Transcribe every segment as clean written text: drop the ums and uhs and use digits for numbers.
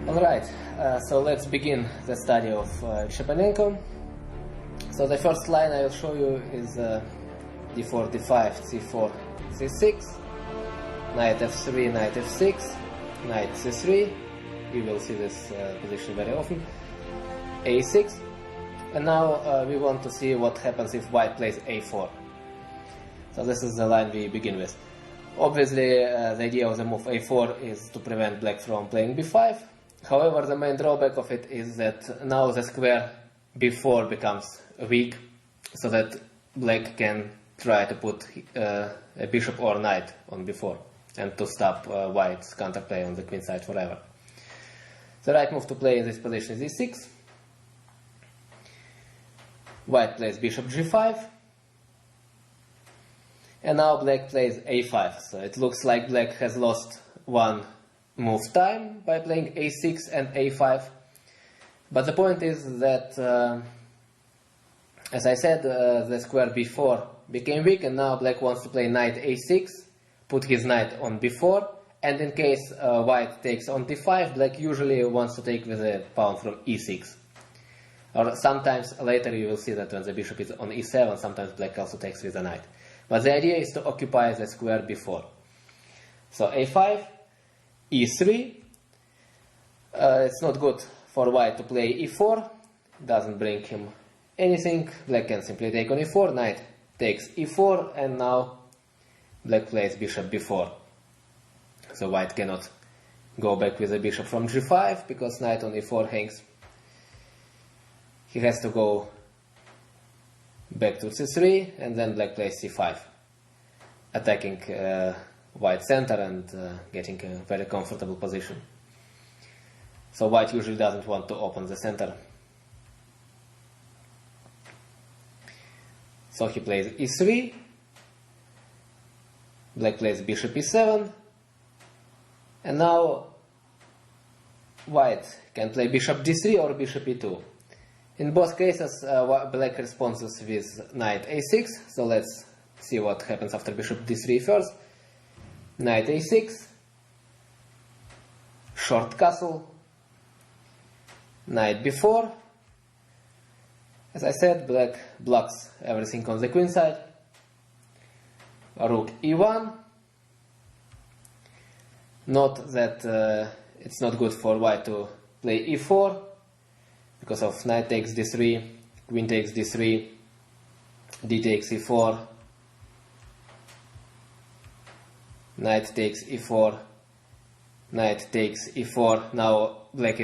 Alright, so let's begin the study of Shabanenko. So the first line I will show you is d4, d5, c4, c6, knight f3, knight f6, knight c3, we will see this position very often, a6, and now we want to see what happens if white plays a4. So this is the line we begin with. Obviously the idea of the move a4 is to prevent black from playing b5. However, the main drawback of it is that now the square b4 becomes weak, so that black can try to put a bishop or knight on b4 and to stop white's counterplay on the queen side forever. The right move to play in this position is e6. White plays bishop g5. And now black plays a5. So it looks like black has lost one move time by playing a6 and a5. But the point is that, as I said, the square b4 became weak, and now black wants to play knight a6, put his knight on b4, and in case white takes on d5, black usually wants to take with a pawn from e6. Or sometimes later you will see that when the bishop is on e7, sometimes black also takes with a knight. But the idea is to occupy the square b4. So a5, e3, it's not good for white to play e4, doesn't bring him anything. Black can simply take on e4, knight takes e4, and now black plays bishop b4. So white cannot go back with the bishop from g5 because knight on e4 hangs. He has to go back to c3, and then black plays c5, attacking white center and getting a very comfortable position. So white usually doesn't want to open the center. So he plays e3, black plays bishop e7, and now white can play bishop d3 or bishop e2. In both cases, black responds with knight a6, so let's see what happens after bishop d3 first. Knight a6, short castle, knight b4. As I said, black blocks everything on the queen side. Rook e1. Note that it's not good for white to play e4, because of knight takes d3, queen takes d3, d takes e4, knight takes e4, knight takes e4. Now white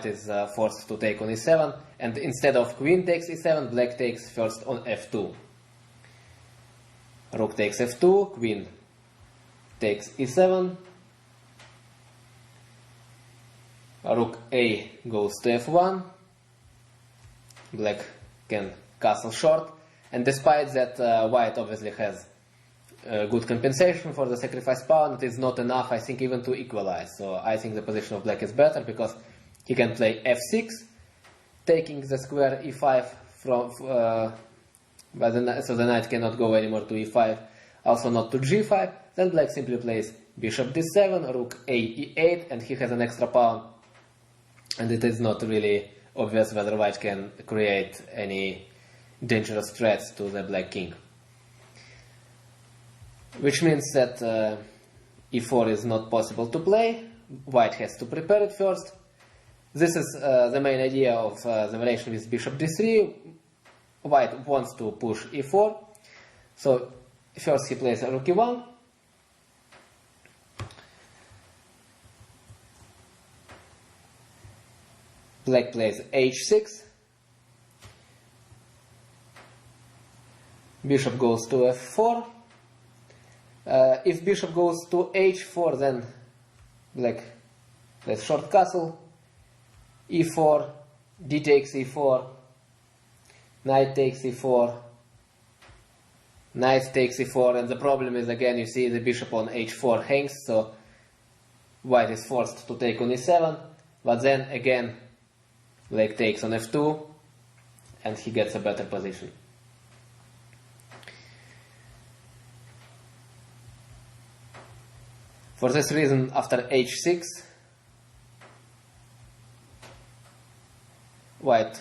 is forced to take on e7, and instead of queen takes e7, black takes first on f2. Rook takes f2, queen takes e7, rook a goes to f1, black can castle short, and despite that white obviously has good compensation for the sacrificed pawn, it is not enough, I think, even to equalize. So I think the position of black is better because he can play f6, taking the square e5 from, so the knight cannot go anymore to e5, also not to g5. Then black simply plays bishop d7, rook a e8, and he has an extra pawn. And it is not really obvious whether white can create any dangerous threats to the black king. Which means that e4 is not possible to play. White has to prepare it first. This is the main idea of the variation with bishop d3. White wants to push e4. So first he plays rook e1. Black plays h6, bishop goes to f4. If bishop goes to h4, then black plays short castle, e4, d takes e4, knight takes e4, knight takes e4, and the problem is, again, you see the bishop on h4 hangs, so white is forced to take on e7, but then again black takes on f2, and he gets a better position. For this reason, after h6, white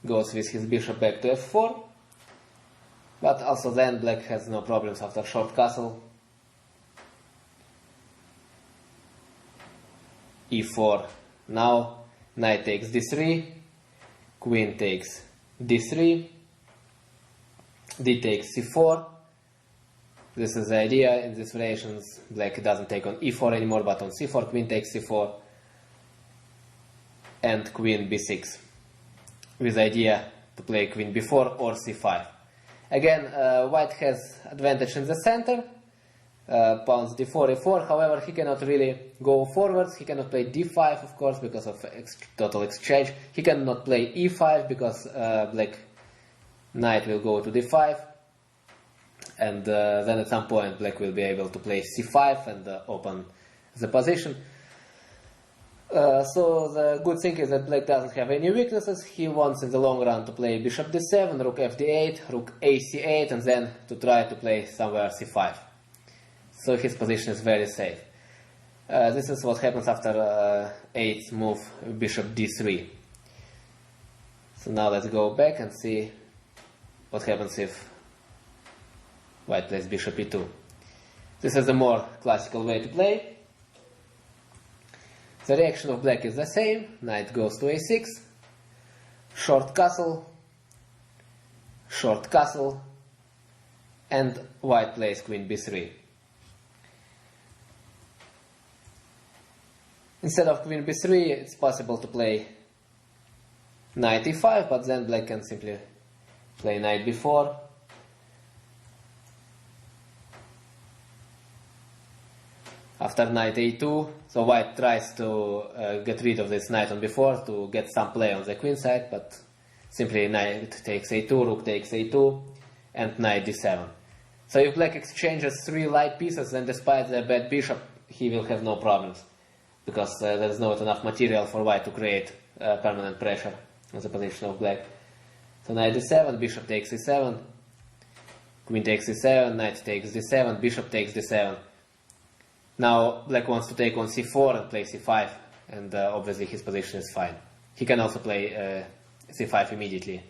goes with his bishop back to f4, but also then black has no problems after short castle. e4. Now knight takes d3, queen takes d3, d takes c4. This is the idea in these variations. Black doesn't take on e4 anymore, but on c4, queen takes c4, and queen b6, with the idea to play queen b4 or c5. Again, white has advantage in the center, pawns d4, e4, however he cannot really go forwards, he cannot play d5 of course because of total exchange, he cannot play e5 because black knight will go to d5, and then at some point black will be able to play c5 and open the position. So the good thing is that black doesn't have any weaknesses. He wants in the long run to play bishop d7, rook fd8, rook ac8, and then to try to play somewhere c5. So his position is very safe. This is what happens after 8th move, bishop d3. So now let's go back and see what happens if white plays bishop e2. This is a more classical way to play. The reaction of black is the same. Knight goes to a6, short castle, and white plays queen b3. Instead of queen b3, it's possible to play knight e5, but then black can simply play knight b4. After knight a2, so white tries to get rid of this knight on b4 to get some play on the queen side, but simply knight takes a2, rook takes a2, and knight d7. So if black exchanges 3 light pieces, then despite the bad bishop, he will have no problems, because there is not enough material for white to create permanent pressure on the position of black. So knight d7, bishop takes e7, queen takes e7, knight takes d7, bishop takes d7. Now black wants to take on c4 and play c5, and obviously his position is fine. He can also play c5 immediately,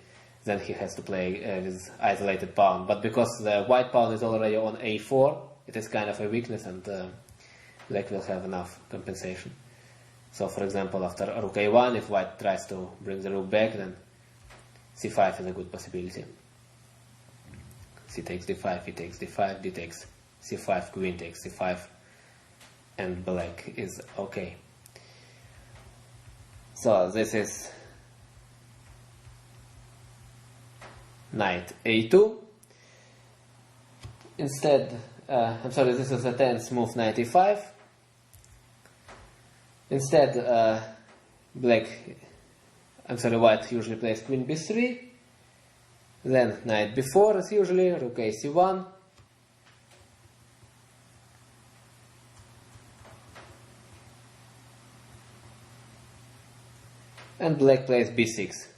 then he has to play with isolated pawn. But because the white pawn is already on a4, it is kind of a weakness, and black will have enough compensation. So for example, after rook a1, if white tries to bring the rook back, then c5 is a good possibility. C takes d5, e takes d5, d takes c5, queen takes c5, and black is okay. So this is knight a2. Instead, this is a 10th move, knight e5. Instead, white usually plays queen b3, then knight b4 as usually, rook ac1, and black plays b6.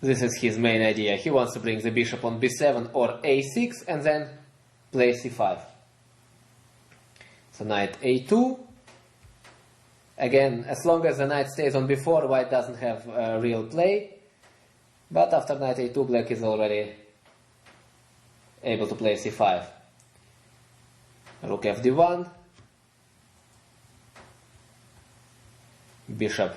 This is his main idea. He wants to bring the bishop on b7 or a6 and then play c5. So knight a2. Again, as long as the knight stays on b4, white doesn't have real play. But after knight a2, black is already able to play c5. Rook fd1. Bishop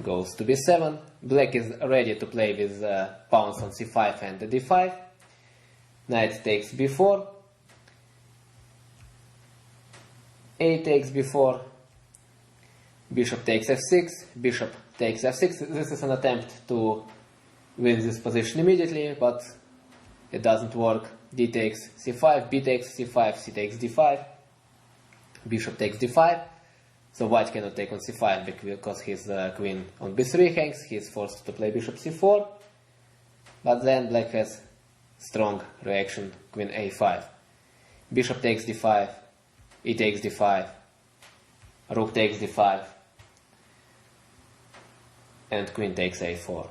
goes to b7. Black is ready to play with pawns on c5 and d5. Knight takes b4. A takes b4. Bishop takes f6. Bishop takes f6. This is an attempt to win this position immediately, but it doesn't work. D takes c5, b takes c5, c takes d5. Bishop takes d5. So white cannot take on c5 because his queen on b3 hangs. He is forced to play bishop c4. But then black has strong reaction, queen a5. Bishop takes d5, e takes d5, rook takes d5, and queen takes a4.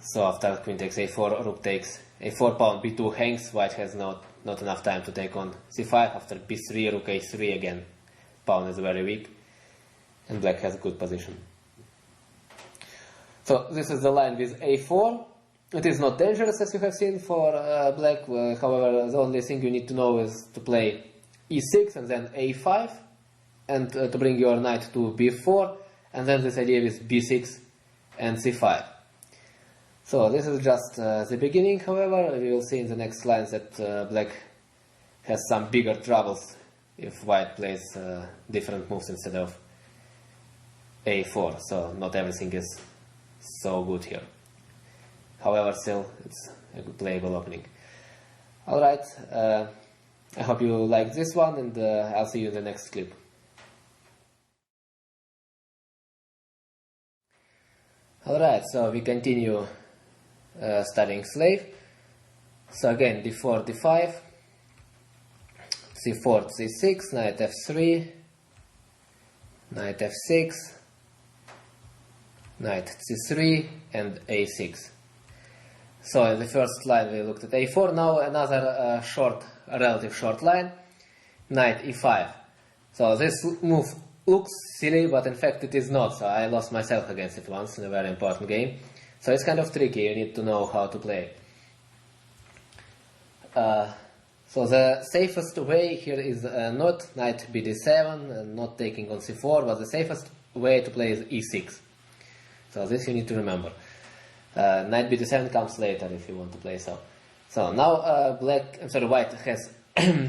So after queen takes a4, rook takes a4, pawn b2 hangs. White has not enough time to take on c5. After b3, rook a3 again. Pawn is very weak. and black has a good position. So this is the line with a4. It is not dangerous, as you have seen, for black. However, the only thing you need to know is to play e6 and then a5, and to bring your knight to b4, and then this idea with b6 and c5. So this is just the beginning. However, we will see in the next lines that black has some bigger troubles if white plays different moves instead of a4. So not everything is so good here. However, still, it's a good playable opening. Alright, I hope you liked this one, and I'll see you in the next clip. Alright, so we continue studying Slav. So again, d4, d5, c4, c6, knight f3, knight f6, knight c3, and a6. So in the first line we looked at a4, now another relative short line, knight e5. So this move looks silly, but in fact it is not, so I lost myself against it once in a very important game. So it's kind of tricky, you need to know how to play. So the safest way here is not knight bd7, and not taking on c4, but the safest way to play is e6. So this you need to remember. Knight bd7 comes later if you want to play so. So now white has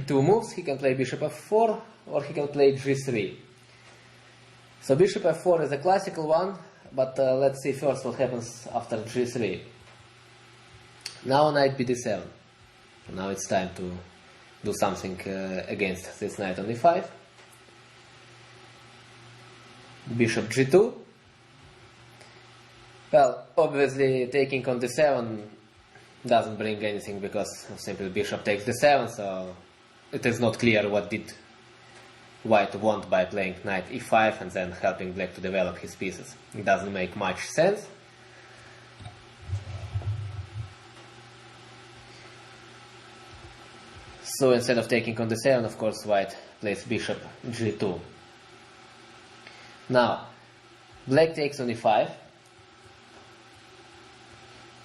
two moves. He can play bishop f4 or he can play g3. So bishop f4 is a classical one, but let's see first what happens after g3. Now knight bd7. Now it's time to do something against this knight on e5. Bishop g2. Well, obviously taking on d7 doesn't bring anything because simply bishop takes d7, so it is not clear what did white want by playing knight e5 and then helping black to develop his pieces. It doesn't make much sense. So instead of taking on d7, of course, white plays bishop g2. Now, black takes on e5.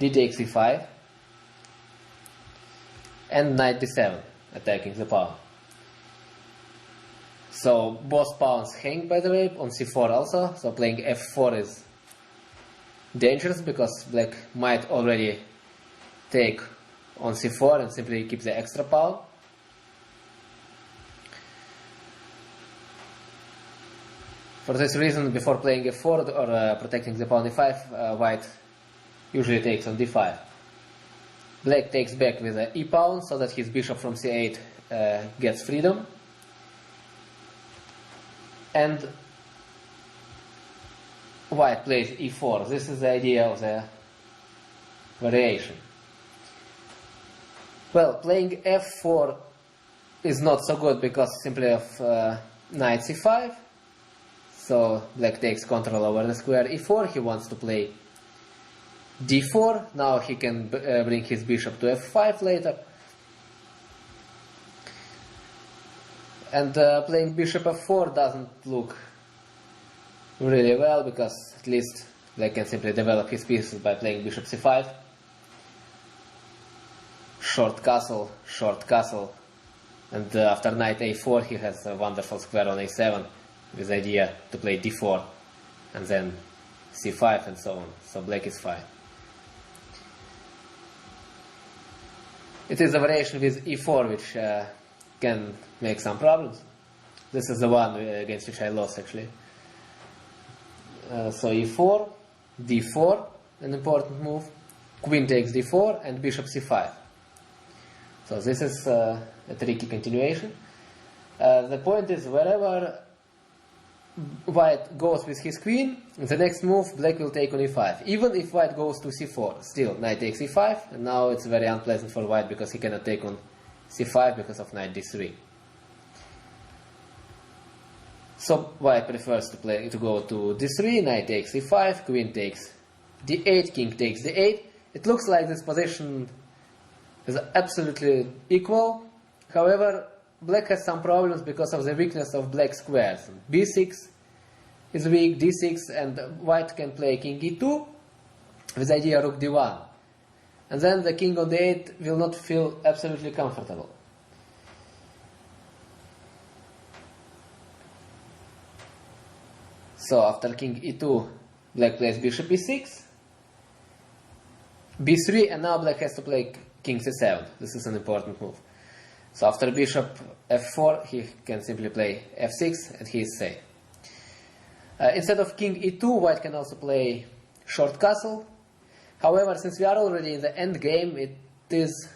D takes e5, and knight d7, attacking the pawn. So both pawns hang, by the way, on c4 also, so playing f4 is dangerous because black might already take on c4 and simply keep the extra pawn. For this reason, before playing f4 or protecting the pawn e5, white usually takes on d5. Black takes back with an e-pawn so that his bishop from c8 gets freedom. And white plays e4. This is the idea of the variation. Well, playing f4 is not so good because simply of knight c5. So black takes control over the square e4. He wants to play d4. Now he can bring his bishop to f5 later. And playing bishop f4 doesn't look really well because at least black can simply develop his pieces by playing bishop c5. Short castle, and after knight a4 he has a wonderful square on a7 with the idea to play d4 and then c5 and so on. So black is fine. It is a variation with e4 which can make some problems. This is the one against which I lost actually. So e4, d4, an important move, queen takes d4 and bishop c5. So this is a tricky continuation. The point is wherever white goes with his queen, the next move black will take on e5. Even if white goes to c4, still knight takes e5, and now it's very unpleasant for white because he cannot take on c5 because of knight d3. So white prefers to go to d3, knight takes e5, queen takes d8, king takes d8. It looks like this position is absolutely equal. However, black has some problems because of the weakness of black squares. b6 is weak, d6, and white can play king e2 with the idea rook d1. And then the king on d8 will not feel absolutely comfortable. So after king e2, black plays bishop e6, b3, and now black has to play king c7. This is an important move. So after bishop f4, he can simply play f6, and he is safe. Instead of king e2, white can also play short castle. However, since we are already in the end game, it is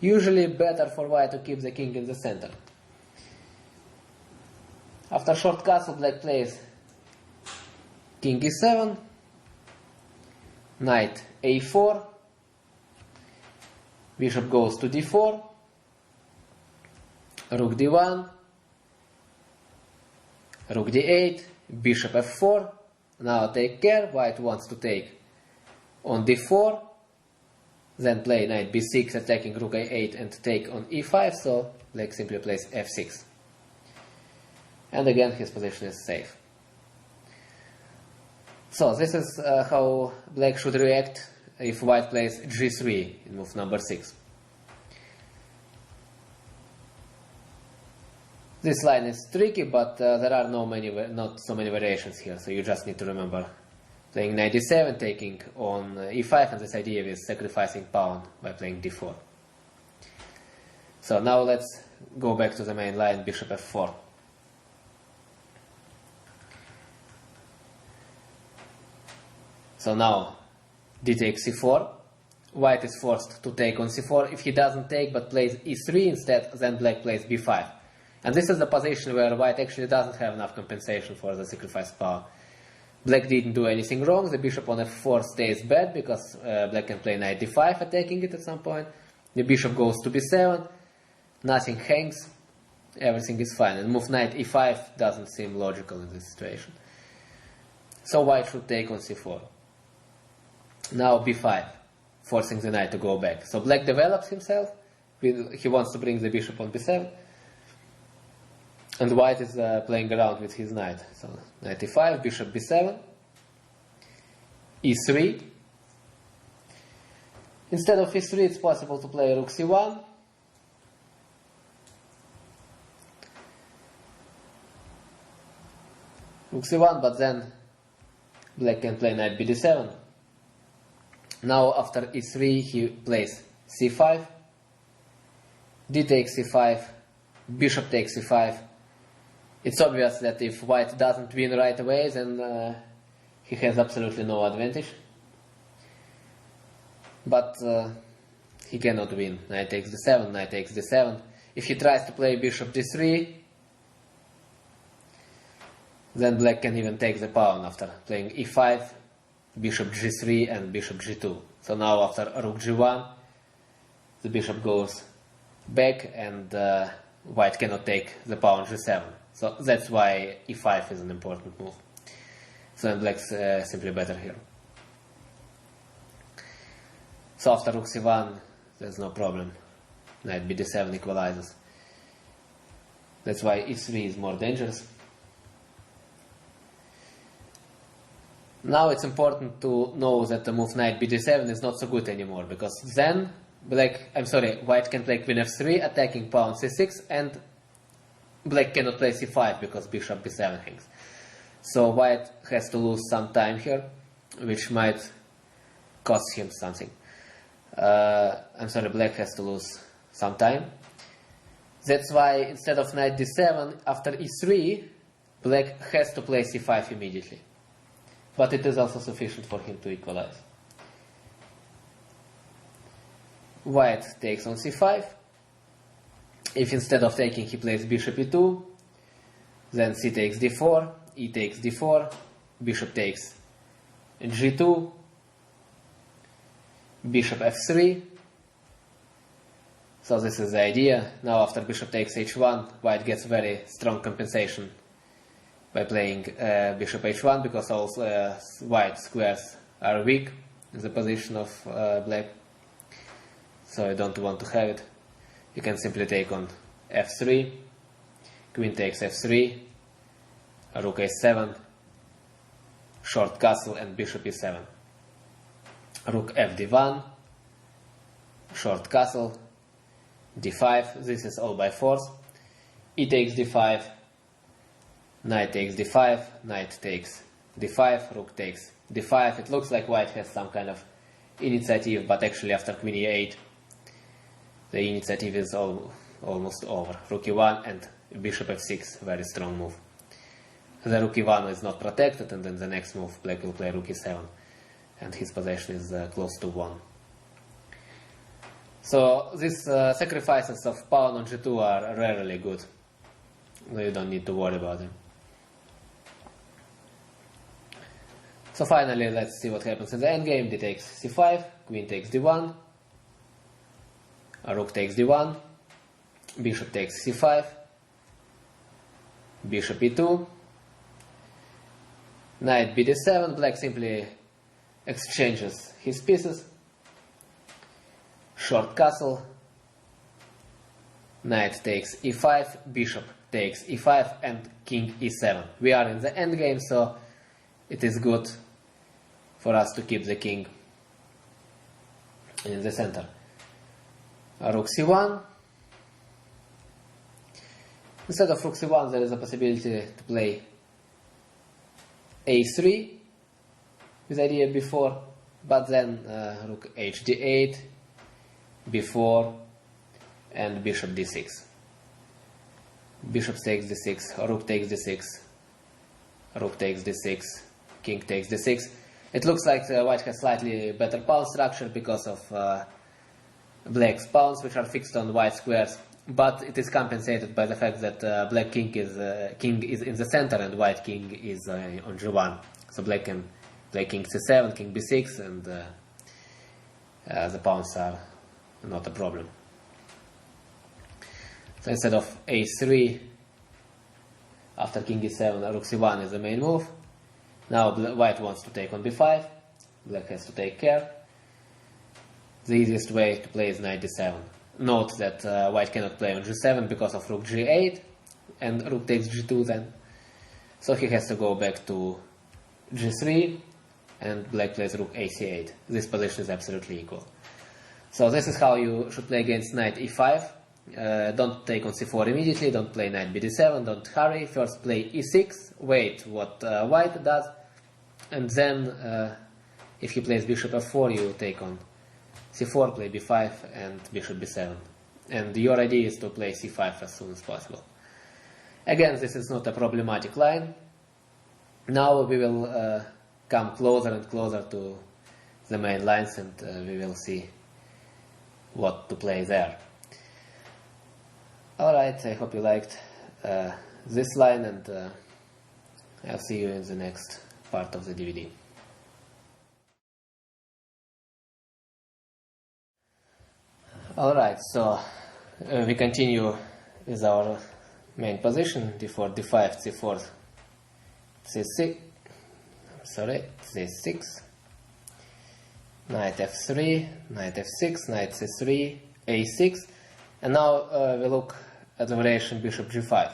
usually better for white to keep the king in the center. After short castle, black plays king e7, knight a4, bishop goes to d4, rook d1, rook d8, bishop f4. Now take care, white wants to take on d4, then play knight b6 attacking rook a8 and take on e5, so black simply plays f6. And again his position is safe. So this is how black should react if white plays g3 in move number 6. This line is tricky, but there are not so many variations here, so you just need to remember playing knight d7, taking on e5, and this idea with sacrificing pawn by playing d4. So now let's go back to the main line, bishop f4. So now d takes c4, white is forced to take on c4. If he doesn't take but plays e3 instead, then black plays b5. And this is the position where white actually doesn't have enough compensation for the sacrificed pawn. Black didn't do anything wrong, the bishop on f4 stays bad because black can play knight d5 attacking it at some point. The bishop goes to b7, nothing hangs, everything is fine. And move knight e5 doesn't seem logical in this situation. So white should take on c4. Now b5, forcing the knight to go back. So black develops himself, he wants to bring the bishop on b7. And white is playing around with his knight. So knight e5, bishop b7, e3. Instead of e3, it's possible to play rook c1. Rook c1, but then black can play knight bd7. Now after e3, he plays c5, d takes c5, bishop takes c5. It's obvious that if white doesn't win right away, then he has absolutely no advantage. But he cannot win. Knight takes d7, knight takes d7. If he tries to play bishop d3, then black can even take the pawn after playing e5, bishop g3 and bishop g2. So now after rook g1, the bishop goes back and white cannot take the pawn g7. So that's why e5 is an important move. So black's simply better here. So after rook c1, there's no problem. Knight bd7 equalizes. That's why e3 is more dangerous. Now it's important to know that the move knight bd7 is not so good anymore, because then white can play queen f3, attacking pawn c6, and black cannot play c5 because bishop b7 hangs. So white has to lose some time here, which might cost him something. Black has to lose some time. That's why instead of knight d7, after e3, black has to play c5 immediately. But it is also sufficient for him to equalize. White takes on c5. If instead of taking he plays bishop e2, then c takes d4, e takes d4, bishop takes g2, bishop f3. So this is the idea. Now after bishop takes h1, white gets very strong compensation by playing bishop h1, because all white squares are weak in the position of black. So I don't want to have it. You can simply take on f3, queen takes f3, rook a7, short castle and bishop e7. Rook fd1, short castle, d5, this is all by force. E takes d5, knight takes d5, knight takes d5, rook takes d5. It looks like white has some kind of initiative, but actually after queen e8 the initiative is almost over. Rook e1 and bishop f6, very strong move. The rook e1 is not protected, and then the next move black will play rook e7, and his position is close to 1. So these sacrifices of pawn on g2 are rarely good. You don't need to worry about them. So finally, let's see what happens in the endgame. D takes c5, queen takes d1, rook takes d1, bishop takes c5, bishop e2, knight bd7, black simply exchanges his pieces, short castle, knight takes e5, bishop takes e5, and king e7. We are in the endgame, so it is good for us to keep the king in the center. Rook c1. Instead of rook c1, there is a possibility to play a3 with idea before, but then rook hd8, b4, and bishop d6. Bishop takes d6, rook takes d6, rook takes d6, king takes d6. It looks like white has slightly better pawn structure because of black's pawns, which are fixed on white squares, but it is compensated by the fact that black king is in the center and white king is on g1. So black can play king c7, king b6, and the pawns are not a problem. So instead of a3, after king e7, rook c1 is the main move. Now white wants to take on b5, black has to take care. The easiest way to play is knight d7. Note that white cannot play on g7 because of rook g8, and rook takes g2 then. So he has to go back to g3, and black plays rook ac8. This position is absolutely equal. So this is how you should play against knight e5. Don't take on c4 immediately, don't play knight bd7, don't hurry. First play e6, wait what white does, and then if he plays bishop f4, you take on c4, play b5, and bishop b7. And your idea is to play c5 as soon as possible. Again, this is not a problematic line. Now we will come closer and closer to the main lines, and we will see what to play there. Alright, I hope you liked this line, and I'll see you in the next part of the DVD. Alright, so we continue with our main position, d4, d5, c4, c6, c6, knight f3, knight f6, knight c3, a6, and now we look at the variation bishop g5.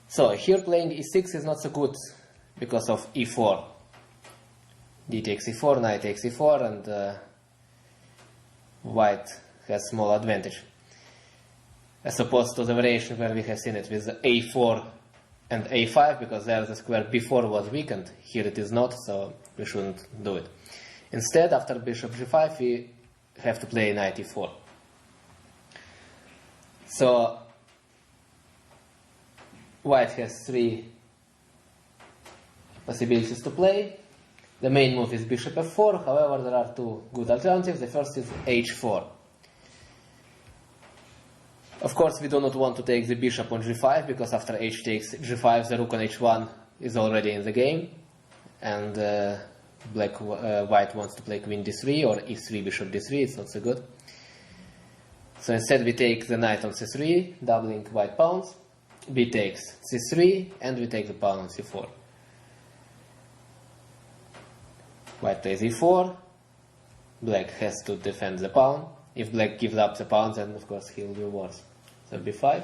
So here playing e6 is not so good because of e4. D takes e4, knight takes e4, and white has small advantage, as opposed to the variation where we have seen it with a4 and a5, because there the square b4 was weakened. Here it is not, so we shouldn't do it. Instead, after bishop g5, we have to play knight e4. So white has three possibilities to play. The main move is bishop f4, however there are two good alternatives. The first is h4. Of course we do not want to take the bishop on g5, because after h takes g5 the rook on h1 is already in the game, and white wants to play queen d3 or e3 bishop d3, it's not so good. So instead we take the knight on c3, doubling white pawns, b takes c3, and we take the pawn on c4. White plays e4, black has to defend the pawn. If black gives up the pawn, then of course he will be worse. So b5,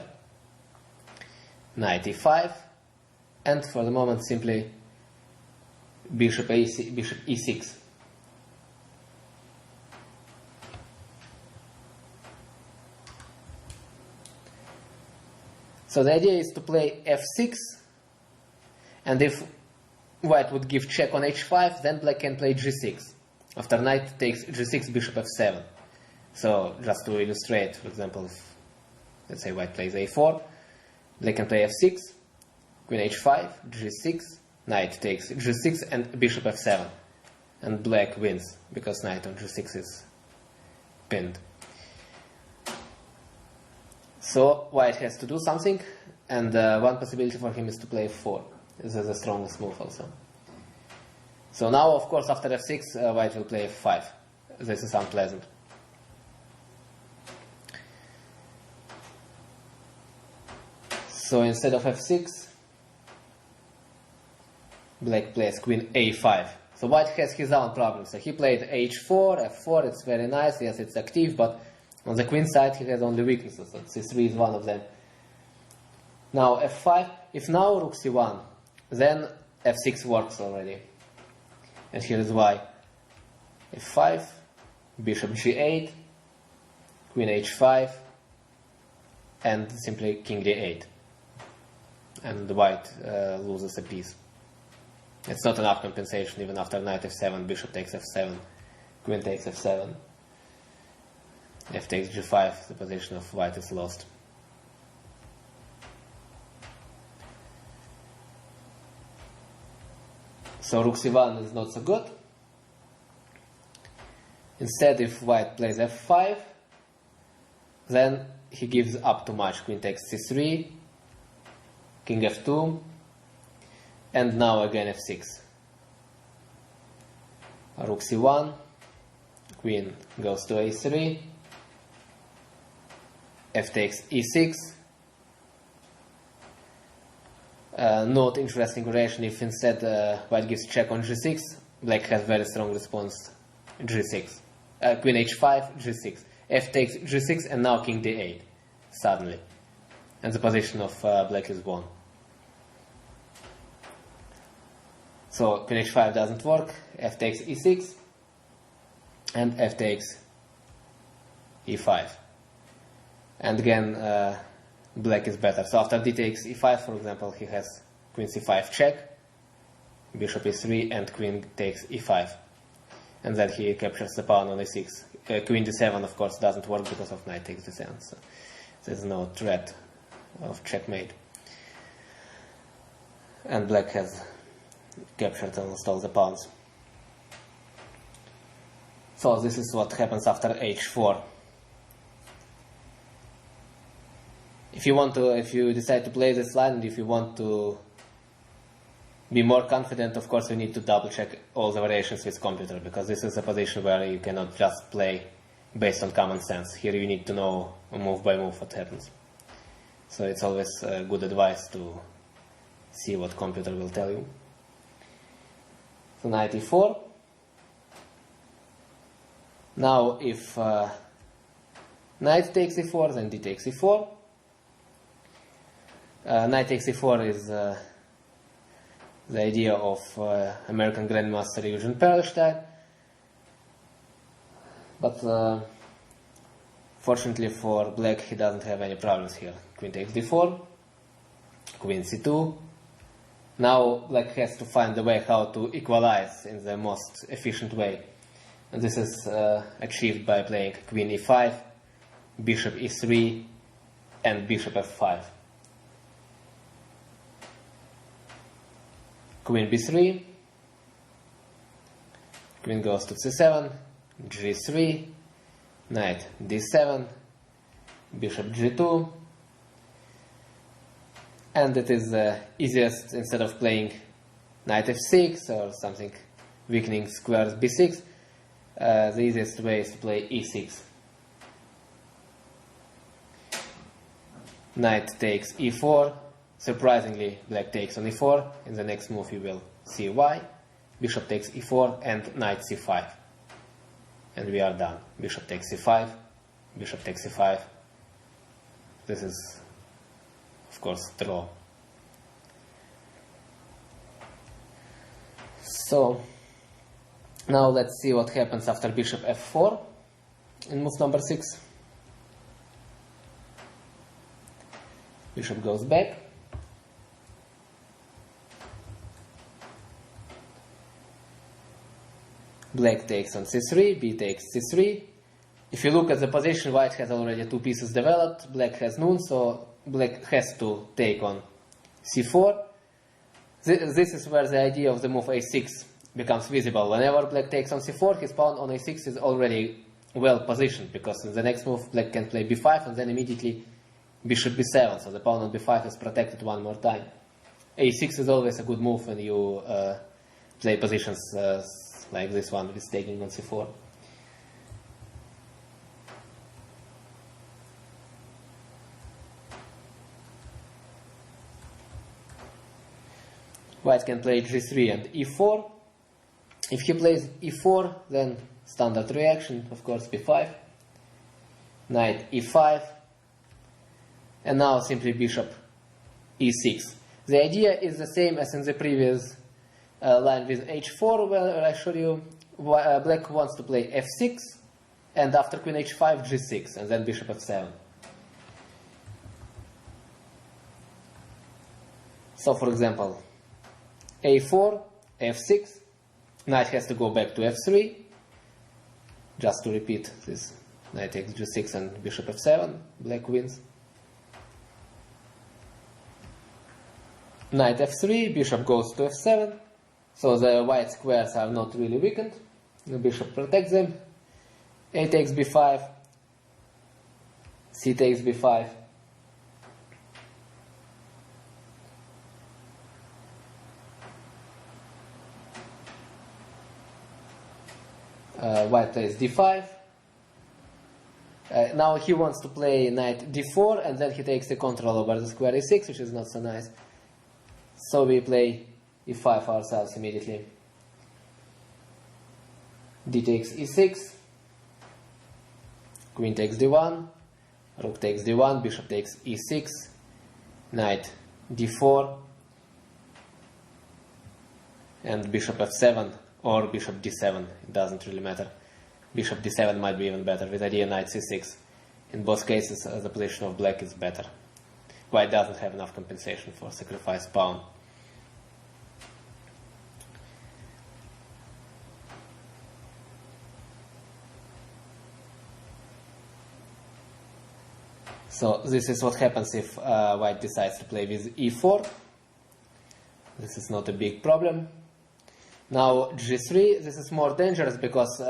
knight e5, and for the moment simply bishop e6. So the idea is to play f6, and if white would give check on h5, then black can play g6. After knight takes g6, bishop f7. So just to illustrate, for example, if, let's say white plays a4, black can play f6, queen h5, g6, knight takes g6 and bishop f7. And black wins, because knight on g6 is pinned. So white has to do something, and one possibility for him is to play f4. This is the strongest move also. So now, of course, after f6, white will play f5. This is unpleasant. So instead of f6, black plays queen a5. So white has his own problems. So he played h4, f4, it's very nice, yes, it's active, but on the queen side he has only weaknesses, so c3 is one of them. Now f5, if now rook c1, then f6 works already. And here is why. f5, bishop g8, queen h5, and simply king d8. And white loses a piece. It's not enough compensation even after knight f7, bishop takes f7, queen takes f7, f takes g5, the position of white is lost. So rook c1 is not so good. Instead, if white plays f5, then he gives up too much. Queen takes c3, king f2, and now again f6. Rook c1, queen goes to a3, f takes e6. Note interesting variation, if instead white gives check on g6, black has very strong response g6. Queen h5, g6. F takes g6 and now king d8 suddenly. And the position of black is won. So queen h5 doesn't work, f takes e6, and f takes e5. And again, black is better. So after d takes e5, for example, he has queen c5 check, bishop e3, and queen takes e5. And then he captures the pawn on e6. Queen d7, of course, doesn't work because of knight takes d7. So there's no threat of checkmate. And black has captured almost all the pawns. So this is what happens after h4. If you decide to play this line, and if you want to be more confident, of course you need to double check all the variations with computer, because this is a position where you cannot just play based on common sense. Here you need to know move by move what happens. So it's always good advice to see what computer will tell you. So knight e4. Now if knight takes e4, then d takes e4. Knight takes e4 is the idea of American Grandmaster Eugen Perlstein. But fortunately for black, he doesn't have any problems here. Queen takes d4, queen c2. Now black has to find a way how to equalize in the most efficient way. And this is achieved by playing queen e5, bishop e3, and bishop f5. Queen b3, queen goes to c7, g3, knight d7, bishop g2, and it is the easiest, instead of playing knight f6 or something weakening squares b6, the easiest way is to play e6. Knight takes e4. Surprisingly, black takes on e4. In the next move you will see why. Bishop takes e4 and knight c5. And we are done. Bishop takes c5, bishop takes c5. This is, of course, draw. So now let's see what happens after bishop f4 in move number 6. Bishop goes back. Black takes on c3, b takes c3. If you look at the position, white has already two pieces developed, black has none, so black has to take on c4. This is where the idea of the move a6 becomes visible. Whenever black takes on c4, his pawn on a6 is already well positioned, because in the next move black can play b5 and then immediately bishop b7, so the pawn on b5 is protected one more time. a6 is always a good move when you play positions like this one with taking on c4. White can play g3 and e4. If he plays e4, then standard reaction, of course, b5, knight e5, and now simply bishop e6. The idea is the same as in the previous line with h4, where I showed you black wants to play f6, and after queen h5, g6, and then bishop f7. So, for example, a4, f6, knight has to go back to f3, just to repeat this, knight takes g6 and bishop f7, black wins. Knight f3, bishop goes to f7, so the white squares are not really weakened, the bishop protects them. A takes b5, c takes b5, white plays d5. Now he wants to play knight d4, and then he takes the control over the square e6, which is not so nice. So we play e5 ourselves immediately. D takes e6, queen takes d1, rook takes d1, bishop takes e6, knight d4, and bishop f7 or bishop d7, it doesn't really matter. Bishop d7 might be even better, with idea knight c6. In both cases, the position of black is better. White doesn't have enough compensation for sacrificed pawn. So this is what happens if white decides to play with e4. This is not a big problem. Now g3, this is more dangerous because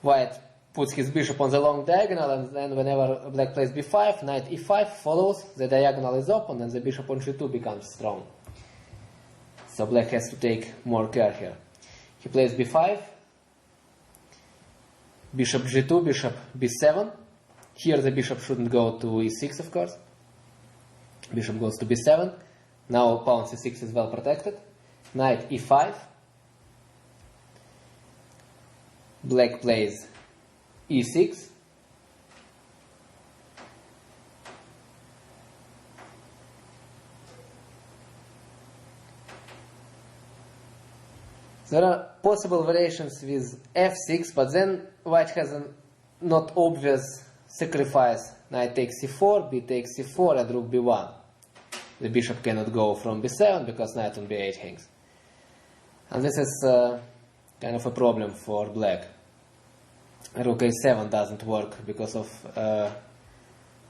white puts his bishop on the long diagonal, and then whenever black plays b5, knight e5 follows, the diagonal is open, and the bishop on g2 becomes strong. So black has to take more care here. He plays b5, bishop g2, bishop b7. Here the bishop shouldn't go to e6, of course. Bishop goes to b7. Now pawn c6 is well protected. Knight e5. Black plays e6. There are possible variations with f6, but then white has a not obvious sacrifice. Knight takes c4, b takes c4, and rook b1. The bishop cannot go from b7 because knight on b8 hangs. And this is kind of a problem for black. Rook a7 doesn't work because of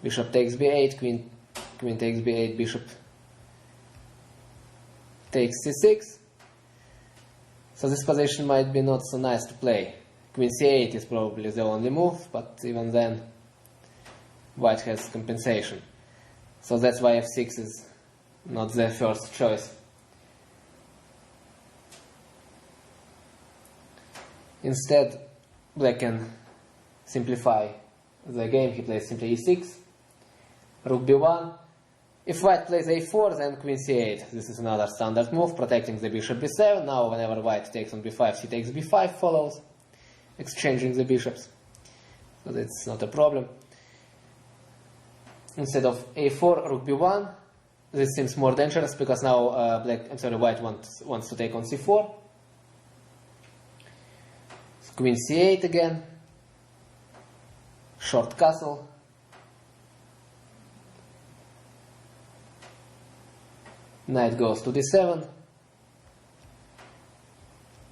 bishop takes b8, queen takes b8, bishop takes c6. So this position might be not so nice to play. Queen c8 is probably the only move, but even then white has compensation. So that's why f6 is not the first choice. Instead, black can simplify the game. He plays simply e6, rook b1. If white plays a4, then queen c8. This is another standard move, protecting the bishop b7. Now whenever white takes on b5, she takes b5 follows, exchanging the bishops. So that's not a problem. Instead of a4, rook b1. This seems more dangerous because now white wants to take on c4. Queen c8 again, short castle, knight goes to d7,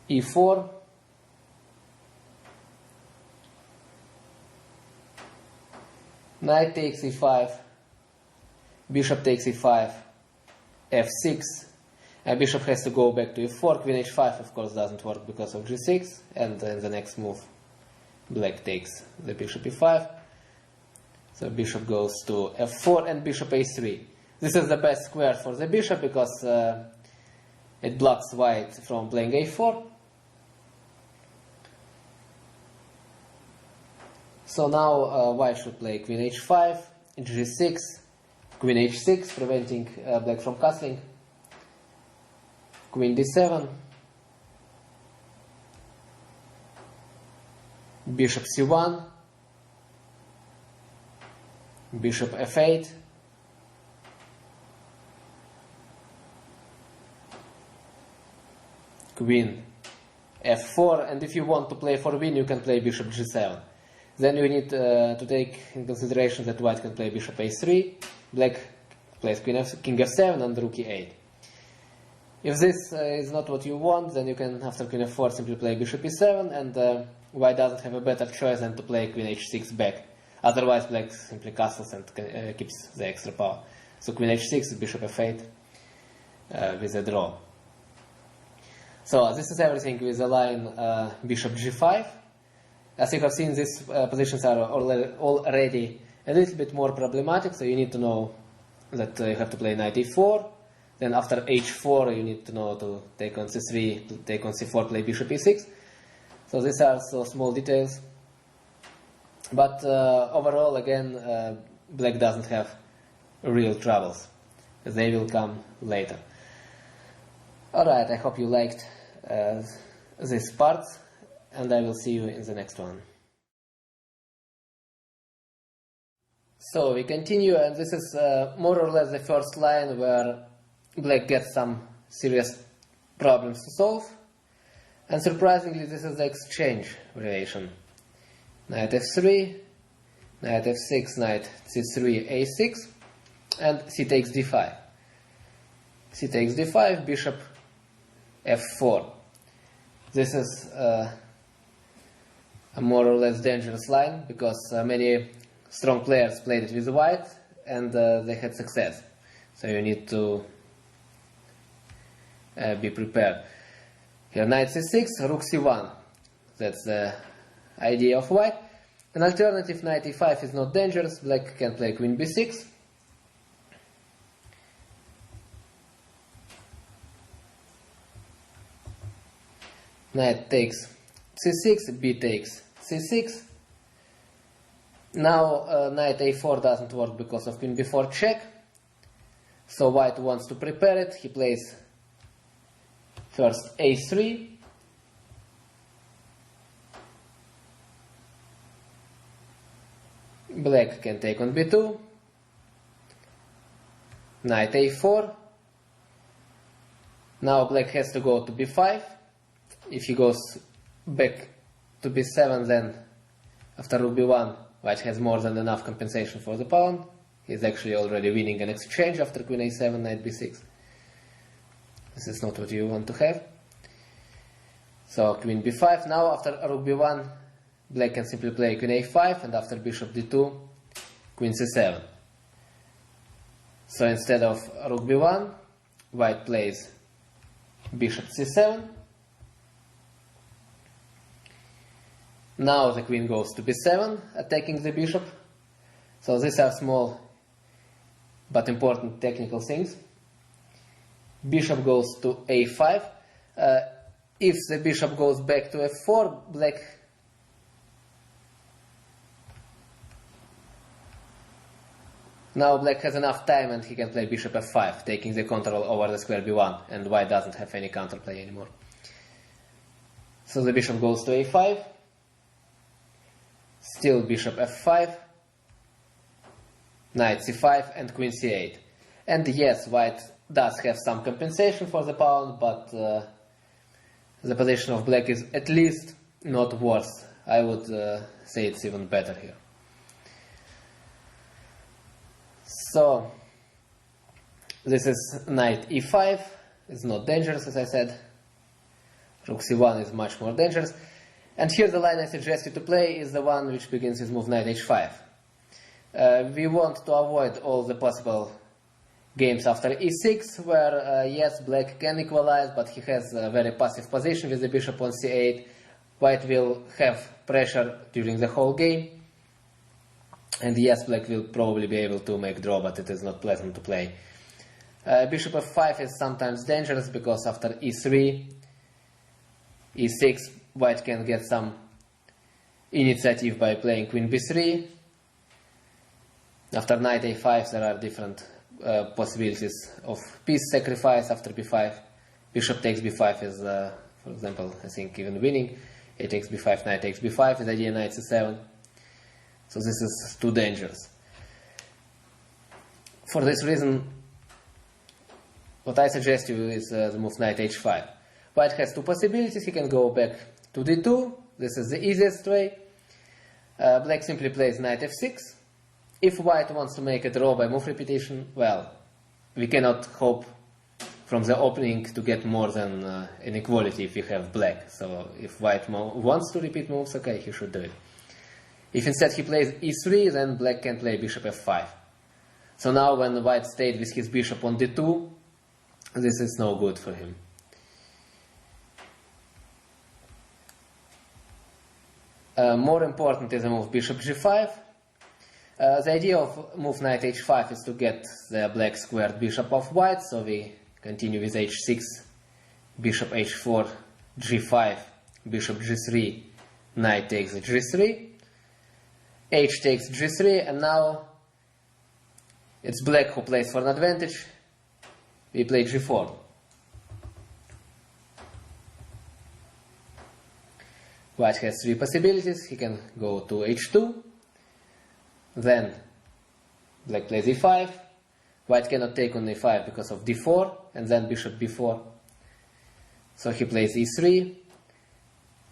e4, knight takes e5, bishop takes e5, f6, and bishop has to go back to e4, queen h5 of course doesn't work because of g6, and then the next move black takes the bishop e5, so bishop goes to f4 and bishop a3. This is the best square for the bishop because it blocks white from playing a4. So now white should play queen h5, g6, queen h6, preventing black from castling, queen d7, bishop c1, bishop f8, queen f4, and if you want to play for win you can play bishop g7. Then you need to take in consideration that white can play bishop a3, black plays king f7 and rook e8. If this is not what you want, then you can, after queen f4, simply play bishop e7, and white doesn't have a better choice than to play queen h6 back. Otherwise black simply castles and keeps the extra power. So queen h6, bishop f8 with a draw. So this is everything with the line bishop g5. As you have seen, these positions are already a little bit more problematic, so you need to know that you have to play knight e4. Then after h4 you need to know to take on c3, take on c4, play bishop e6. So these are so small details. But overall, again, black doesn't have real troubles. They will come later. Alright, I hope you liked this part, and I will see you in the next one. So we continue, and this is more or less the first line where black gets some serious problems to solve. And surprisingly, this is the exchange variation. Knight f3, knight f6, knight c3, a6, and c takes d5. C takes d5, bishop f4. This is a more or less dangerous line because many strong players played it with white and they had success. So you need to be prepared. Here knight c6, rook c1. That's the idea of white. An alternative knight e5 is not dangerous. Black can play queen b6. Knight takes c6, b takes c6. Now knight a4 doesn't work because of queen b4 check. So white wants to prepare it. He plays first a3. Black can take on b2. Knight a4. Now black has to go to b5. If he goes back to b7, then after rook b1, white has more than enough compensation for the pawn. He's actually already winning an exchange after queen a7, knight b6. This is not what you want to have. So queen b5. Now after rook b1, black can simply play queen a5, and after bishop d2, queen c7. So instead of rook b1, white plays bishop c7. Now the queen goes to b7, attacking the bishop. So these are small but important technical things. Bishop goes to a5. If the bishop goes back to f4, black now black has enough time and he can play bishop f5, taking the control over the square b1, and white doesn't have any counterplay anymore. So the bishop goes to a5. Still bishop f5, knight c5, and queen c8. And yes, white does have some compensation for the pawn, but the position of black is at least not worse. I would say it's even better here. So this is knight e5. It's not dangerous, as I said. Rook c1 is much more dangerous. And here the line I suggest you to play is the one which begins with move knight h5. We want to avoid all the possible games after e6, where yes, black can equalize, but he has a very passive position with the bishop on c8. White will have pressure during the whole game. And yes, black will probably be able to make draw, but it is not pleasant to play. Bishop f5 is sometimes dangerous because after e3, e6, white can get some initiative by playing queen b3. After knight a5, there are different possibilities of piece sacrifice. After b5, bishop takes b5 is, for example, I think even winning. A takes b5, knight takes b5 with idea knight c7. So this is too dangerous. For this reason, what I suggest you is the move knight h5. White has two possibilities. He can go back to d2. This is the easiest way. Black simply plays knight f6. If white wants to make a draw by move repetition, well, we cannot hope from the opening to get more than an equality if we have black. So if white wants to repeat moves, okay, he should do it. If instead he plays e3, then black can play bishop f5. So now when white stayed with his bishop on d2, this is no good for him. More important is the move bishop g5. The idea of move knight h5 is to get the black squared bishop of white, so we continue with h6, bishop h4, g5, bishop g3, knight takes g3, h takes g3, and now it's black who plays for an advantage. We play g4. White has three possibilities. He can go to h2, then black plays e5. White cannot take on e5 because of d4, and then bishop b4. So he plays e3,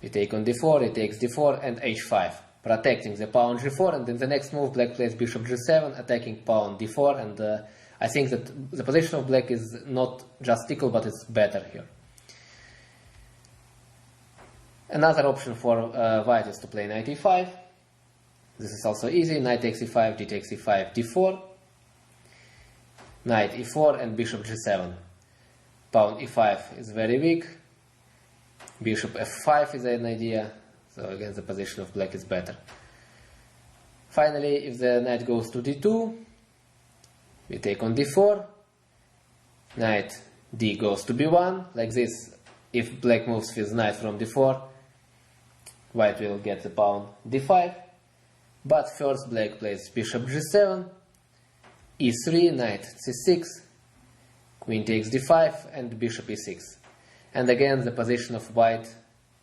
we take on d4, he takes d4, and h5, protecting the pawn g4, and in the next move black plays bishop g7, attacking pawn d4, and I think that the position of black is not just equal, but it's better here. Another option for white is to play knight e5. This is also easy. Knight takes e5, d takes e5, d4. Knight e4 and bishop g7. Pawn e5 is very weak. Bishop f5 is an idea. So again, the position of black is better. Finally, if the knight goes to d2, we take on d4. Knight d goes to b1. Like this, if black moves with knight from d4, white will get the pawn d5. But first black plays bishop g7, e3, knight c6, queen takes d5, and bishop e6. And again, the position of white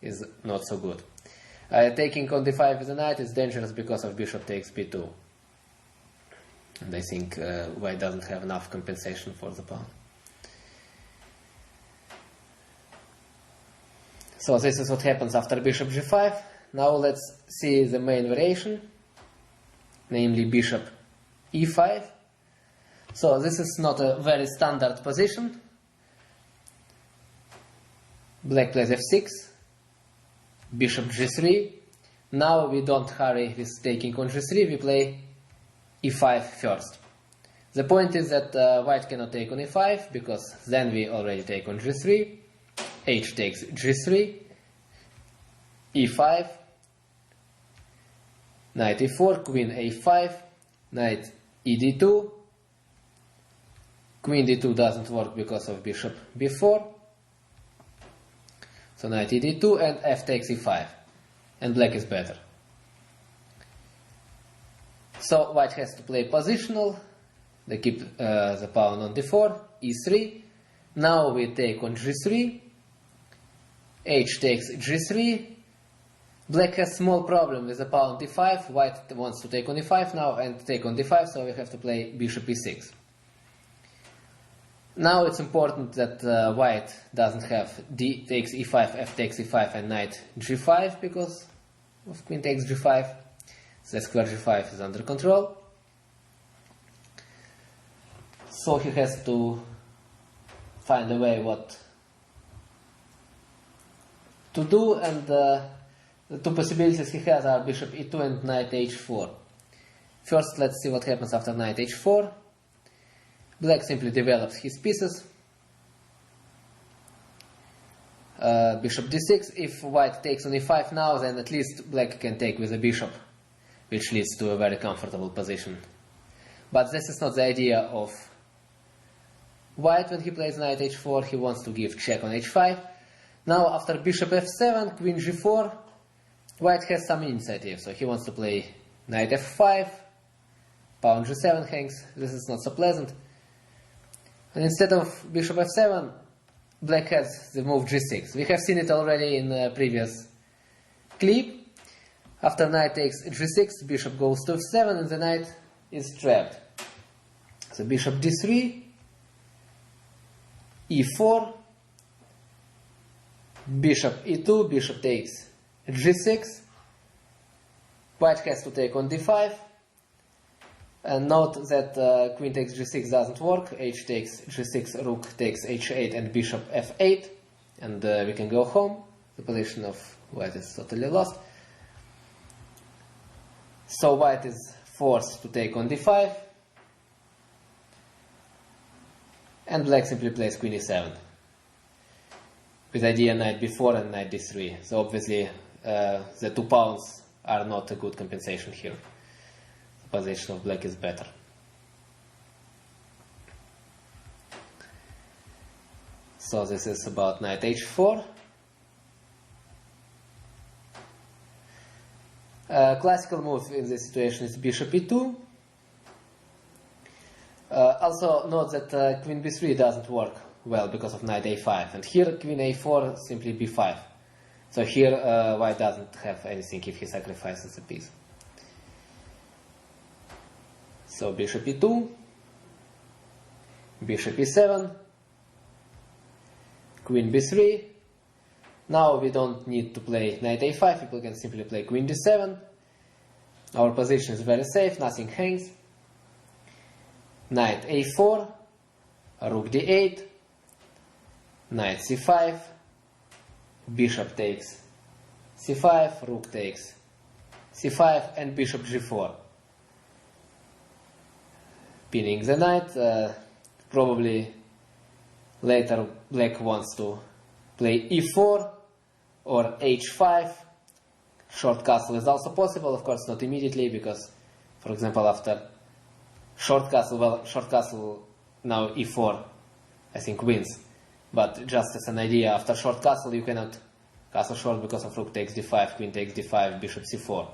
is not so good. Taking on d5 with a knight is dangerous because of bishop takes b2. And I think white doesn't have enough compensation for the pawn. So this is what happens after bishop g5. Now let's see the main variation, namely bishop e5. So this is not a very standard position. Black plays f6, bishop g3. Now we don't hurry with taking on g3, we play e5 first. The point is that white cannot take on e5, because then we already take on g3. H takes g3, e5, knight e4, queen a5, knight ed2, queen d2 doesn't work because of bishop b4, so knight ed2, and f takes e5, and black is better. So white has to play positional. They keep the pawn on d4, e3. Now we take on g3, h takes g3. Black has small problem with the pawn d5. White wants to take on e5 now and take on d5, so we have to play bishop e6. Now it's important that white doesn't have d takes e5, f takes e5, and knight g5 because of queen takes g5. So square g5 is under control. So he has to find a way what to do, and the two possibilities he has are bishop e2 and knight h4. First, let's see what happens after knight h4. Black simply develops his pieces. Bishop d6. If white takes on e5 now, then at least black can take with a bishop, which leads to a very comfortable position. But this is not the idea of white when he plays knight h4. He wants to give check on h5. Now after bishop f7, queen g4, white has some initiative, so he wants to play knight f5, pawn g7 hangs. This is not so pleasant. And instead of bishop f7, black has the move g6. We have seen it already in a previous clip. After knight takes g6, bishop goes to f7 and the knight is trapped. So bishop d3, e4, bishop e2, bishop takes g6, white has to take on d5, and note that queen takes g6 doesn't work, h takes g6, rook takes h8 and bishop f8, and we can go home. The position of white is totally lost. So white is forced to take on d5, and black simply plays queen e7 with idea knight b4 and knight d3. So obviously the 2 pawns are not a good compensation here. The position of black is better. So this is about knight h4. Classical move in this situation is bishop e2. Also note that queen b3 doesn't work well because of knight a5, and here queen a4 simply b5. So here white doesn't have anything if he sacrifices a piece. So bishop e2, bishop e7, queen b3. Now we don't need to play knight a5, people can simply play queen d7. Our position is very safe, nothing hangs. Knight a4, rook d8, knight c5, bishop takes c5, rook takes c5, and bishop g4. Pinning the knight. Probably later black wants to play e4 or h5. Short castle is also possible, of course not immediately, because, for example, after short castle now e4 I think wins. But just as an idea, after short castle you cannot castle short because of rook takes d5, queen takes d5, bishop c4.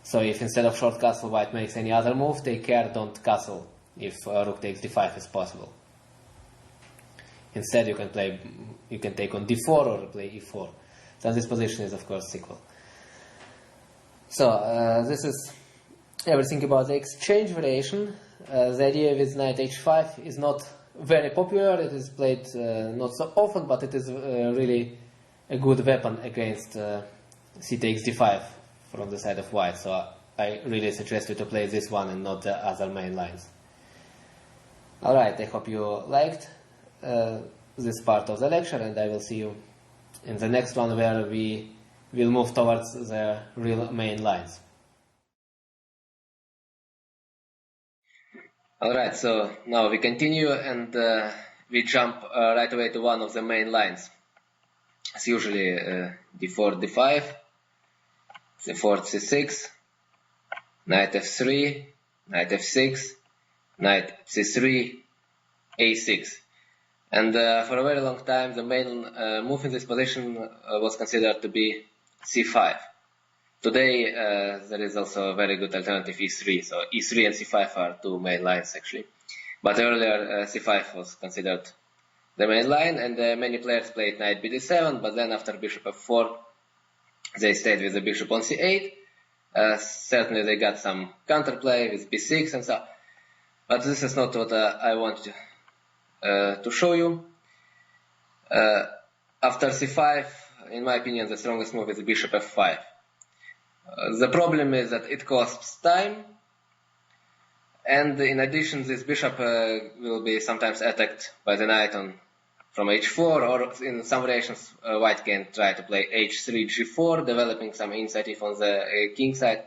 So if instead of short castle white makes any other move, take care, don't castle if rook takes d5 is possible. Instead you can take on d4 or play e4. So this position is of course equal. So this is everything about the exchange variation. The idea with knight h5 is not very popular. It is played not so often, but it is really a good weapon against c takes d5 from the side of white. So I really suggest you to play this one and not the other main lines. Alright, I hope you liked this part of the lecture, and I will see you in the next one where we will move towards the real main lines. Alright, so now we continue and we jump right away to one of the main lines. It's usually d4, d5, c4, c6, knight f3, knight f6, knight c3, a6. And for a very long time the main move in this position was considered to be c5. Today there is also a very good alternative e3, so e3 and c5 are two main lines actually. But earlier c5 was considered the main line, and many players played knight bd7, but then after bishop f4 they stayed with the bishop on c8. Certainly they got some counterplay with b6 and so, but this is not what I want to show you. After c5, in my opinion, the strongest move is bishop f5. The problem is that it costs time, and in addition, this bishop will be sometimes attacked by the knight from h4, or in some variations, white can try to play h3, g4, developing some initiative on the king side.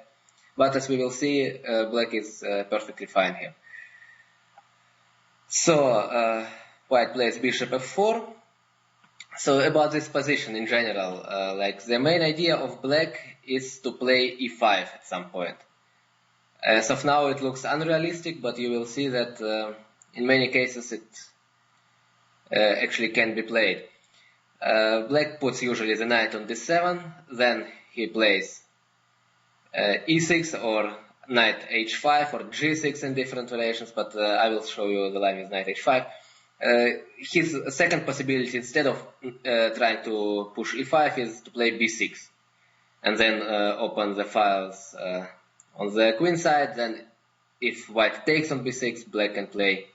But as we will see, black is perfectly fine here. So white plays bishop f4. So about this position in general, like the main idea of black is to play e5 at some point. As of now it looks unrealistic, but you will see that in many cases it actually can be played. Black puts usually the knight on d7, then he plays e6 or knight h5 or g6 in different variations, but I will show you the line with knight h5. His second possibility, instead of trying to push e5, is to play b6 and then open the files on the queen side. Then if white takes on b6, black can play,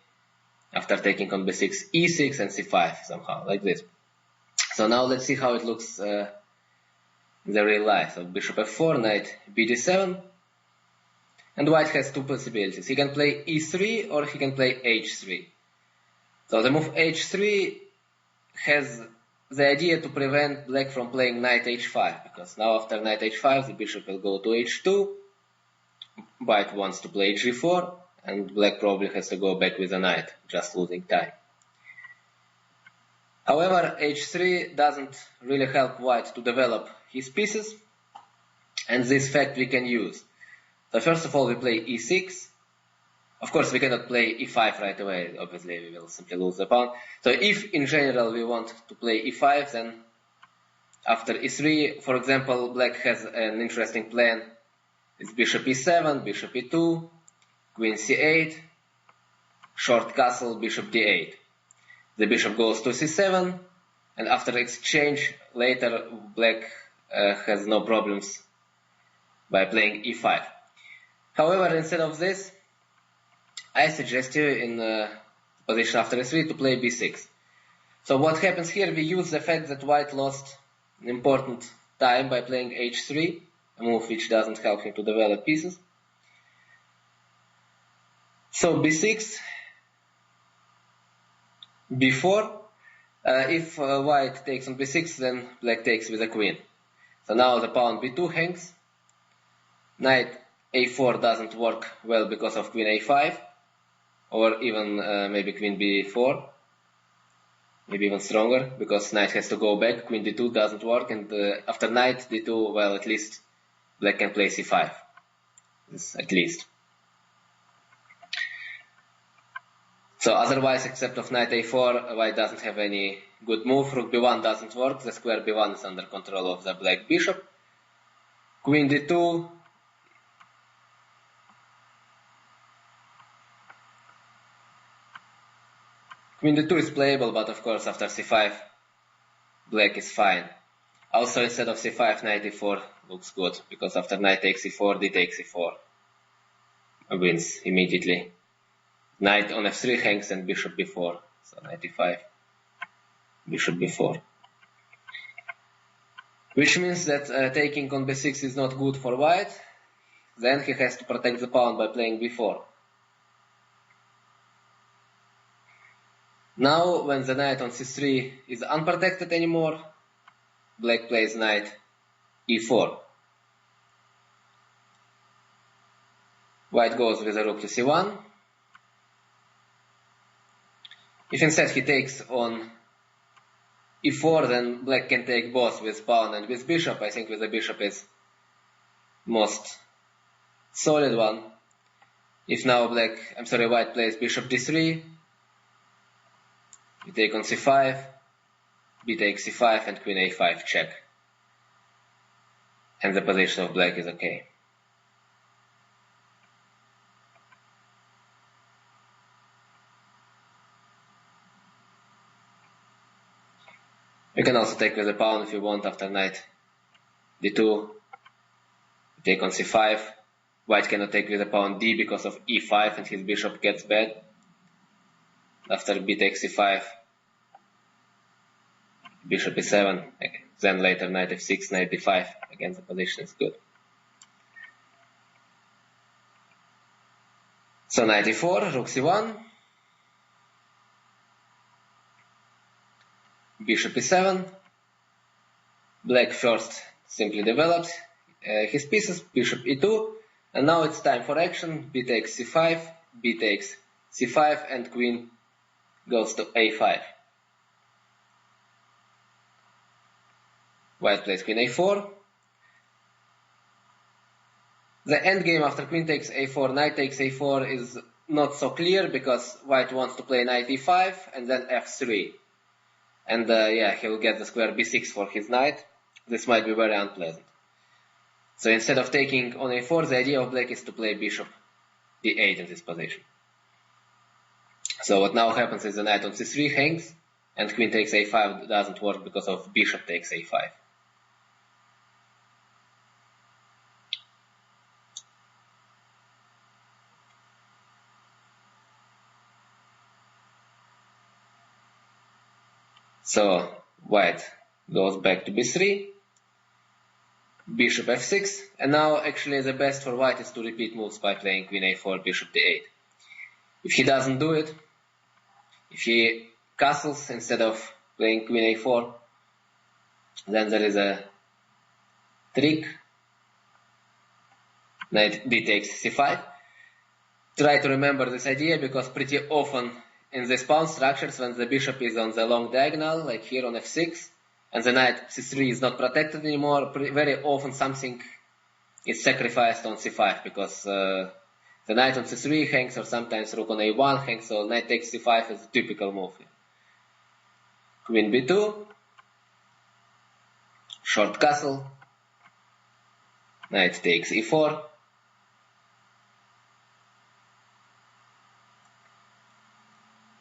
after taking on b6, e6 and c5 somehow, like this. So now let's see how it looks in the real life. So bishop f4, knight bd7, and white has two possibilities. He can play e3 or he can play h3. So the move h3 has the idea to prevent black from playing knight h5, because now after knight h5 the bishop will go to h2, white wants to play g4, and black probably has to go back with a knight, just losing time. However, h3 doesn't really help white to develop his pieces, and this fact we can use. So first of all we play e6. Of course, we cannot play e5 right away, obviously we will simply lose the pawn. So if in general we want to play e5, then after e3, for example, black has an interesting plan. It's bishop e7, bishop e2, queen c8, short castle, bishop d8. The bishop goes to c7, and after exchange later, black has no problems by playing e5. However, instead of this, I suggest you in position after e3 to play b6. So what happens here, we use the fact that white lost an important time by playing h3, a move which doesn't help him to develop pieces. So b6, b4, if white takes on b6, then black takes with the queen. So now the pawn b2 hangs, knight a4 doesn't work well because of queen a5, or even maybe queen b4, maybe even stronger, because knight has to go back, queen d2 doesn't work, and after knight d2, well, at least black can play c5, this at least. So otherwise, except of knight a4, white doesn't have any good move. Rook b1 doesn't work, the square b1 is under control of the black bishop. Queen d2, queen d2 is playable, but of course after c5, black is fine. Also, instead of c5, knight e4 looks good, because after knight takes e4, d takes e4 wins immediately. Knight on f3 hangs and bishop b4, so knight e5, bishop b4. Which means that taking on b6 is not good for white, then he has to protect the pawn by playing b4. Now, when the knight on c3 is unprotected anymore, black plays knight e4. White goes with the rook to c1. If instead he takes on e4, then black can take both with pawn and with bishop. I think with the bishop is most solid one. If now white plays bishop d3, we take on c5, b takes c5, and queen a5 check. And the position of black is okay. You can also take with the pawn if you want after knight d2. Take on c5. White cannot take with the pawn d because of e5 and his bishop gets bad. after b takes c5, bishop e7, then later knight f6, knight d5. Again, the position is good. So knight e4, rook c1, bishop e7. Black first simply develops his pieces, bishop e2, and now it's time for action. B takes c5, b takes c5, and queen goes to a5. White plays queen a4. The endgame after queen takes a4, knight takes a4 is not so clear because white wants to play knight e5 and then f3. And yeah, he will get the square b6 for his knight. This might be very unpleasant. So instead of taking on a4, the idea of black is to play bishop d8 in this position. So what now happens is the knight on c3 hangs, and queen takes a5 doesn't work because of bishop takes a5. So white goes back to b3, bishop f6, and now actually the best for white is to repeat moves by playing queen a4, bishop d8. If he doesn't do it, if he castles instead of playing queen a4, then there is a trick. Knight d takes c5. Try to remember this idea because pretty often in these pawn structures, when the bishop is on the long diagonal, like here on f6, and the knight c3 is not protected anymore, very often something is sacrificed on c5 because the knight on c3 hangs, or sometimes rook on a1 hangs, so knight takes c5 is a typical move here. Queen b2, short castle, knight takes e4,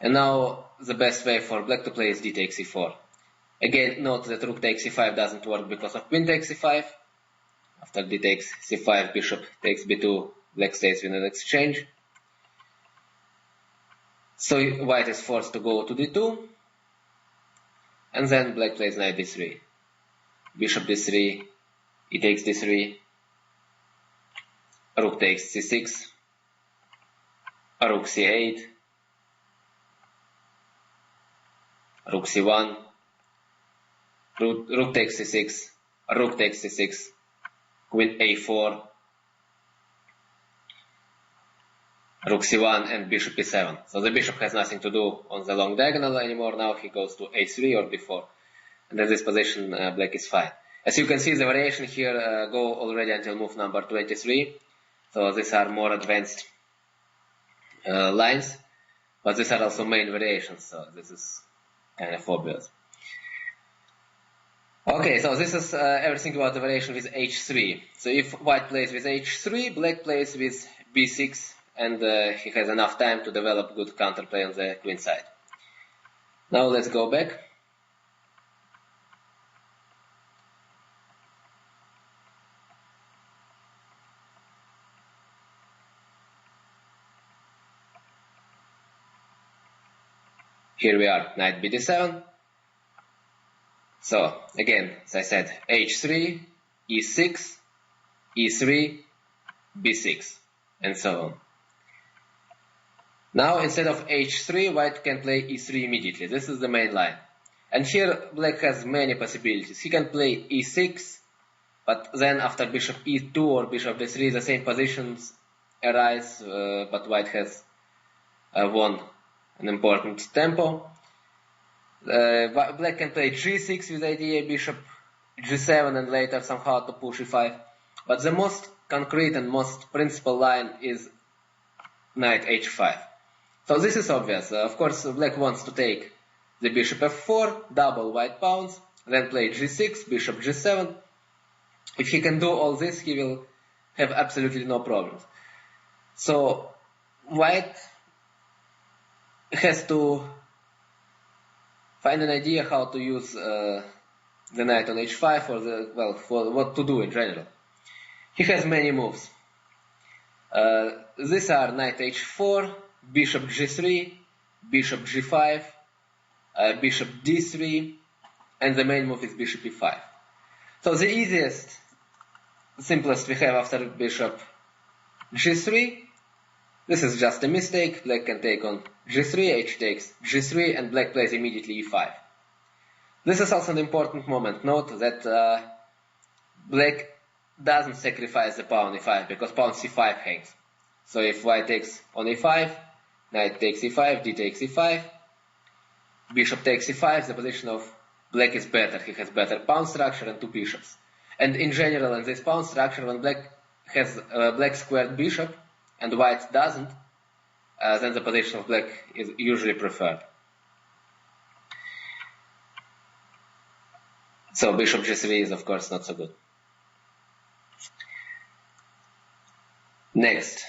and now the best way for black to play is d takes e4. Again, note that rook takes c5 doesn't work because of queen takes c5. After d takes c5, bishop takes b2, black stays with an exchange. So white is forced to go to d2, and then black plays knight d3. Bishop d3, e takes d3, rook takes c6, rook c8, rook c1, rook takes c6, rook takes c6, queen a4, rook c1, and bishop e7. So the bishop has nothing to do on the long diagonal anymore. Now he goes to a3 or b4. And in this position, black is fine. As you can see, the variation here go already until move number 23. So these are more advanced lines, but these are also main variations. So this is kind of obvious. Okay, so this is everything about the variation with h3. So if white plays with h3, black plays with b6, and he has enough time to develop good counterplay on the queen side. Now let's go back. Here we are, knight bd7. So again, as I said, h3, e6, e3, b6, and so on. Now instead of h3, white can play e3 immediately. This is the main line. And here black has many possibilities. He can play e6, but then after bishop e2 or bishop d3, the same positions arise, but white has won an important tempo. Black can play g6 with the idea bishop g7 and later somehow to push e5. But the most concrete and most principal line is knight h5. So this is obvious. Of course, black wants to take the bishop f4, double white pawns, then play g6, bishop g7. If he can do all this, he will have absolutely no problems. So white has to find an idea how to use the knight on h5 or for what to do in general. He has many moves. These are knight h4, bishop g3, bishop g5, bishop d3, and the main move is bishop e5. So the easiest, simplest we have after bishop g3, this is just a mistake. Black can take on g3, h takes g3, and black plays immediately e5. This is also an important moment. Note that black doesn't sacrifice the pawn e5 because pawn c5 hangs. So if white takes on e5, knight takes e5, d takes e5, bishop takes e5, the position of black is better. He has better pawn structure and two bishops. And in general, in this pawn structure, when black has a black squared bishop and white doesn't, then the position of black is usually preferred. So bishop g3 is of course not so good. Next,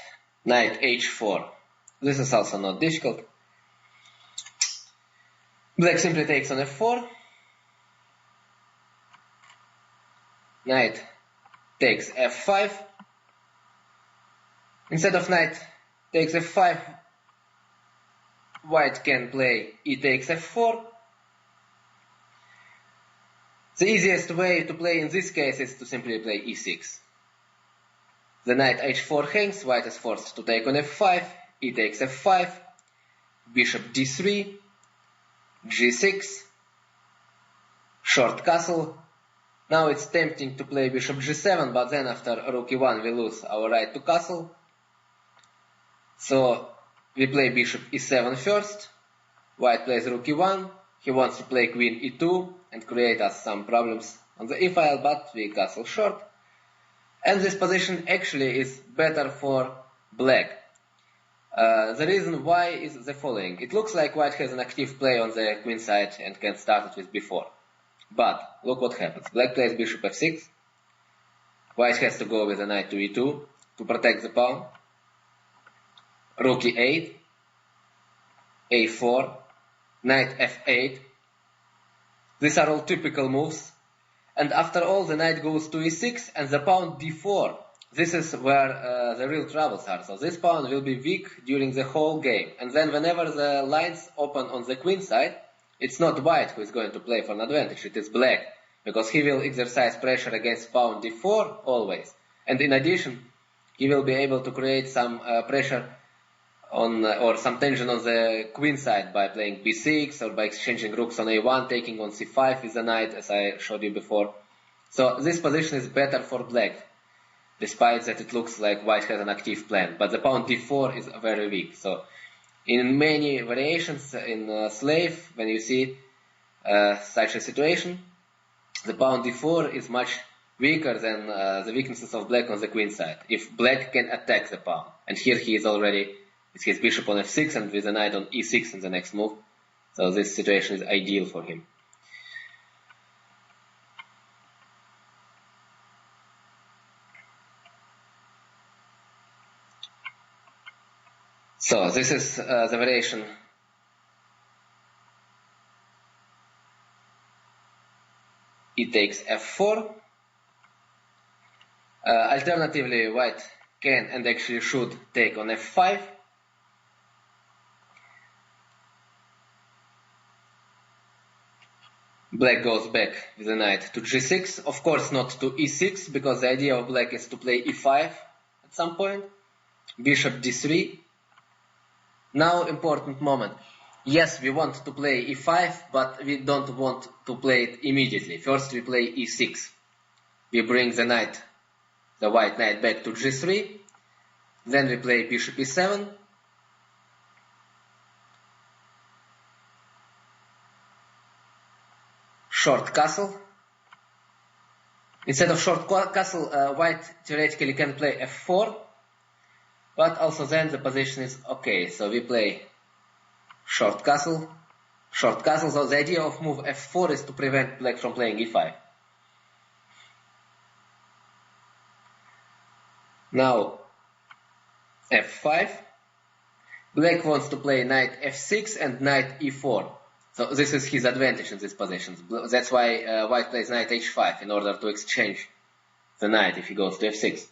knight h4. This is also not difficult. Black simply takes on f4. Knight takes f5. Instead of knight takes f5, white can play e takes f4. The easiest way to play in this case is to simply play e6. The knight h4 hangs, white is forced to take on f5, e takes f5, bishop d3, g6, short castle. Now it's tempting to play bishop g7, but then after rook e1 we lose our right to castle. So we play bishop e7 first, white plays rook e1, he wants to play queen e2 and create us some problems on the e-file, but we castle short. And this position actually is better for black. The reason why is the following. It looks like white has an active play on the queen side and can start it with b4. But look what happens. Black plays bishop f6. White has to go with a knight to e2 to protect the pawn. Rook e8, a4, knight f8. These are all typical moves. And after all, the knight goes to e6 and the pawn d4. This is where the real troubles are. So this pawn will be weak during the whole game. And then whenever the lines open on the queen side, it's not white who is going to play for an advantage, it is black. Because he will exercise pressure against pawn d4 always. And in addition, he will be able to create some pressure on or some tension on the queen side by playing b6 or by exchanging rooks on a1, taking on c5 with the knight, as I showed you before. So this position is better for black, despite that it looks like white has an active plan. But the pawn d4 is very weak. So in many variations in Slave, when you see such a situation, the pawn d4 is much weaker than the weaknesses of black on the queen side, if black can attack the pawn. And here he is already with his bishop on f6 and with the knight on e6 in the next move. So this situation is ideal for him. So this is the variation e takes f4. Alternatively, white can and actually should take on f5. Black goes back with the knight to g6, of course not to e6, because the idea of black is to play e5 at some point. Bishop d3. Now important moment. Yes, we want to play e5, but we don't want to play it immediately. First we play e6. We bring the knight, the white knight, back to g3. Then we play bishop e7. Short castle. Instead of short castle, white theoretically can play f4, but also then the position is okay. So we play short castle. Short castle, so the idea of move f4 is to prevent black from playing e5. Now f5. Black wants to play knight f6 and knight e4. So this is his advantage in these positions. That's why white plays knight h5 in order to exchange the knight if he goes to f6.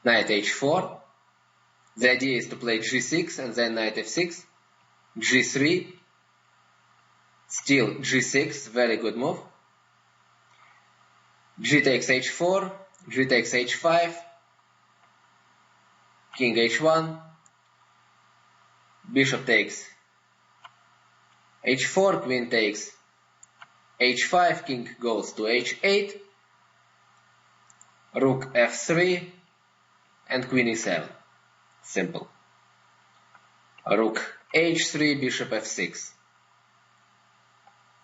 Knight h4. The idea is to play g6 and then knight f6, g3, still g6, very good move, g takes h4, g takes h5, king h1, bishop takes h4, queen takes h5, king goes to h8, rook f3, and queen e7. Simple. Rook h3, bishop f6.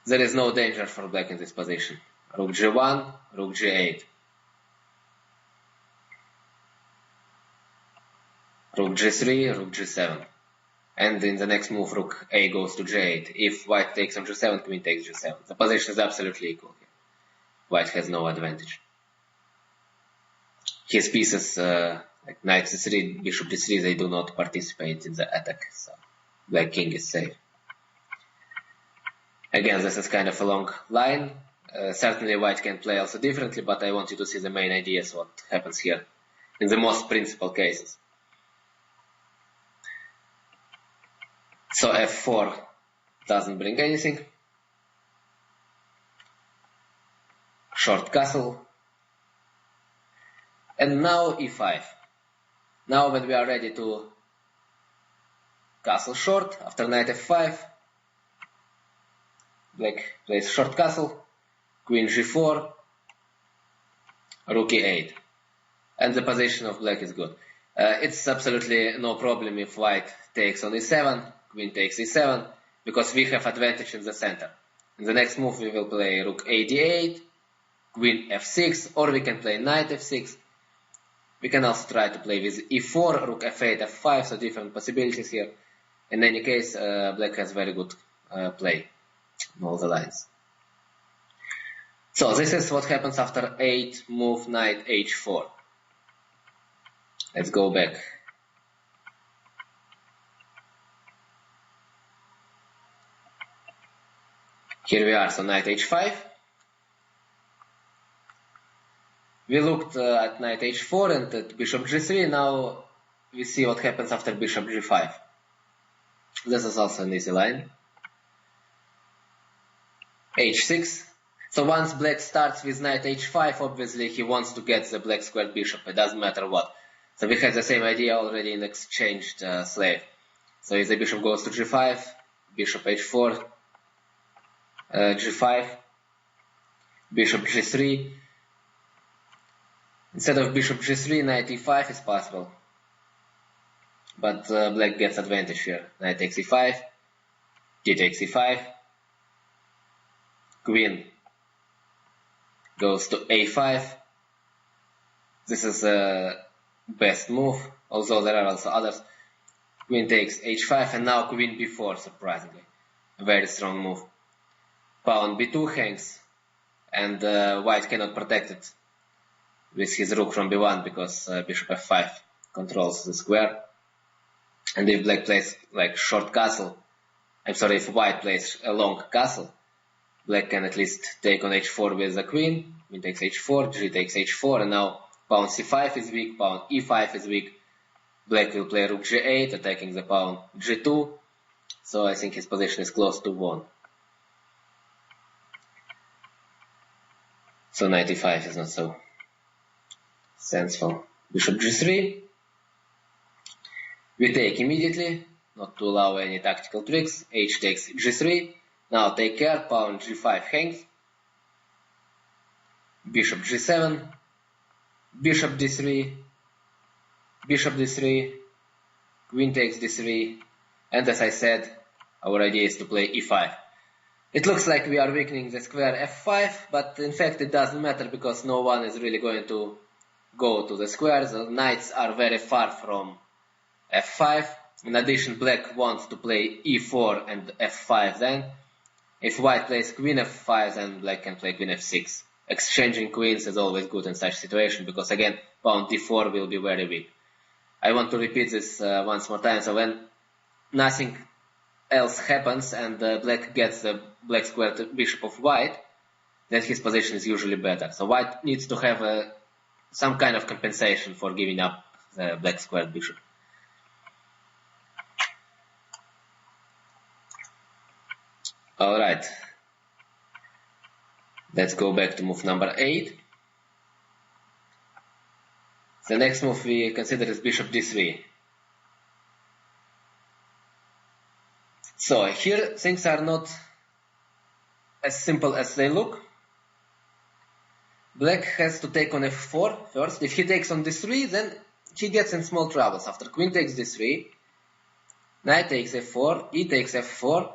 There is no danger for black in this position. Rook g1, rook g8. Rook g3, rook g7. And in the next move, rook a goes to g8. If white takes on g7, queen takes g7. The position is absolutely equal here. White has no advantage. His pieces, like knight c3, bishop d3, they do not participate in the attack, so black king is safe. Again, this is kind of a long line. Certainly white can play also differently, but I want you to see the main ideas, what happens here in the most principal cases. So f4 doesn't bring anything. Short castle. And now e5. Now when we are ready to castle short, after knight f5, black plays short castle, queen g4, rook e8. And the position of black is good. It's absolutely no problem if white takes on e7, queen takes e7, because we have advantage in the center. In the next move we will play rook a d8, queen f6, or we can play knight f6. We can also try to play with e4, rook f8, f5, so different possibilities here. In any case, black has very good play on all the lines. So this is what happens after 8, move knight h4. Let's go back. Here we are, so knight h5. We looked at knight h4 and at bishop g3, now we see what happens after bishop g5. This is also an easy line. h6. So once black starts with knight h5, obviously he wants to get the black squared bishop, it doesn't matter what. So we had the same idea already in exchanged slave. So if the bishop goes to g5, bishop h4, g5, bishop g3. Instead of bishop g3, knight e5 is possible. But black gets advantage here. Knight takes e5, d takes e5, queen goes to a5. This is the best move, although there are also others. Queen takes h5 and now queen b4, surprisingly. A very strong move. Pawn b2 hangs, and white cannot protect it with his rook from b1 because bishop f5 controls the square. And if black plays like short castle, if white plays a long castle, black can at least take on h4 with the queen. Queen takes h4, g takes h4, and now pawn c5 is weak, pawn e5 is weak. Black will play rook g8, attacking the pawn g2. So I think his position is close to won. So knight e5 is not so sensible. Bishop g3. We take immediately, not to allow any tactical tricks. H takes g3. Now take care, pawn g5 hangs. Bishop g7. Bishop d3. Bishop d3. Queen takes d3. And as I said, our idea is to play e5. It looks like we are weakening the square f5, but in fact it doesn't matter because no one is really going to go to the square. The knights are very far from f5. In addition, black wants to play e4 and f5 then. If white plays queen f5, then black can play queen f6. Exchanging queens is always good in such situation because again, pawn d4 will be very weak. I want to repeat this once more time. So when nothing else happens and black gets the black squared bishop of white, then his position is usually better. So white needs to have some kind of compensation for giving up the black squared bishop. Alright. Let's go back to move number 8. The next move we consider is bishop d3. So here things are not as simple as they look. Black has to take on f4 first. If he takes on d3, then he gets in small troubles. After queen takes d3, knight takes f4, e takes f4,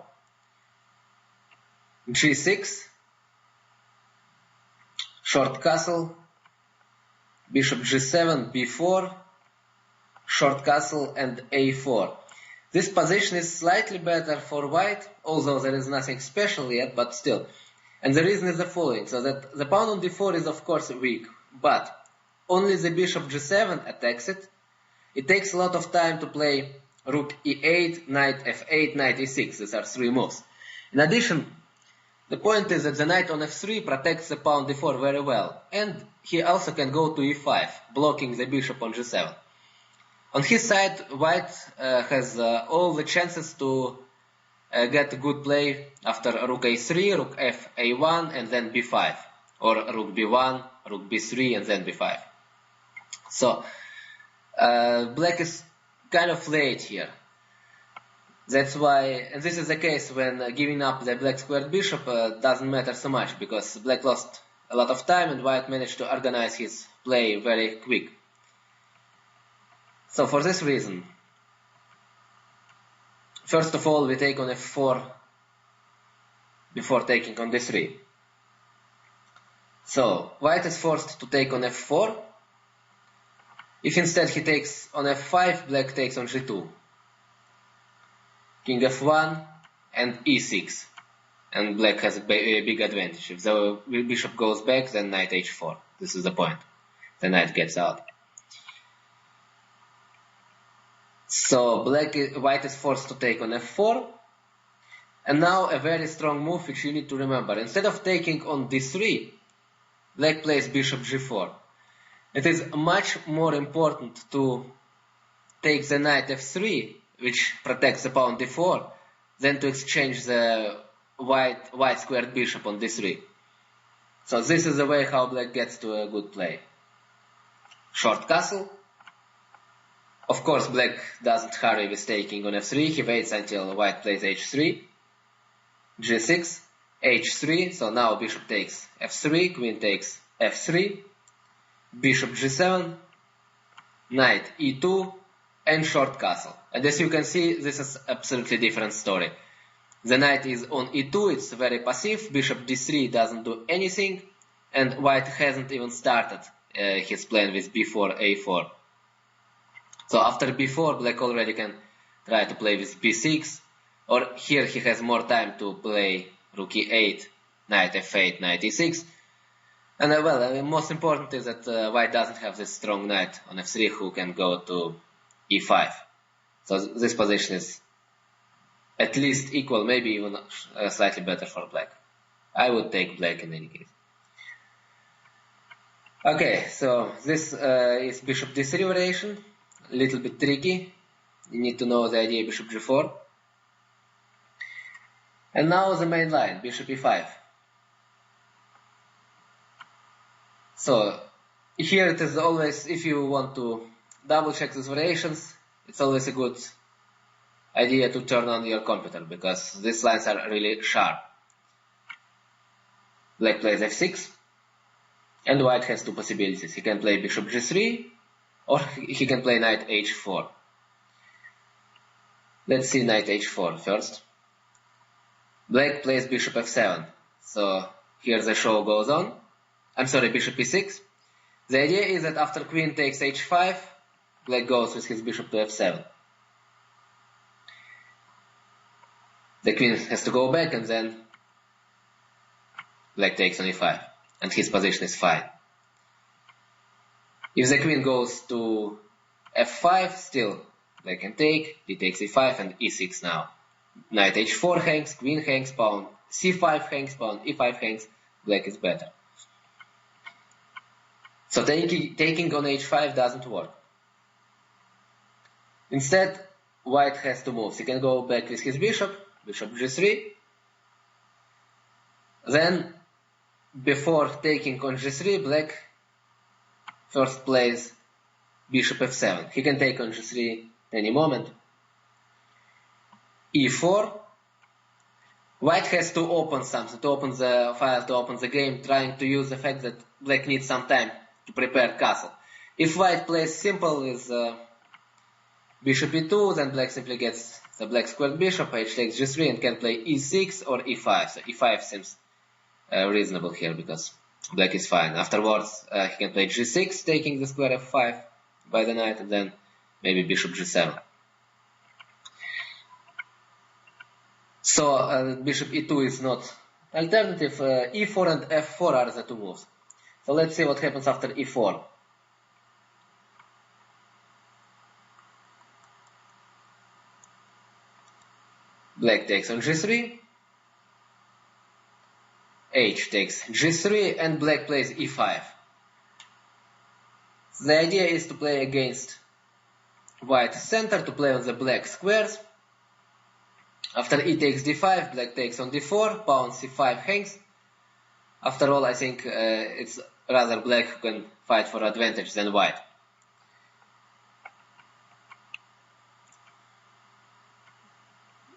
g6, short castle, bishop g7, b4, short castle, and a4. This position is slightly better for white, although there is nothing special yet, but still. And the reason is the following, so that the pawn on d4 is of course weak, but only the bishop g7 attacks it. It takes a lot of time to play rook e8, knight f8, knight e6. These are 3 moves. In addition, the point is that the knight on f3 protects the pawn d4 very well, and he also can go to e5, blocking the bishop on g7. On his side, white has all the chances to get a good play after rook a3, rook f a1, and then b5, or rook b1, rook b3, and then b5. So black is kind of late here. That's why, and this is the case when giving up the black squared bishop doesn't matter so much, because black lost a lot of time and white managed to organize his play very quick. So for this reason, first of all we take on f4 before taking on d3. So white is forced to take on f4. If instead he takes on f5, black takes on g2. King f1 and e6, and black has a big advantage. If the bishop goes back, then knight h4. This is the point. The knight gets out. So white is forced to take on f4, and now a very strong move which you need to remember. Instead of taking on d3, black plays bishop g4. It is much more important to take the knight f3, which protects the pawn d4, than to exchange the white squared bishop on d3. So this is the way how black gets to a good play. Short castle. Of course, black doesn't hurry with taking on f3. He waits until white plays h3, g6, h3. So now bishop takes f3, queen takes f3, bishop g7, knight e2, and short castle. And as you can see, this is absolutely different story. The knight is on e2, it's very passive, bishop d3 doesn't do anything, and white hasn't even started his plan with b4, a4. So after b4, black already can try to play with b6, or here he has more time to play rook e8, knight f8, knight e6. And most important is that white doesn't have this strong knight on f3 who can go to e5. So this position is at least equal, maybe even slightly better for black. I would take black in any case. Okay, so this is bishop d3 variation. A little bit tricky. You need to know the idea bishop g4. And now the main line, bishop e5. So here it is always, if you want to double check these variations, it's always a good idea to turn on your computer, because these lines are really sharp. Black plays f6, and white has 2 possibilities. He can play bishop g3, or he can play knight h4. Let's see knight h4 first. Black plays bishop f7. So here the show goes on. I'm sorry, bishop e6. The idea is that after queen takes h5, black goes with his bishop to f7. The queen has to go back, and then black takes on e5, and his position is fine. If the queen goes to f5, still black can take, d takes e5, and e6 now. Knight h4 hangs, queen hangs, pawn c5 hangs, pawn e5 hangs, black is better. So taking on h5 doesn't work. Instead, white has 2 moves. He can go back with his bishop, bishop g3, Then, before taking on g3, black first plays bishop f7. He can take on g3 any moment. e4. White has to open something, to open the file, to open the game, trying to use the fact that black needs some time to prepare castle. If white plays simple with bishop e2, then black simply gets the black squared bishop, h takes g3, and can play e6 or e5. So e5 seems reasonable here because black is fine. Afterwards, he can play g6, taking the square f5 by the knight, and then maybe bishop g7. So bishop e2 is not alternative. e4 and f4 are the two moves. So let's see what happens after e4. Black takes on g3. H takes g3, and black plays e5. The idea is to play against white center, to play on the black squares. After e takes d5, black takes on d4, pawn c5 hangs. After all, I think it's rather black who can fight for advantage than white.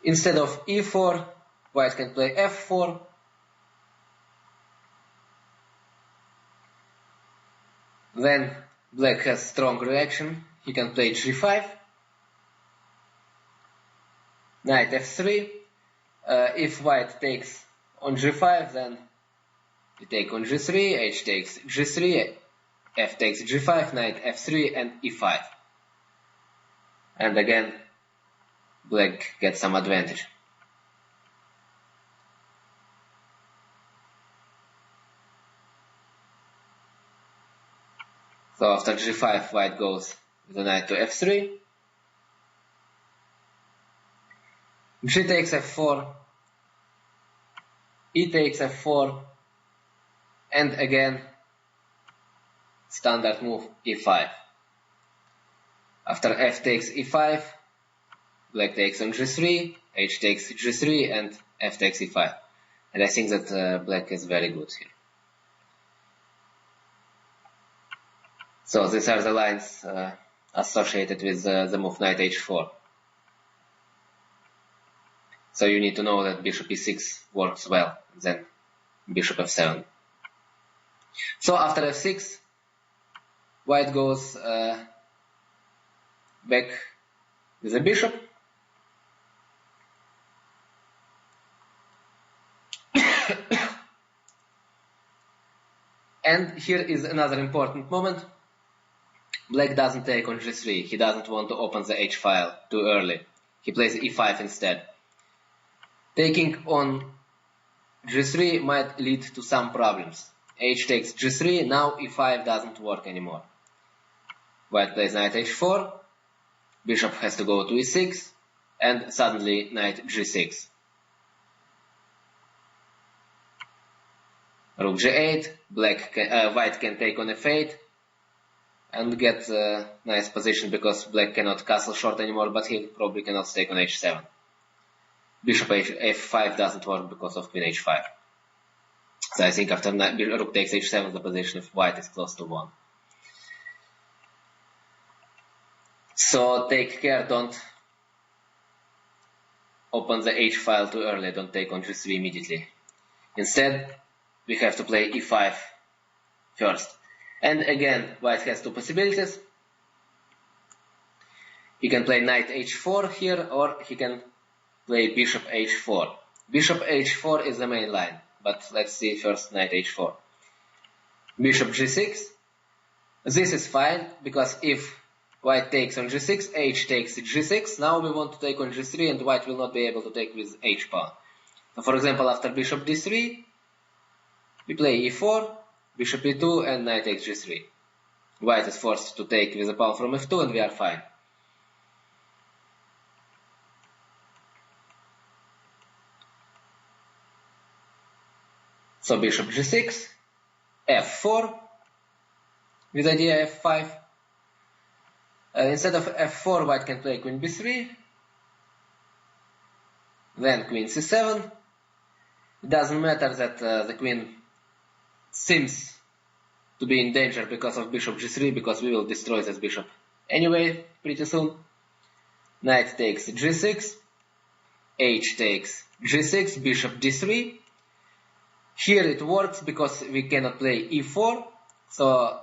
Instead of e4, white can play f4. Then black has strong reaction. He can play g5. Knight f3. If white takes on g5, then we take on g3, h takes g3, f takes g5, knight f3, and e5. And again, black gets some advantage. So after g5, white goes with the knight to f3. G takes f4. E takes f4. And again, standard move e5. After f takes e5, black takes on g3, h takes g3, and f takes e5. And I think that black is very good here. So these are the lines associated with the move knight h4. So you need to know that bishop e6 works well, then bishop f7. So after f6, white goes back with the bishop. And here is another important moment. Black doesn't take on g3. He doesn't want to open the h file too early. He plays e5 instead. Taking on g3 might lead to some problems. H takes g3, now e5 doesn't work anymore. White plays knight h4, bishop has to go to e6, and suddenly knight g6. Rook g8, white can take on f8 and get a nice position because black cannot castle short anymore, but he probably cannot take on h7. Bishop f5 doesn't work because of queen h5. So I think after rook takes h7, the position of white is close to 1. So take care, don't open the h file too early, don't take on g3 immediately. Instead, we have to play e5 first. And again, white has two possibilities. He can play knight h4 here, or he can play bishop h4. Bishop h4 is the main line, but let's see first knight h4. Bishop g6. This is fine, because if white takes on g6, h takes g6, now we want to take on g3, and white will not be able to take with h pawn. So for example, after bishop d3, we play e4, bishop e2, and knight takes g3. White is forced to take with a pawn from f2, and we are fine. So bishop g6, f4, with idea f5. Instead of f4, white can play queen b3, then queen c7, It doesn't matter that the queen seems to be in danger because of bishop g3, because we will destroy this bishop anyway pretty soon. Knight takes g6, h takes g6, bishop d3. Here it works because we cannot play e4, so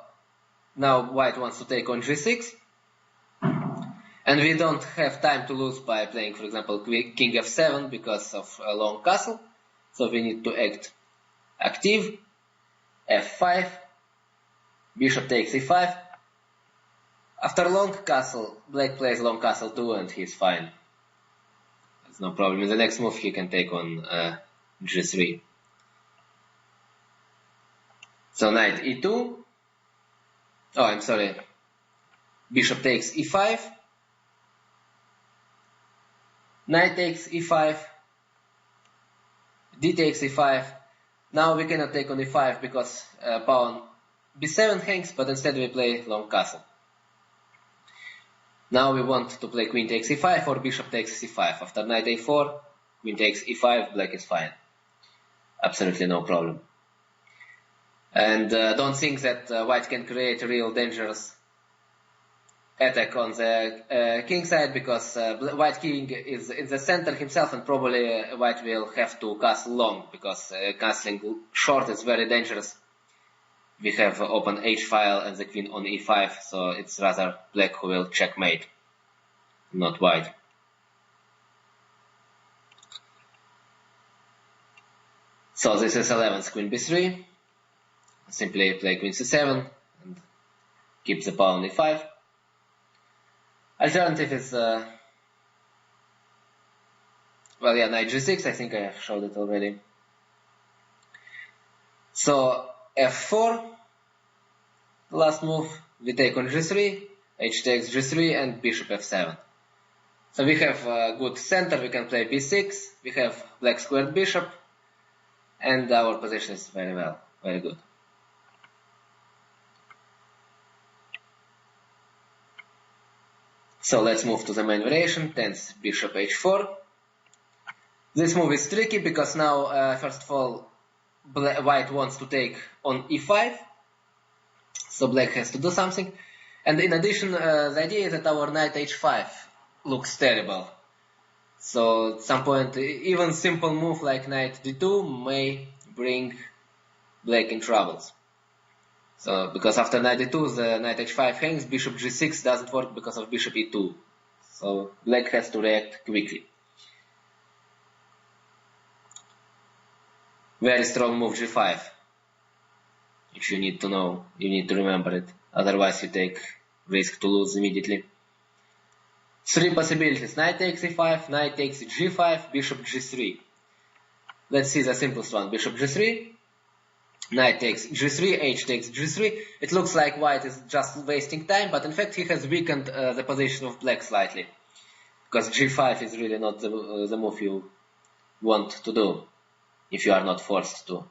now white wants to take on g6, and we don't have time to lose by playing, for example, king f7 because of a long castle, so we need to act active. f5, bishop takes e5. After long castle, black plays long castle too, and he's fine. There's no problem. In the next move he can take on g3. So knight e2. Oh, I'm sorry. Bishop takes e5. Knight takes e5. D takes e5. Now we cannot take on e5 because pawn b7 hangs, but instead we play long castle. Now we want to play queen takes e5 or bishop takes c5. After knight a4, queen takes e5, black is fine. Absolutely no problem. And don't think that white can create a real dangerous attack on the king side, because white king is in the center himself, and probably white will have to castle long, because castling short is very dangerous. We have open h-file and the queen on e5, so it's rather black who will checkmate, not white. So this is 11th, queen b3. Simply play queen c7 and keep the pawn e5. Alternative is, well, yeah, knight g6, I think I have showed it already. So f4, the last move, we take on g3, h takes g3, and bishop f7. So we have a good center, we can play b6, we have black squared bishop, and our position is very well, very good. So let's move to the main variation, tense bishop h4. This move is tricky because now, first of all, white wants to take on e5, so black has to do something. And in addition, the idea is that our knight h5 looks terrible. So at some point, even simple move like knight d2 may bring black in troubles. So, because after knight d2, the knight h5 hangs, bishop g6 doesn't work because of bishop e2. So black has to react quickly. Very strong move g5. If you need to know, you need to remember it. Otherwise you take risk to lose immediately. Three possibilities. Knight takes e5, knight takes g5, bishop g3. Let's see the simplest one. Bishop g3. Knight takes g3, h takes g3. It looks like white is just wasting time, but in fact he has weakened the position of black slightly. Because g5 is really not the move you want to do, if you are not forced to.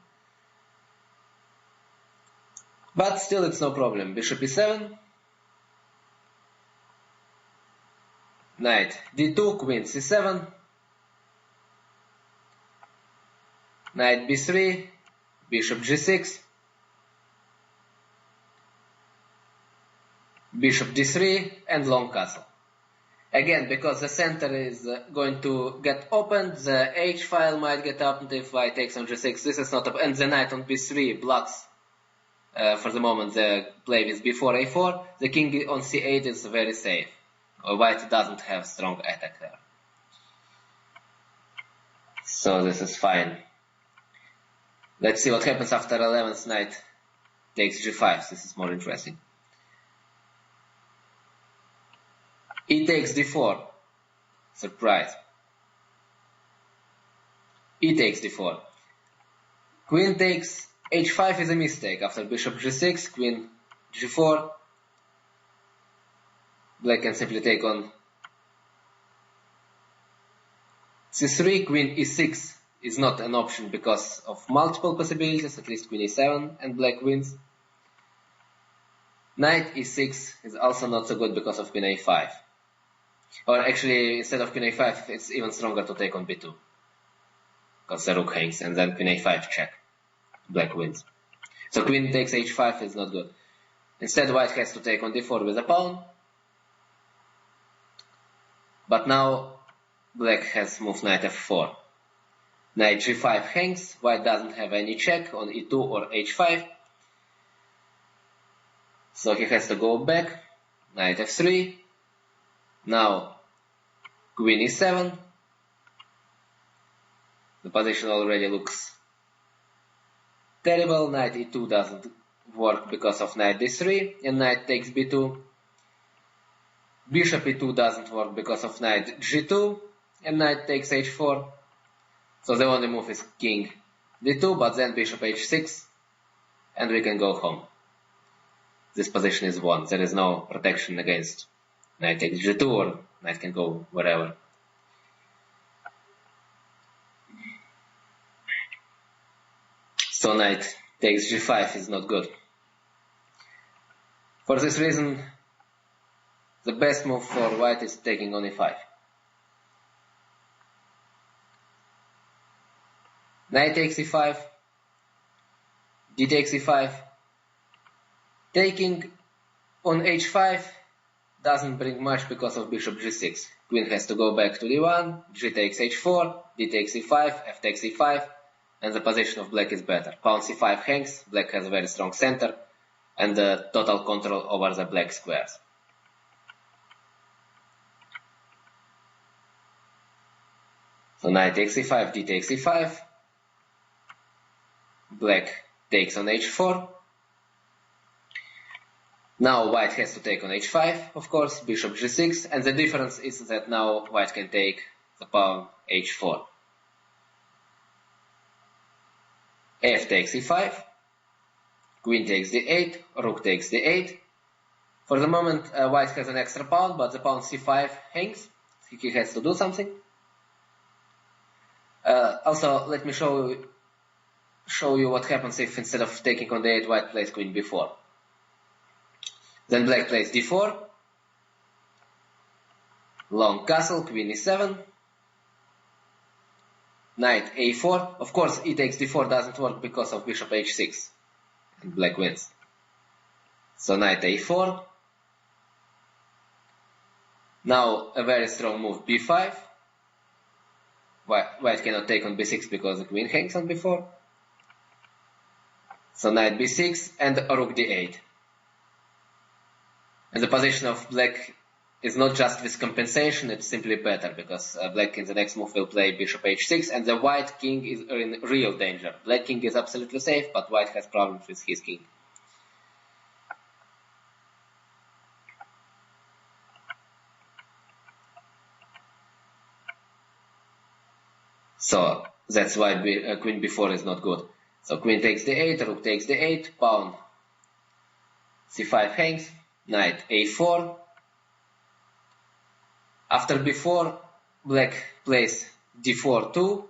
But still it's no problem. Bishop e7. Knight d2, queen c7. Knight b3. Bishop g6, bishop d3, and long castle. Again, because the center is going to get opened, the h-file might get opened if white takes on g6. This is not up, and the knight on b3 blocks for the moment the play with b4, a4. The king on c8 is very safe. White doesn't have strong attack there. So this is fine. Let's see what happens after 11th knight takes g5. This is more interesting. E takes d4. Surprise. E takes d4. Queen takes h5 is a mistake. After bishop g6, queen g4. Black can simply take on c3, queen e6. Is not an option because of multiple possibilities, at least queen e7 and black wins. Knight e6 is also not so good because of queen a5. Or actually, instead of queen a5, it's even stronger to take on b2. because the rook hangs, and then queen a5 check. Black wins. So queen takes h5 is not good. Instead, white has to take on d4 with a pawn. But now black has moved knight f4. Knight g5 hangs. White doesn't have any check on e2 or h5. So he has to go back. Knight f3. Now queen e7. The position already looks terrible. Knight e2 doesn't work because of knight d3, and knight takes b2. Bishop e2 doesn't work because of knight g2, and knight takes h4. So the only move is king d2, but then bishop h6, and we can go home. This position is won. There is no protection against knight takes g2, or knight can go wherever. So knight takes g5 is not good. For this reason, the best move for white is taking on e5. Knight takes e5, d takes e5. Taking on h5 doesn't bring much because of bishop g6. Queen has to go back to d1, g takes h4, d takes e5, f takes e5, and the position of black is better. Pawn c5 hangs, black has a very strong center, and total control over the black squares. So knight takes e5, d takes e5, black takes on h4. Now white has to take on h5, of course, bishop g6, and the difference is that now white can take the pawn h4. F takes e5, queen takes d8, rook takes d8. For the moment, white has an extra pawn, but the pawn c5 hangs. He has to do something. Also, let me show you what happens if instead of taking on d8, white plays queen b4. Then black plays d4, long castle, queen e7, knight a4. Of course, e takes d4 doesn't work because of bishop h6, and black wins. So knight a4. Now a very strong move, b5. White cannot take on b6 because the queen hangs on b4. So knight b6 and rook d8. And the position of black is not just with compensation, it's simply better, because black in the next move will play bishop h6, and the white king is in real danger. Black king is absolutely safe, but white has problems with his king. So that's why queen b4 is not good. So queen takes d8, rook takes d8, pawn c5 hangs, knight a4. After b4, black plays d4 too.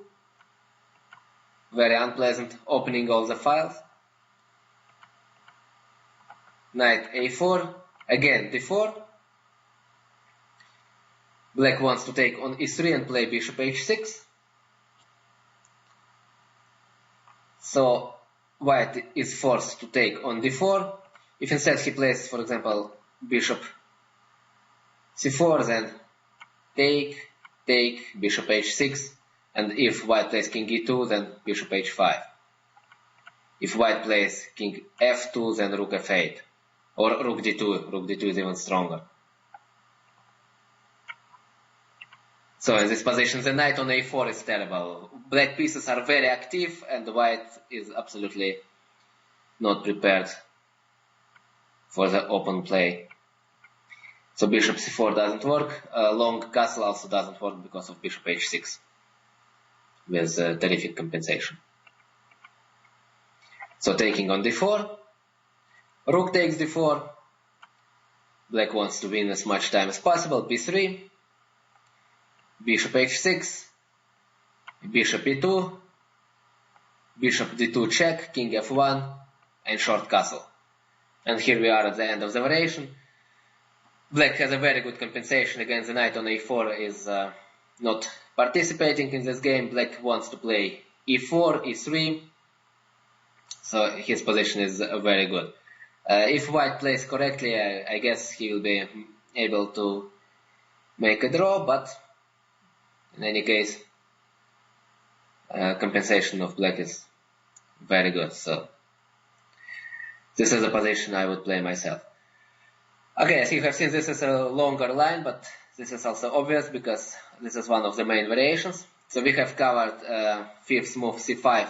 Very unpleasant, opening all the files. Knight a4, again d4. Black wants to take on e3 and play bishop h6. So white is forced to take on d4. If instead he plays, for example, bishop c4, then take, bishop h6, and if white plays king e2, then bishop h5. If white plays king f2, then rook f8, or rook d2. Rook d2 is even stronger. So in this position, the knight on a4 is terrible. Black pieces are very active, and white is absolutely not prepared for the open play. So bishop c4 doesn't work. Long castle also doesn't work because of bishop h6 with terrific compensation. So taking on d4, rook takes d4. Black wants to win as much time as possible. b3, bishop h6, bishop e2, bishop d2 check, king f1, and short castle. And here we are at the end of the variation. Black has a very good compensation against the knight on a4 is not participating in this game. Black wants to play e4, e3, so his position is very good. If white plays correctly, I guess he will be able to make a draw, but in any case, compensation of black is very good, so this is a position I would play myself. Okay, as you have seen, this is a longer line, but this is also obvious because this is one of the main variations. So we have covered fifth move c5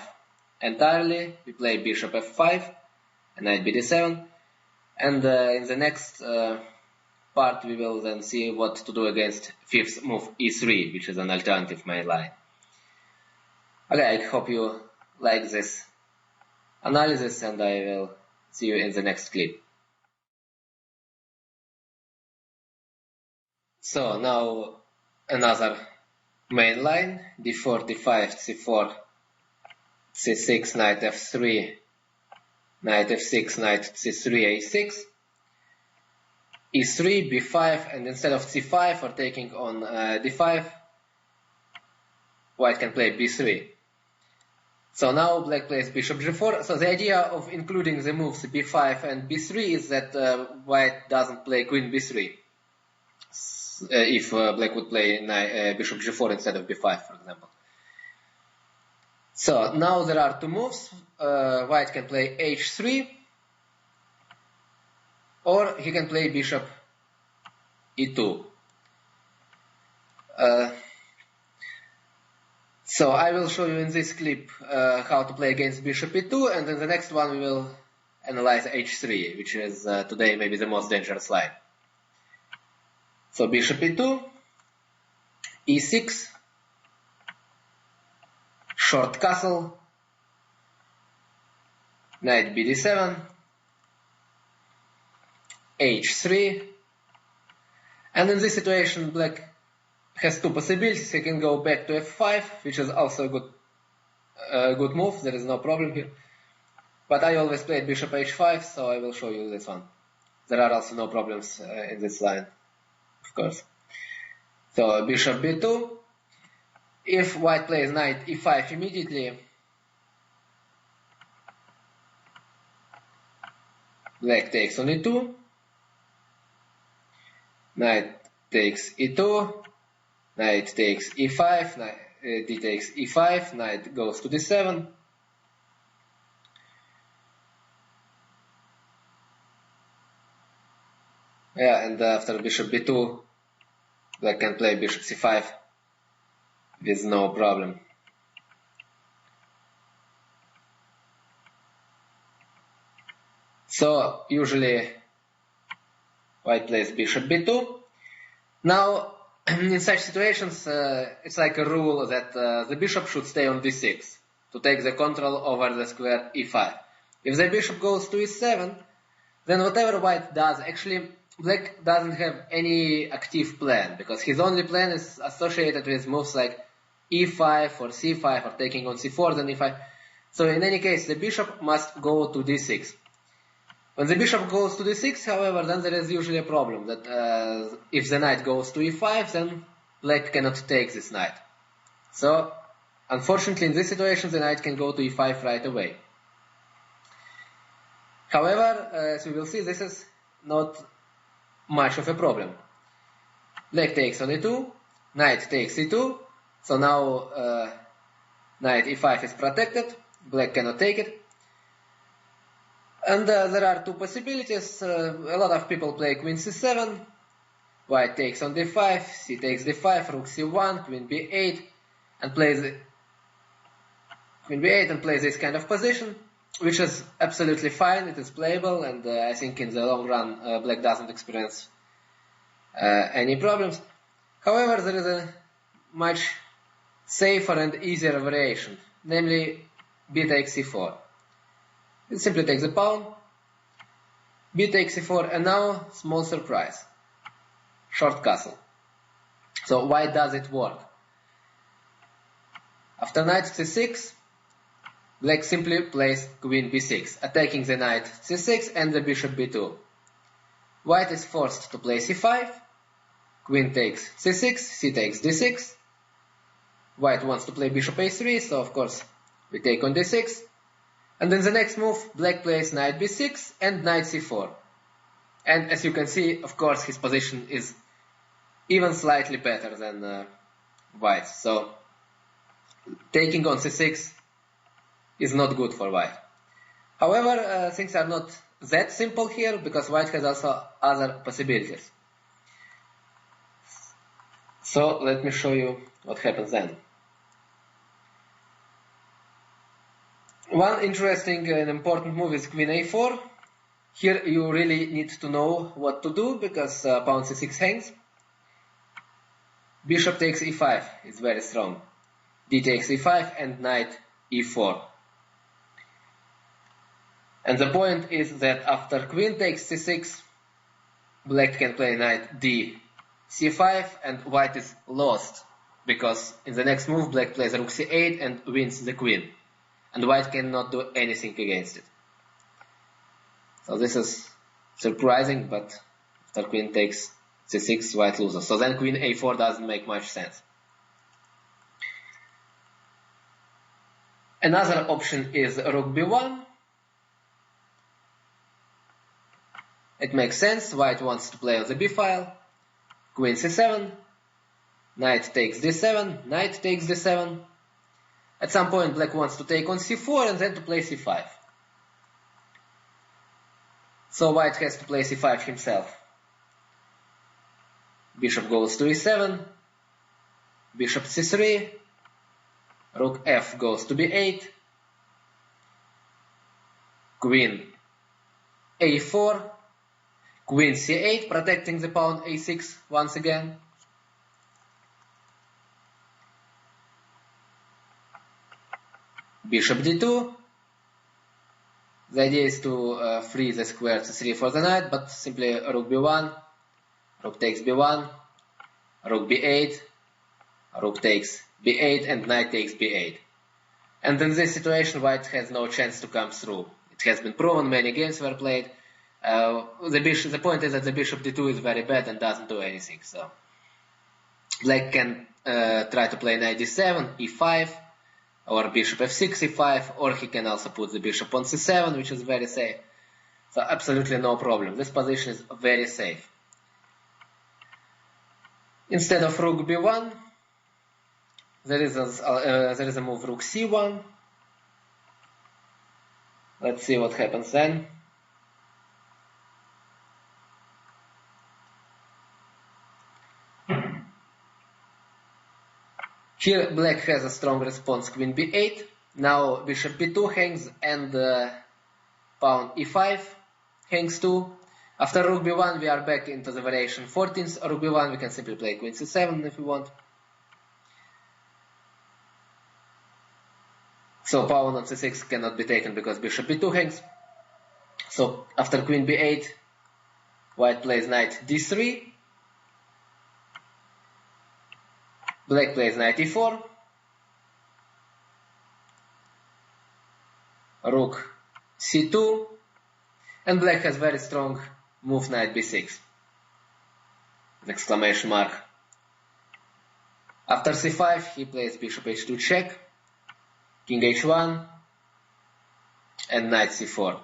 entirely. We play bishop f5 and knight bd7, and in the next part we will then see what to do against fifth move e3, which is an alternative main line. Okay, I hope you like this analysis, and I will see you in the next clip. So now another main line, d4, d5, c4, c6, knight f3, knight f6, knight c3, a6, e3, b5, and instead of c5 or taking on d5, white can play b3. So now black plays bishop g4. So the idea of including the moves b5 and b3 is that white doesn't play queen b3. If black would play bishop g4 instead of b5, for example. So now there are two moves. White can play h3, or he can play bishop e2. So I will show you in this clip how to play against bishop e2, and in the next one we will analyze h3, which is today maybe the most dangerous line. So bishop e2, e6, short castle, knight bd7, h3, and in this situation black has two possibilities. He can go back to f5, which is also a good move, there is no problem here. But I always played bishop h5, so I will show you this one. There are also no problems in this line, of course. So bishop b2. If white plays knight e5 immediately, black takes on e2, knight takes e2, knight takes e5, knight, d takes e5, knight goes to d7. Yeah, and after bishop b2, black can play bishop c5 with no problem. So usually white plays bishop b2. Now in such situations it's like a rule that the bishop should stay on d6 to take the control over the square e5. If the bishop goes to e7, then whatever white does, actually black doesn't have any active plan, because his only plan is associated with moves like e5 or c5 or taking on c4 then e5. So in any case the bishop must go to d6. When the bishop goes to d6, however, then there is usually a problem that if the knight goes to e5, then black cannot take this knight. So unfortunately in this situation the knight can go to e5 right away. However, as we will see, this is not much of a problem. Black takes on e2, knight takes e2, so now knight e5 is protected, black cannot take it. And there are two possibilities. A lot of people play queen c7, white takes on d5, c takes d5, rook c1, queen b8, and plays queen b8 and plays this kind of position, which is absolutely fine. It is playable, and I think in the long run black doesn't experience any problems. However, there is a much safer and easier variation, namely b takes c4. It simply takes the pawn, b takes c4, and now small surprise, short castle. So why does it work? After knight c6, black simply plays queen b6, attacking the knight c6 and the bishop b2. White is forced to play c5, queen takes c6, c takes d6, white wants to play bishop a3, so of course we take on d6. And then the next move, black plays knight b6 and knight c4. And as you can see, of course, his position is even slightly better than white. So taking on c6 is not good for white. However, things are not that simple here, because white has also other possibilities. So let me show you what happens then. One interesting and important move is queen a4. Here you really need to know what to do, because pawn c6 hangs. Bishop takes e5 is very strong. D takes e5 and knight e4. And the point is that after queen takes c6, black can play knight d c5 and white is lost, because in the next move black plays rook c8 and wins the queen, and white cannot do anything against it. So this is surprising, but after queen takes c6, white loses. So then queen a4 doesn't make much sense. Another option is rook b1. It makes sense. White wants to play on the b file. Queen c7. Knight takes d7. Knight takes d7. At some point black wants to take on c4 and then to play c5. So white has to play c5 himself. Bishop goes to e7. Bishop c3. Rook f goes to b8. Queen a4. Queen c8, protecting the pawn a6 once again. Bishop d2. The idea is to free the square c3 for the knight, but simply rook b1, rook takes b1, rook b8, rook takes b8, and knight takes b8. And in this situation, white has no chance to come through. It has been proven, many games were played. The point is that the bishop d2 is very bad and doesn't do anything. So black can try to play knight d7, e5, or bishop f6, e5, or he can also put the bishop on c7, which is very safe. So absolutely no problem. This position is very safe. Instead of rook b1, there is a move rook c1. Let's see what happens then. Here black has a strong response, queen b8. Now bishop b2 hangs and pawn e5 hangs too. After rook b1 we are back into the variation 14th. Rook b1 we can simply play queen c7 if we want. So pawn on c6 cannot be taken because bishop b2 hangs. So after queen b8, white plays knight d3. Black plays knight e4. Rook c2. And black has very strong move knight b6. Exclamation mark. After c5 he plays bishop h2 check, king h1, and knight c4.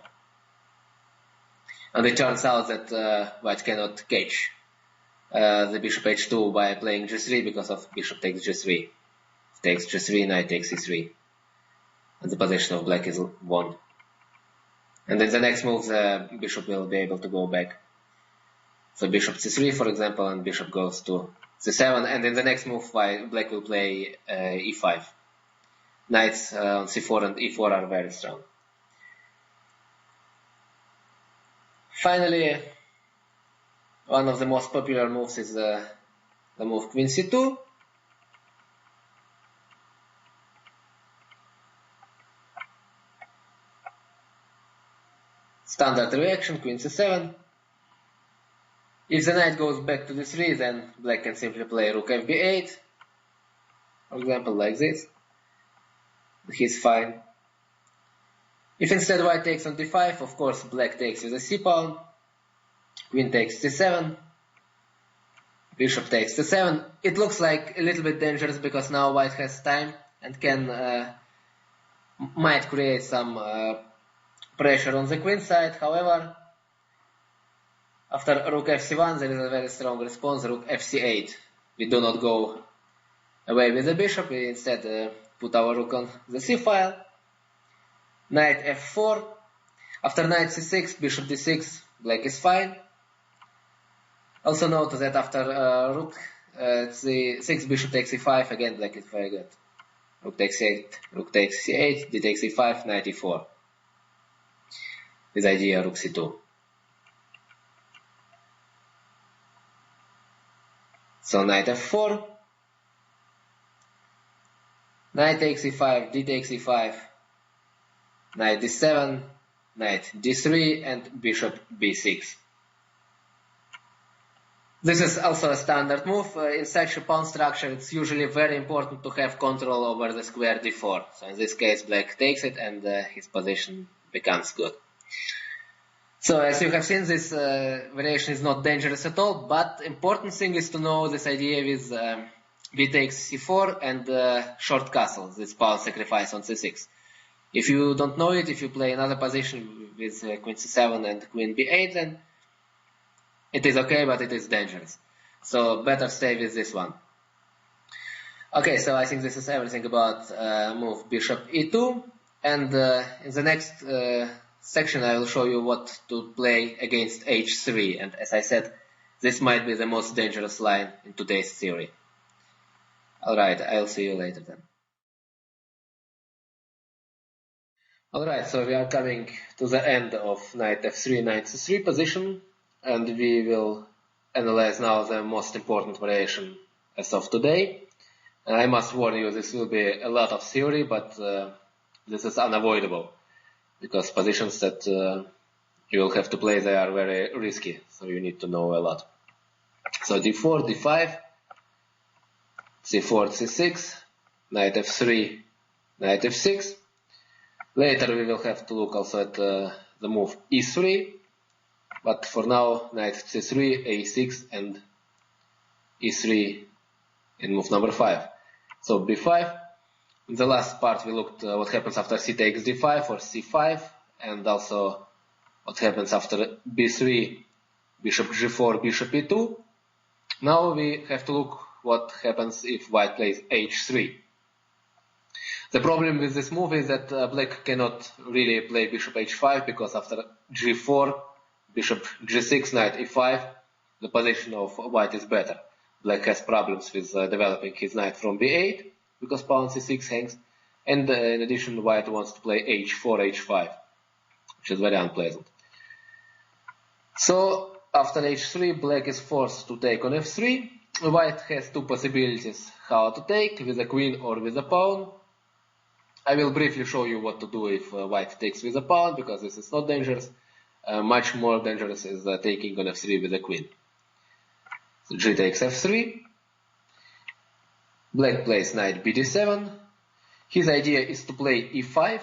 And it turns out that white cannot catch the bishop h2 by playing g3 because of bishop takes g3. Takes g3, knight takes e3. And the position of black is won. And in the next move the bishop will be able to go back. So bishop c3 for example, and bishop goes to c7, and in the next move black will play e5. Knights on c4 and e4 are very strong. Finally, one of the most popular moves is the move queen c2. Standard reaction, queen c7. If the knight goes back to d3, then black can simply play rook fb8, for example, like this. He's fine. If instead white takes on d5, of course black takes with a c pawn. Queen takes c7. bishop takes c7. It looks like a little bit dangerous because now white has time and can might create some pressure on the queen side. However, after rook fc1 there is a very strong response, rook fc8. We do not go away with the bishop, we instead put our rook on the c file. Knight f4. After knight c6, bishop d6, black is fine. Also note that after rook c6, bishop takes e5, again black is very good. Rook takes 8, rook takes c8, d takes e5, knight e4. This idea rook c2. So knight f4, knight takes e5, d takes e5, knight d7, knight d3, and bishop b6. This is also a standard move. In such a pawn structure, it's usually very important to have control over the square d4. So in this case, black takes it and his position becomes good. So as you have seen, this variation is not dangerous at all, but important thing is to know this idea with b takes c4 and short castle, this pawn sacrifice on c6. If you don't know it, if you play another position with queen c7 and queen b8, then it is okay, but it is dangerous. So better stay with this one. Okay, so I think this is everything about move bishop e2, and in the next section I will show you what to play against h3, and as I said, this might be the most dangerous line in today's theory. Alright, I'll see you later then. Alright, so we are coming to the end of knight f3, knight c3 position, and we will analyze now the most important variation as of today. I must warn you, this will be a lot of theory, but this is unavoidable, because positions that you will have to play, they are very risky, so you need to know a lot. So d4, d5, c4, c6, knight f3, knight f6. Later we will have to look also at the move e3, but for now knight c3, a6, and e3 in move number 5. So b5. In the last part we looked what happens after c takes d5 or c5, and also what happens after b3, bishop g4, bishop e2. Now we have to look what happens if white plays h3. The problem with this move is that black cannot really play bishop h5, because after g4, bishop g6, knight e5, the position of white is better. Black has problems with developing his knight from b8, because pawn c6 hangs, and in addition white wants to play h4, h5, which is very unpleasant. So after h3, black is forced to take on f3. White has two possibilities how to take, with a queen or with a pawn. I will briefly show you what to do if white takes with a pawn, because this is not dangerous. Much more dangerous is taking on f3 with a queen. So g takes f3. Black plays knight bd7. His idea is to play e5.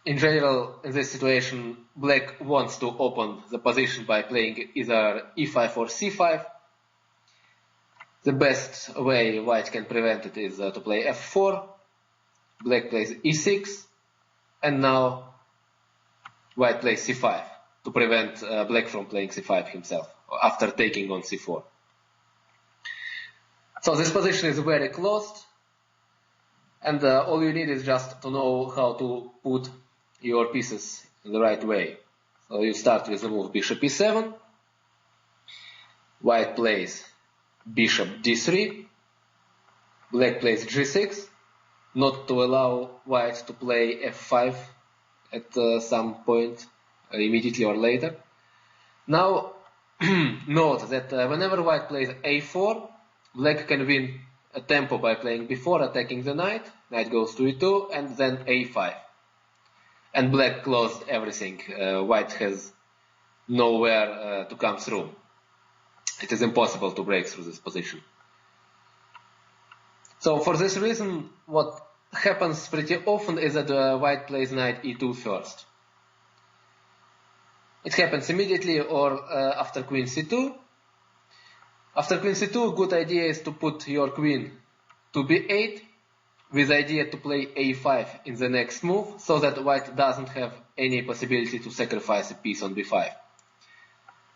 In general, in this situation, black wants to open the position by playing either e5 or c5. The best way white can prevent it is to play f4. Black plays e6, and now white plays c5 to prevent black from playing c5 himself after taking on c4. So this position is very closed, and all you need is just to know how to put your pieces in the right way. So you start with the move bishop e7, white plays bishop d3, black plays g6, not to allow white to play f5 at some point, immediately or later. Now, note that whenever white plays a4, black can win a tempo by playing b4, attacking the knight. Knight goes to e2, and then a5. And black closed everything. White has nowhere to come through. It is impossible to break through this position. So for this reason, what happens pretty often is that white plays knight e2 first. It happens immediately or after queen c2. After queen c2, good idea is to put your queen to b8, with the idea to play a5 in the next move, so that white doesn't have any possibility to sacrifice a piece on b5.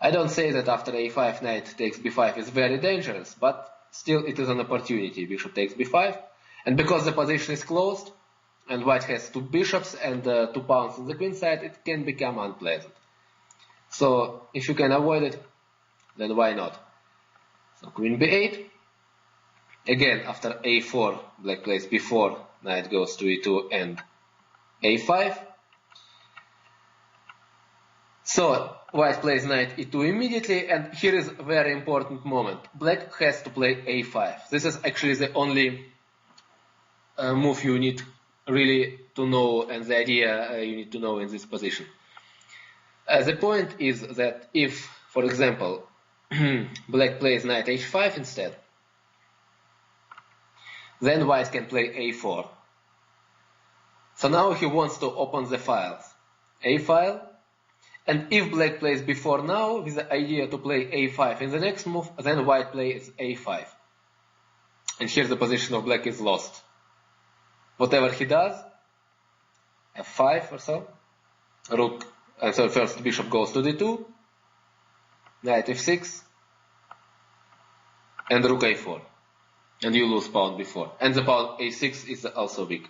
I don't say that after a5 knight takes b5 is very dangerous, but still it is an opportunity. Bishop takes b5, and because the position is closed, and white has two bishops and 2 pawns on the queen side, it can become unpleasant. So if you can avoid it, then why not? So queen b8. Again, after a4, black plays b4, knight goes to e2 and a5. So white plays knight e2 immediately, and here is a very important moment. Black has to play a5. This is actually the only move you need really to know, and the idea you need to know in this position. The point is that if, for example, black plays knight h5 instead, then white can play a4. So now he wants to open the files. A file, and if black plays b4 now, with the idea to play a5 in the next move, then white plays a5. And here the position of black is lost. Whatever he does, f5 or so, rook, and so first bishop goes to d2, knight f6, and rook a4. And you lose pawn b4. And the pawn a6 is also weak.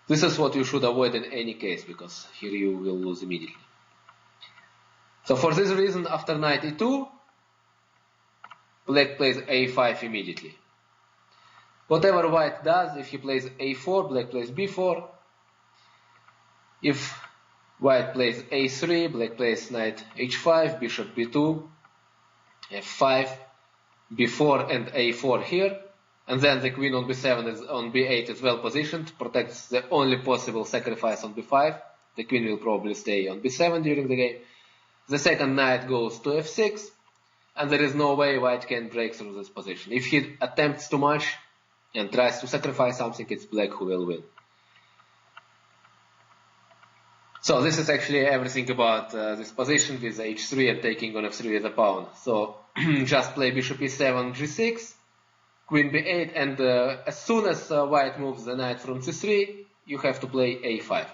This is what you should avoid in any case, because here you will lose immediately. So for this reason, after knight e2, black plays a5 immediately. Whatever white does, if he plays a4, black plays b4. If white plays a3, black plays knight h5, bishop b2, f5, b4 and a4 here, and then the queen on b7 is on b8 is well positioned, protects the only possible sacrifice on b5. The queen will probably stay on b7 during the game. The second knight goes to f6, and there is no way white can break through this position. If he attempts too much and tries to sacrifice something, it's black who will win. So this is actually everything about this position with h3 and taking on f3 with a pawn. So just play bishop e7, g6, queen b8, and as soon as white moves the knight from c3, you have to play a5.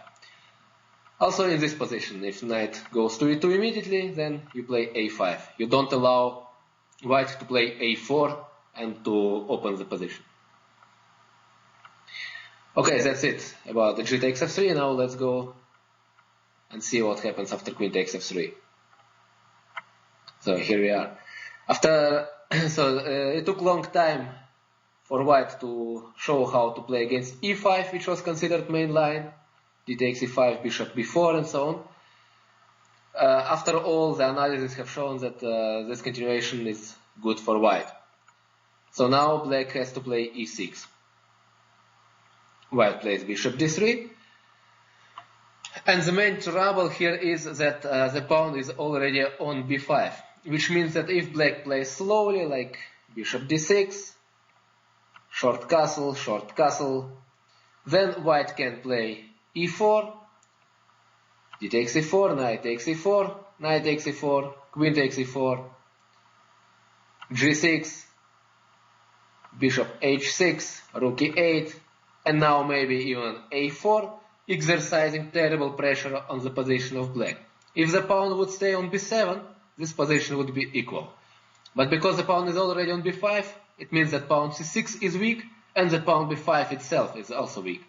Also in this position, if knight goes to e2 immediately, then you play a5. You don't allow white to play a4 and to open the position. Okay, that's it about the g takes f3. Now let's go and see what happens after queen takes f3. So here we are. After it took long time for white to show how to play against e5, which was considered main line. D takes e5, bishop b4, and so on. After all, the analysis have shown that this continuation is good for white. So now black has to play e6. White plays bishop d3. And the main trouble here is that the pawn is already on b5, which means that if black plays slowly, like bishop d6, short castle, then white can play e4, d takes e4, knight takes e4, knight takes e4, queen takes e4, g6, bishop h6, rook e8, and now maybe even a4, exercising terrible pressure on the position of black. If the pawn would stay on b7, this position would be equal. But because the pawn is already on b5, it means that pawn c6 is weak, and the pawn b5 itself is also weak.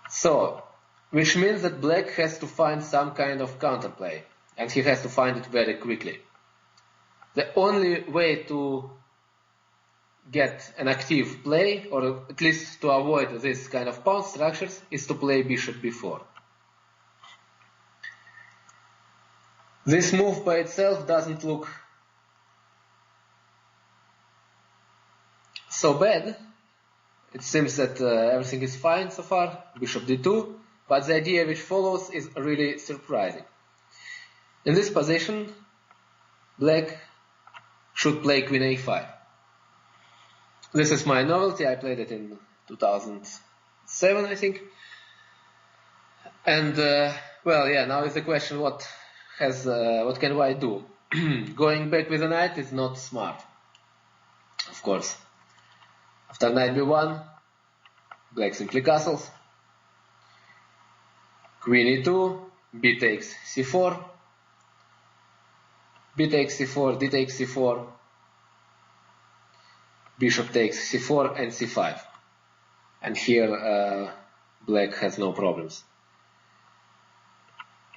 So, which means that black has to find some kind of counterplay, and he has to find it very quickly. The only way to get an active play, or at least to avoid this kind of pawn structures, is to play bishop b4. This move by itself doesn't look so bad. It seems that everything is fine so far, bishop d2, but the idea which follows is really surprising. In this position, black should play queen a5. This is my novelty. I played it in 2007, I think. And well, yeah. Now is the question: what can white do? going back with a knight is not smart, of course. After knight b1, black simply castles. Queen e2, b takes c4, b takes c4, d takes c4, bishop takes c4 and c5. And here black has no problems.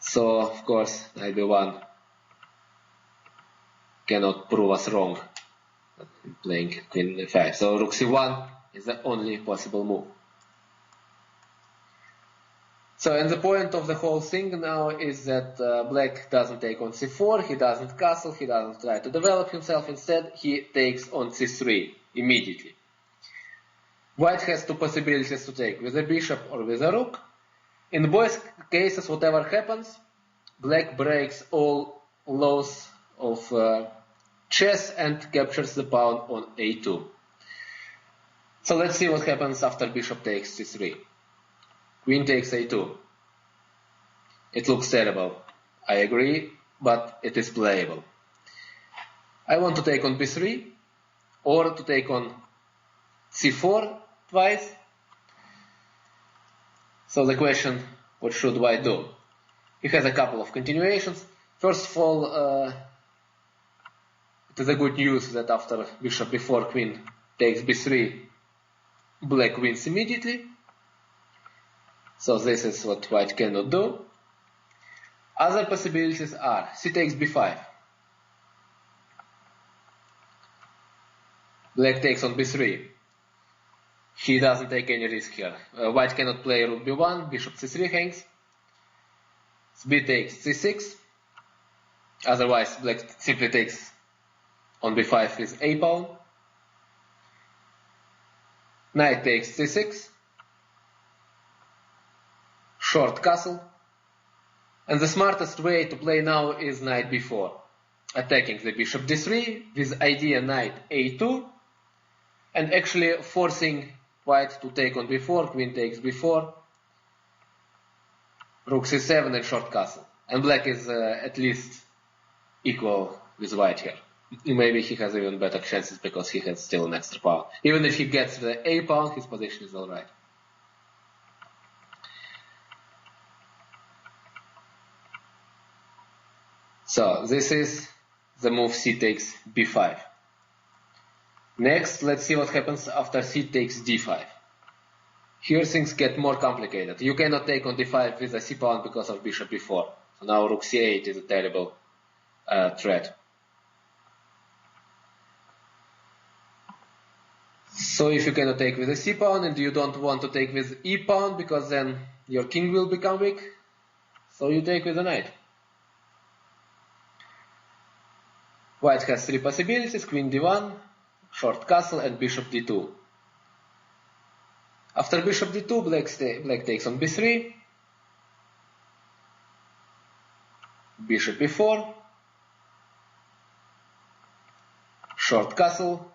So, of course, knight b1 cannot prove us wrong playing queen e5. So rook c1 is the only possible move. So, and the point of the whole thing now is that black doesn't take on c4, he doesn't castle, he doesn't try to develop himself. Instead, he takes on c3 immediately. White has two possibilities to take, with a bishop or with a rook. In both cases, whatever happens, black breaks all laws of chess and captures the pawn on a2. So let's see what happens after bishop takes c3. Queen takes a2. It looks terrible, I agree, but it is playable. I want to take on b3, or to take on c4 twice. So the question, what should white do? He has a couple of continuations. First of all, it is a good news that after bishop b4, queen takes b3, black wins immediately. So this is what white cannot do. Other possibilities are c takes b5. Black takes on b3. He doesn't take any risk here. White cannot play rook b1, bishop c3 hangs. B takes c6. Otherwise, black simply takes on b5 with a pawn. Knight takes c6. Short castle. And the smartest way to play now is knight b4. Attacking the bishop d3 with idea knight a2. And actually forcing white to take on b4, queen takes b4, rook c7 and short castle. And black is at least equal with white here. Maybe he has even better chances because he has still an extra pawn. Even if he gets the a pawn, his position is alright. So this is the move c takes b5. Next, let's see what happens after c takes d5. Here things get more complicated. You cannot take on d5 with a c pawn because of bishop b4. So now rook c8 is a terrible threat. So if you cannot take with a c pawn and you don't want to take with e pawn because then your king will become weak, so you take with a knight. White has three possibilities: queen d1, short castle, and bishop d2. After bishop d2, black takes on b3, bishop b4, short castle,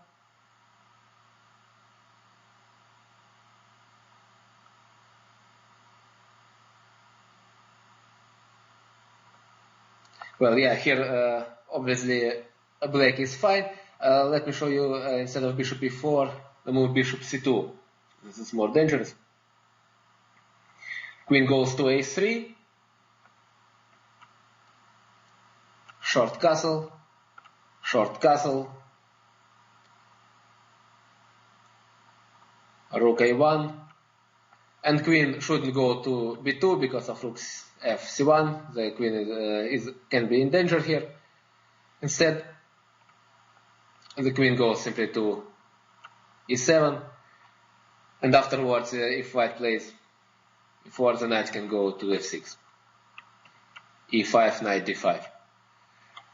well, yeah, here obviously black is fine. Let me show you, instead of bishop b4, the move bishop c2. This is more dangerous. Queen goes to a3, short castle, rook a1, and queen shouldn't go to b2 because of rook f1. The queen can be in danger here. Instead, the queen goes simply to e7, and afterwards, if white plays e4, the knight can go to f6. e5, knight d5.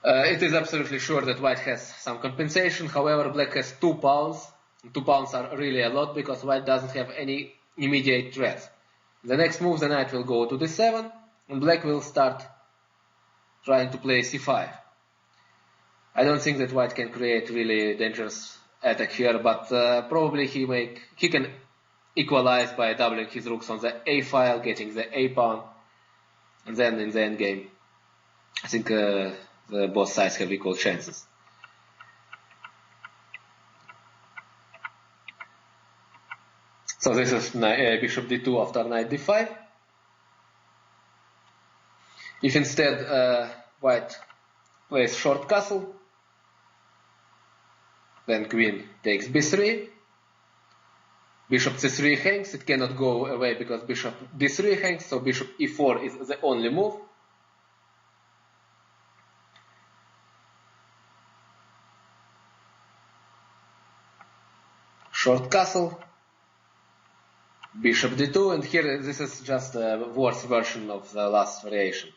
It is absolutely sure that white has some compensation. However, black has 2 pawns. 2 pawns are really a lot because white doesn't have any immediate threats. The next move, the knight will go to d7, and black will start trying to play c5. I don't think that white can create really dangerous attack here, but probably he can equalize by doubling his rooks on the a file, getting the a pawn, and then in the endgame, I think the both sides have equal chances. So this is bishop d2 after knight d5. If instead white plays short castle, then queen takes b3, bishop c3 hangs, it cannot go away because bishop d3 hangs, so bishop e4 is the only move. Short castle, bishop d2, and here this is just a worse version of the last variation.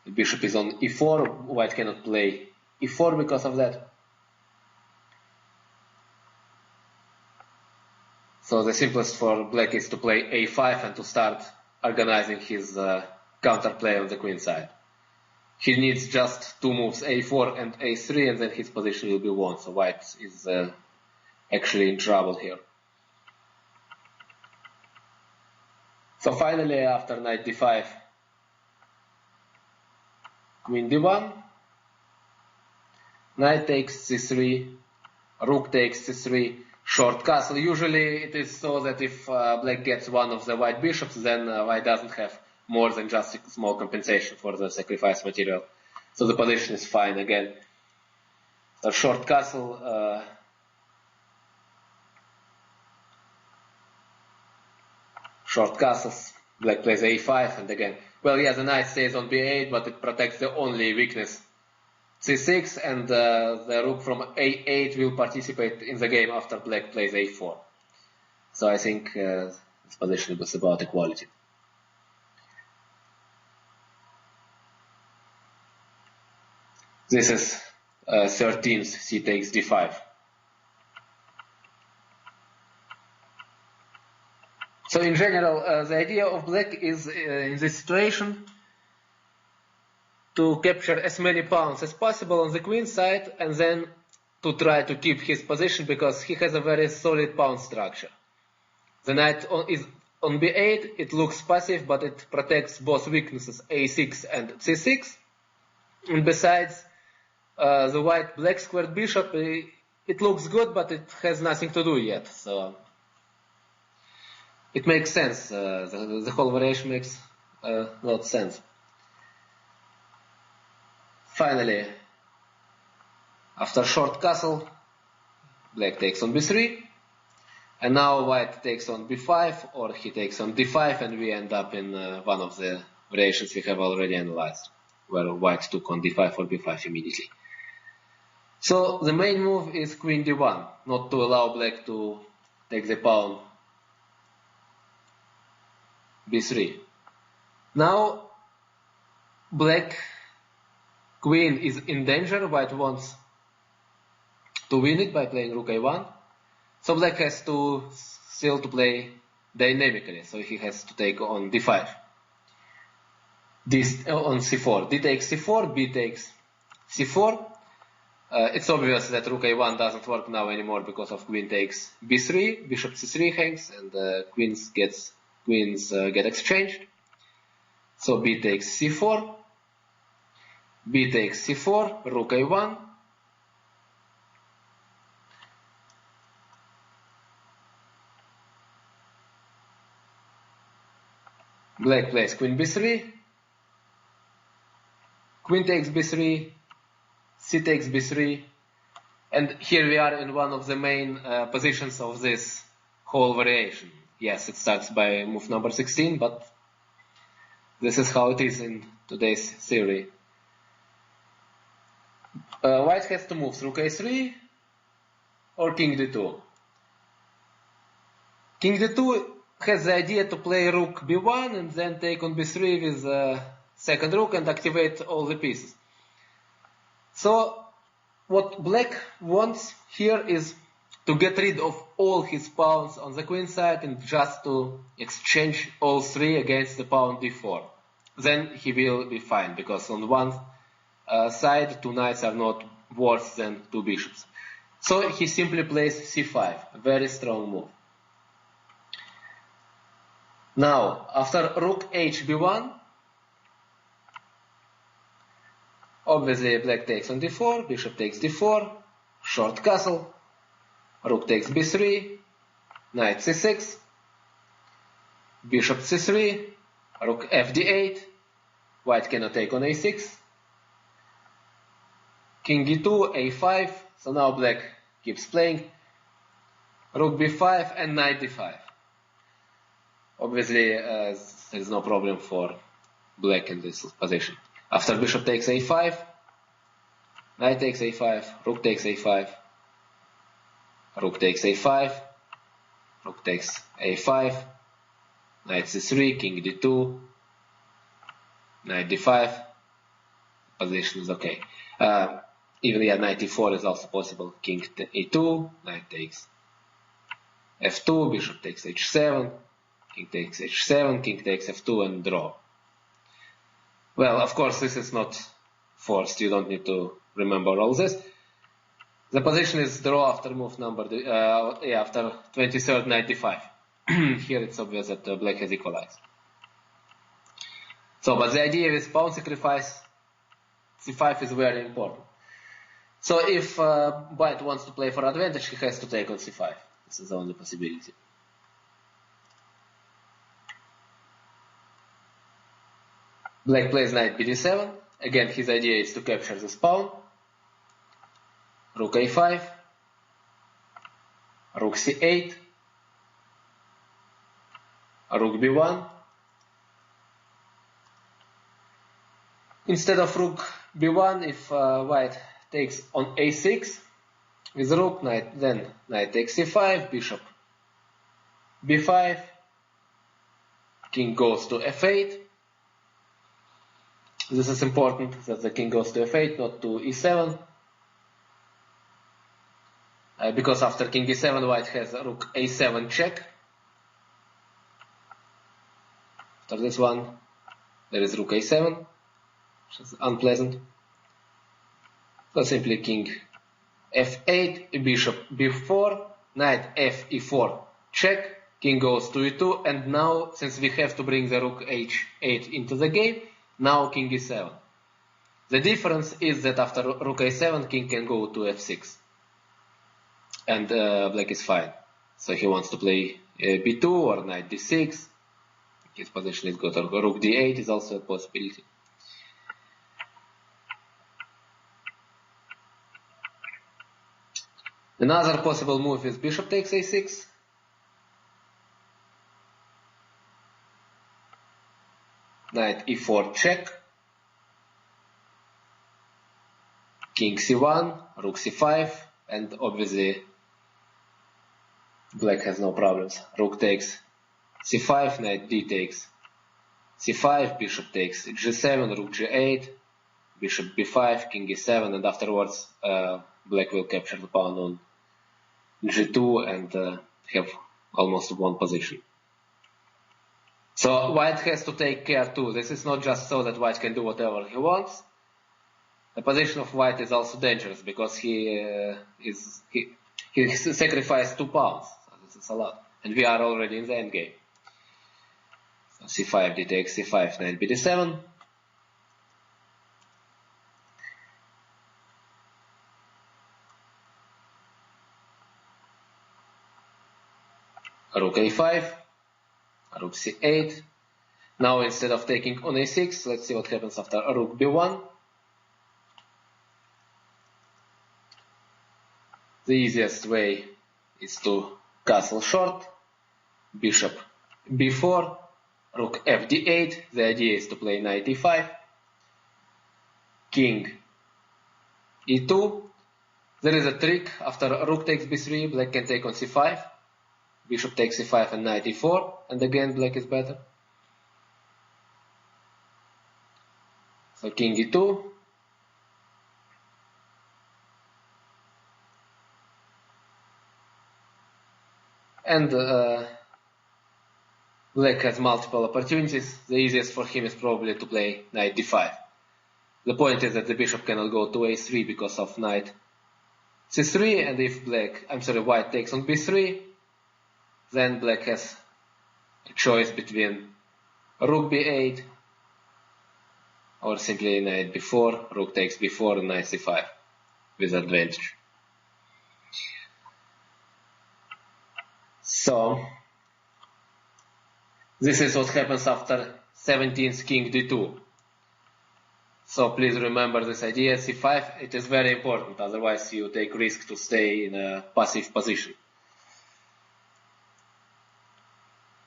The bishop is on e4, white cannot play e4 because of that. So the simplest for black is to play a5 and to start organizing his counterplay on the queen side. He needs just two moves, a4 and a3, and then his position will be won. So white is actually in trouble here. So finally, after knight d5, queen d1, knight takes c3, rook takes c3, short castle. Usually it is so that if black gets one of the white bishops, then white doesn't have more than just a small compensation for the sacrifice material. So the position is fine again. So short castle, short castles, black plays a5, and again, well, yeah, the knight stays on b8, but it protects the only weakness, c6, and the rook from a8 will participate in the game after black plays a4. So I think this position was about equality. This is 13th, c takes d5. So in general, the idea of black is, in this situation, to capture as many pawns as possible on the queen side and then to try to keep his position because he has a very solid pawn structure. The knight is on b8, it looks passive, but it protects both weaknesses a6 and c6. And besides, the white-black squared bishop, it looks good, but it has nothing to do yet. So it makes sense. The whole variation makes a lot of sense. Finally, after short castle, black takes on b3, and now white takes on b5, or he takes on d5, and we end up in one of the variations we have already analyzed, where white took on d5 or b5 immediately. So the main move is queen d1, not to allow black to take the pawn b3. Now black queen is in danger. White wants to win it by playing rook a1. So black has to still to play dynamically. So he has to take on d5. This on c4. D takes c4, b takes c4. It's obvious that rook a1 doesn't work now anymore because of queen takes b3, bishop c3 hangs, and queens get exchanged. So b takes c4, b takes c4, rook a1, black plays queen b3, queen takes b3, c takes b3, and here we are in one of the main positions of this whole variation. Yes, it starts by move number 16, but this is how it is in today's theory. White has two moves, rook a3 or king d2. King d2 has the idea to play rook b1 and then take on b3 with the second rook and activate all the pieces. So what black wants here is to get rid of all his pawns on the queen side and just to exchange all three against the pawn d4. Then he will be fine, because on one side two knights are not worse than two bishops. So he simply plays c5, a very strong move. Now, after rook h b1, obviously black takes on d4, bishop takes d4, short castle, rook takes b3, knight c6, bishop c3, rook fd8, white cannot take on a6, king e2, a5, so now black keeps playing, rook b5 and knight d5. Obviously, there is no problem for black in this position. After bishop takes a5, knight takes a5, rook takes a5, rook takes a5, rook takes a5, knight c3, king d2, knight d5, position is okay. Even knight e4 is also possible, king e2, knight takes f2, bishop takes h7, king takes h7, king takes f2 and draw. Well, of course this is not forced, you don't need to remember all this. The position is draw after move number, after 23rd knight d5. Here it's obvious that black has equalized. So, but the idea with pawn sacrifice, c5 is very important. So if white wants to play for advantage, he has to take on c5. This is the only possibility. Black plays knight bd7. Again, his idea is to capture this pawn. Rook a5, rook c8, rook b1. Instead of rook b1, if white takes on a6 with rook, then knight takes c5, bishop b5, king goes to f8. This is important, that the king goes to f8, not to e7. Because after king e7, white has rook a7 check. After this one, there is rook a7, which is unpleasant. So simply king f8, bishop b4, knight f e4 check, king goes to e2, and now, since we have to bring the rook h8 into the game, now king e7. The difference is that after rook a7, king can go to f6. And black is fine. So he wants to play b2 or knight d6. His position is good. Or rook d8 is also a possibility. Another possible move is bishop takes a6. Knight e4 check. King c1, rook c5, and obviously black has no problems. Rook takes c5, knight d takes c5, bishop takes g7, rook g8, bishop b5, king e7, and afterwards black will capture the pawn on g2 and have almost one position. So white has to take care too. This is not just so that white can do whatever he wants. The position of white is also dangerous because he sacrificed 2 pawns. So this is a lot, and we are already in the endgame. So c5 d takes c5, knight bd7. Rook a5, rook c8. Now instead of taking on a6, let's see what happens after rook b1. The easiest way is to castle short, bishop b4, rook fd8. The idea is to play knight e5, king e2. There is a trick. After rook takes b3, black can take on c5. Bishop takes c5 and knight e4, and again black is better. So king e2. And black has multiple opportunities. The easiest for him is probably to play knight d5. The point is that the bishop cannot go to a3 because of knight c3, and if white takes on b3, then black has a choice between rook b8 or simply knight b4, rook takes b4, and knight c5 with advantage. So this is what happens after 17th king d2. So please remember this idea, c5, it is very important, otherwise you take risk to stay in a passive position.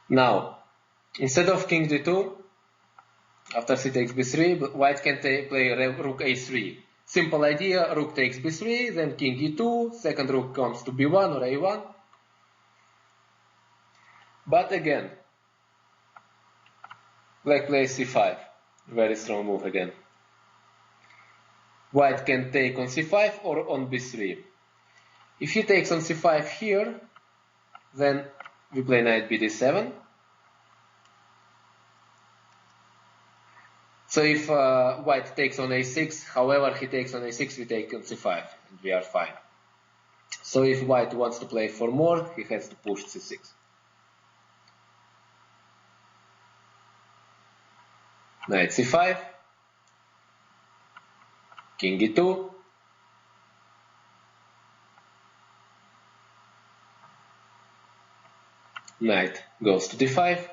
Now, instead of king d2, after c takes b3, white can play rook a3. Simple idea, rook takes b3, then king e2, second rook comes to b1 or a1. But again, black plays c5, very strong move again. White can take on c5 or on b3. If he takes on c5 here, then we play knight bd7. So if white takes on a6, however he takes on a6, we take on c5, and we are fine. So if white wants to play for more, he has to push c6. Knight c5, king e2, knight goes to d5,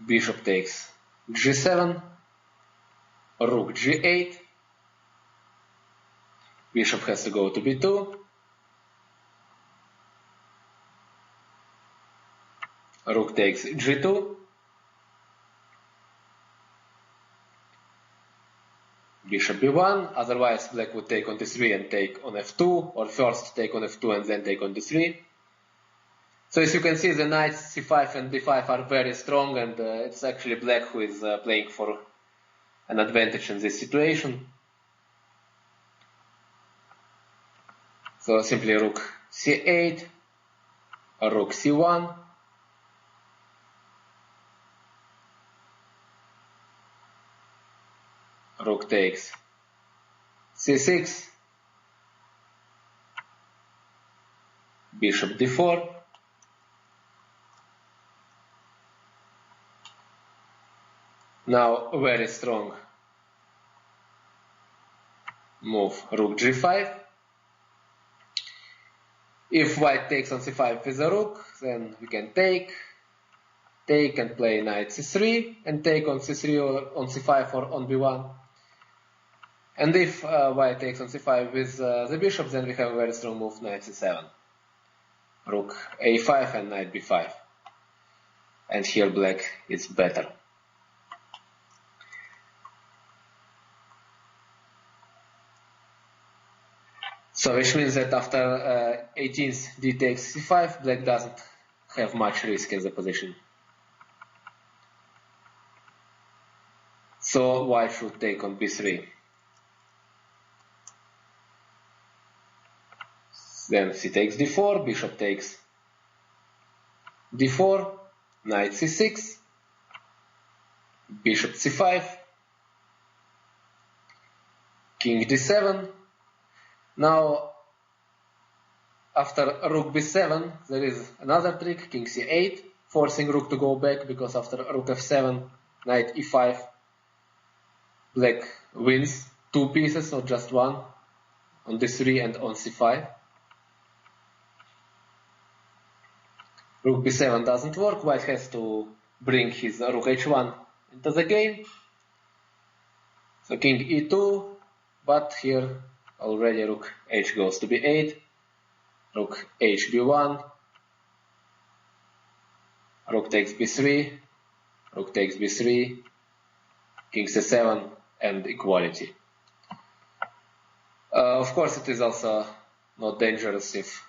bishop takes g7, rook g8, bishop has to go to b2, rook takes g2, bishop b1, otherwise black would take on d3 and take on f2, or first take on f2 and then take on d3. So as you can see, the knights c5 and d5 are very strong, and it's actually black who is playing for an advantage in this situation. So simply rook c8, rook c1, rook takes c6, bishop d4, now a very strong move, rook g5. If white takes on c5 with a rook, then we can take and play knight c3, and take on c3 or on c5 or on b1. And if white takes on c5 with the bishop, then we have a very strong move, knight c7, rook a5 and knight b5. And here black is better. So which means that after 18th d takes c5, black doesn't have much risk in the position. So white should take on b3. Then c takes d4, bishop takes d4, knight c6, bishop c5, king d7. Now, after rook b7, there is another trick, king c8, forcing rook to go back, because after rook f7, knight e5, black wins 2 pieces, not just one, on d3 and on c5. Rook b7 doesn't work, white has to bring his rook h1 into the game. So king e2, but here already rook h goes to b8, rook h b1, rook takes b3, rook takes b3, king c7, and equality. Of course, it is also not dangerous if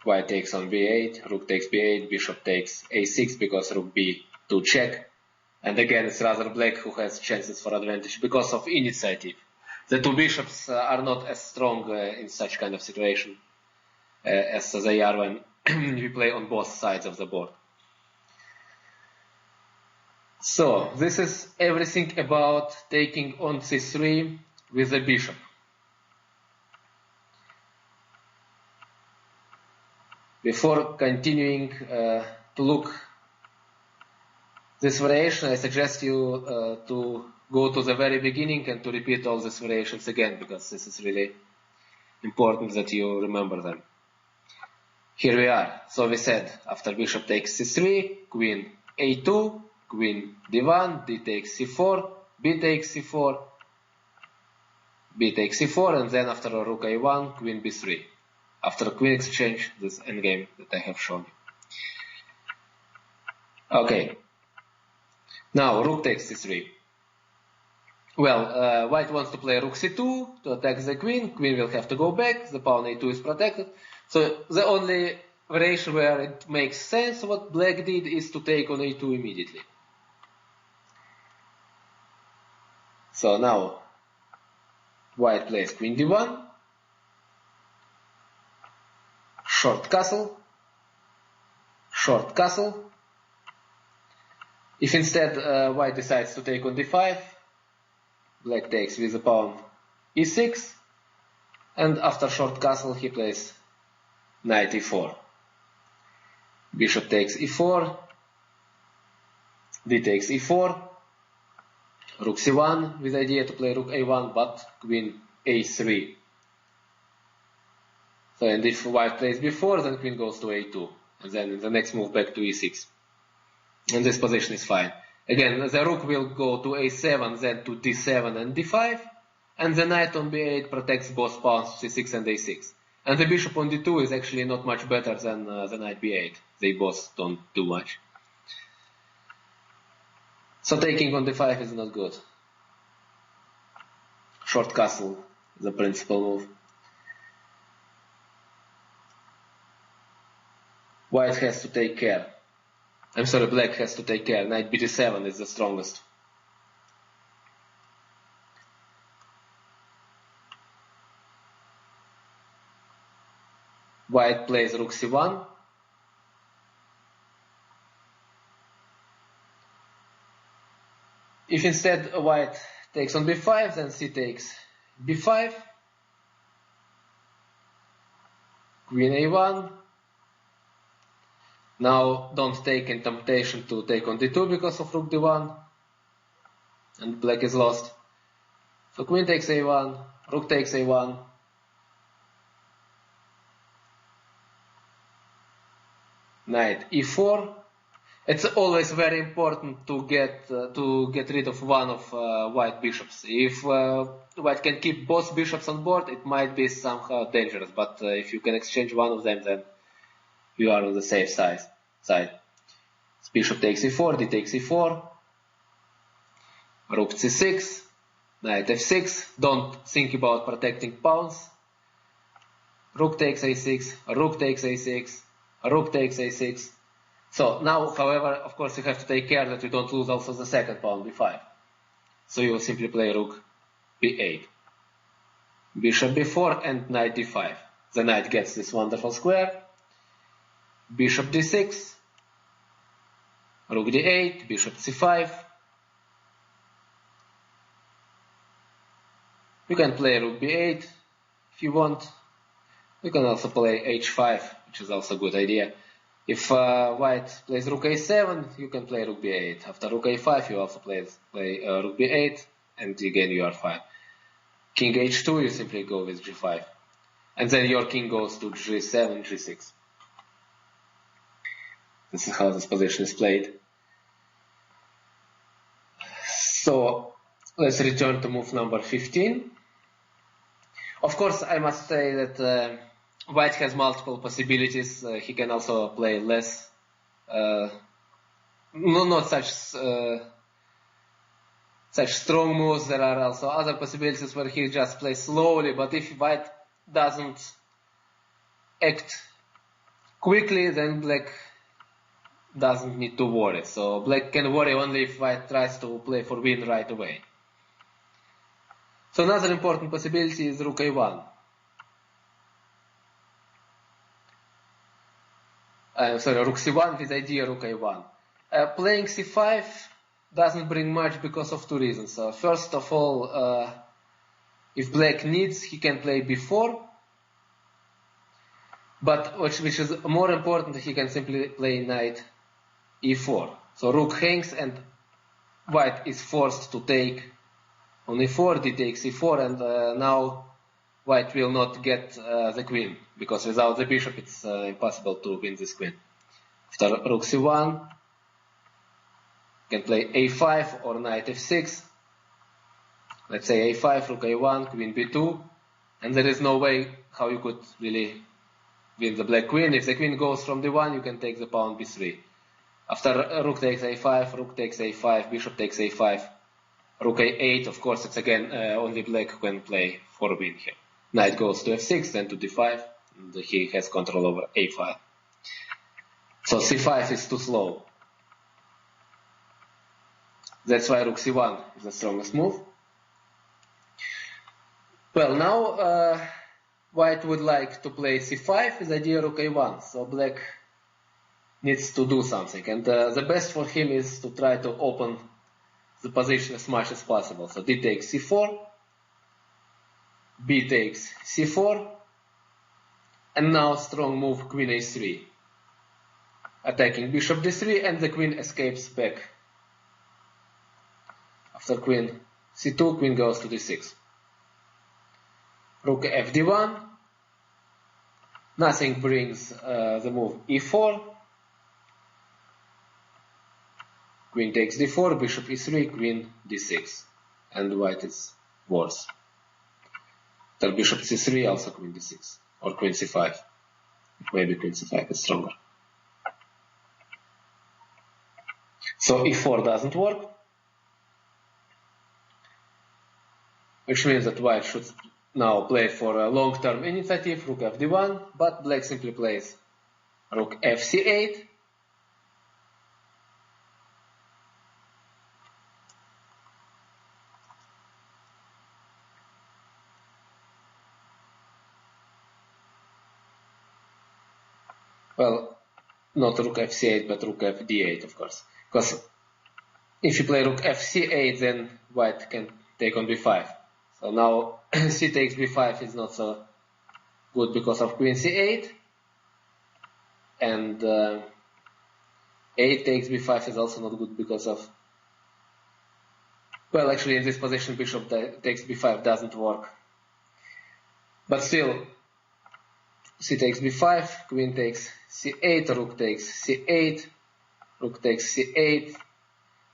white takes on b8, rook takes b8, bishop takes a6, because rook b2 check. And again, it's rather black who has chances for advantage because of initiative. The two bishops are not as strong in such kind of situation as they are when we play on both sides of the board. So, this is everything about taking on c3 with the bishop. Before continuing to look this variation, I suggest you to go to the very beginning and to repeat all these variations again, because this is really important that you remember them. Here we are. So we said after bishop takes c3, queen a2, queen d1, d takes c4, b takes c4, b takes c4, and then after rook a1, queen b3. After queen exchange, this endgame that I have shown you. Okay. Now rook takes c3. Well, white wants to play rook c2 to attack the queen. Queen will have to go back. The pawn a2 is protected. So the only variation where it makes sense what black did is to take on a2 immediately. So now white plays queen d1, short castle, short castle. If instead white decides to take on d5, black takes with the pawn e6, and after short castle he plays knight e4. Bishop takes e4, d takes e4, rook c1 with the idea to play rook a1, but queen a3. So, and if white plays b4, then queen goes to a2, and then the next move back to e6. And this position is fine. Again, the rook will go to a7, then to d7 and d5, and the knight on b8 protects both pawns c6 and a6. And the bishop on d2 is actually not much better than the knight b8. They both don't do much. So taking on d5 is not good. Short castle is the principal move. White has to take care. I'm sorry, black has to take care. Knight bd7 is the strongest. White plays rook c1. If instead white takes on b5, then c takes b5. Queen a1. Now don't take in temptation to take on d2 because of rook d1, and black is lost. So queen takes a1, rook takes a1, knight e4. It's always very important to get rid of one of white bishops. If white can keep both bishops on board, it might be somehow dangerous. But if you can exchange one of them, then you are on the safe side. Bishop takes e4, d takes e4, rook c6, knight f6. Don't think about protecting pawns. Rook takes a6, rook takes a6, rook takes a6. So now, however, of course, you have to take care that you don't lose also the second pawn, b5. So you will simply play rook b8, bishop b4, and knight d5. The knight gets this wonderful square. Bishop d6, rook d8, bishop c5. You can play rook b8 if you want. You can also play h5, which is also a good idea. If white plays rook a7, you can play rook b8. After rook a5, you also play rook b8, and again you are fine. King h2, you simply go with g5. And then your king goes to g7, g6. This is how this position is played. So let's return to move number 15. Of course, I must say that white has multiple possibilities. He can also play less, not such strong moves. There are also other possibilities where he just plays slowly. But if white doesn't act quickly, then black doesn't need to worry. So black can worry only if white tries to play for win right away. So another important possibility is rook a1. Rook c1 with idea rook a1. Playing c5 doesn't bring much because of two reasons. First of all, if black needs, he can play b4. But which is more important, he can simply play knight e4. So rook hangs and white is forced to take on e4, d takes e4, and now white will not get the queen, because without the bishop it's impossible to win this queen. After rook c1, you can play a5 or knight f6. Let's say a5, rook a1, queen b2, and there is no way how you could really win the black queen. If the queen goes from d1, you can take the pawn b3. After rook takes a5, rook takes a5, bishop takes a5, rook a8, of course it's again only black who can play for win here. Knight goes to f6, then to d5, and he has control over a5. So c5 is too slow. That's why rook c1 is the strongest move. Well, now white would like to play c5 with idea rook a1, so black needs to do something, and the best for him is to try to open the position as much as possible. So d takes c4, b takes c4, and now strong move queen a3, attacking bishop d3, and the queen escapes back. After queen c2, queen goes to d6. Rook fd1, nothing brings the move e4, queen takes d4, bishop e3, queen d6, and white is worse. After bishop c3, also queen d6, or queen c5, maybe queen c5 is stronger. So e4 doesn't work, which means that white should now play for a long-term initiative, rook fd1, but black simply plays rook fc8, well, not rook fc8, but rook fd8, of course, because if you play rook fc8, then white can take on b5. So now c takes b5 is not so good because of queen c8, and a takes b5 is also not good because of, well, actually in this position bishop takes b5 doesn't work. But still, c takes b5, queen takes c8, rook takes c8, rook takes c8,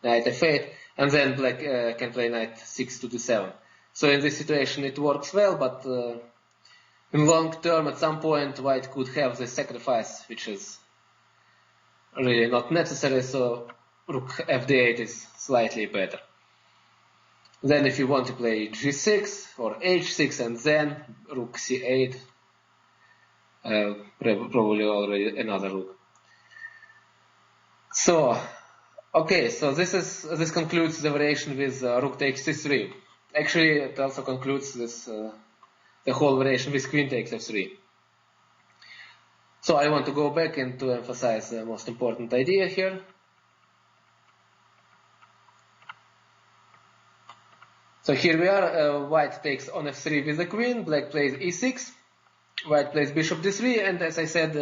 knight f8, and then black can play knight 6 to d7. So in this situation it works well, but in long term at some point white could have the sacrifice, which is really not necessary, so rook fd8 is slightly better. Then if you want to play g6 or h6 and then rook c8, probably already another rook. So, okay, so this concludes the variation with rook takes c3. Actually, it also concludes this the whole variation with queen takes f3. So I want to go back and to emphasize the most important idea here. So here we are, white takes on f3 with the queen, black plays e6, white plays bishop d3, and as I said,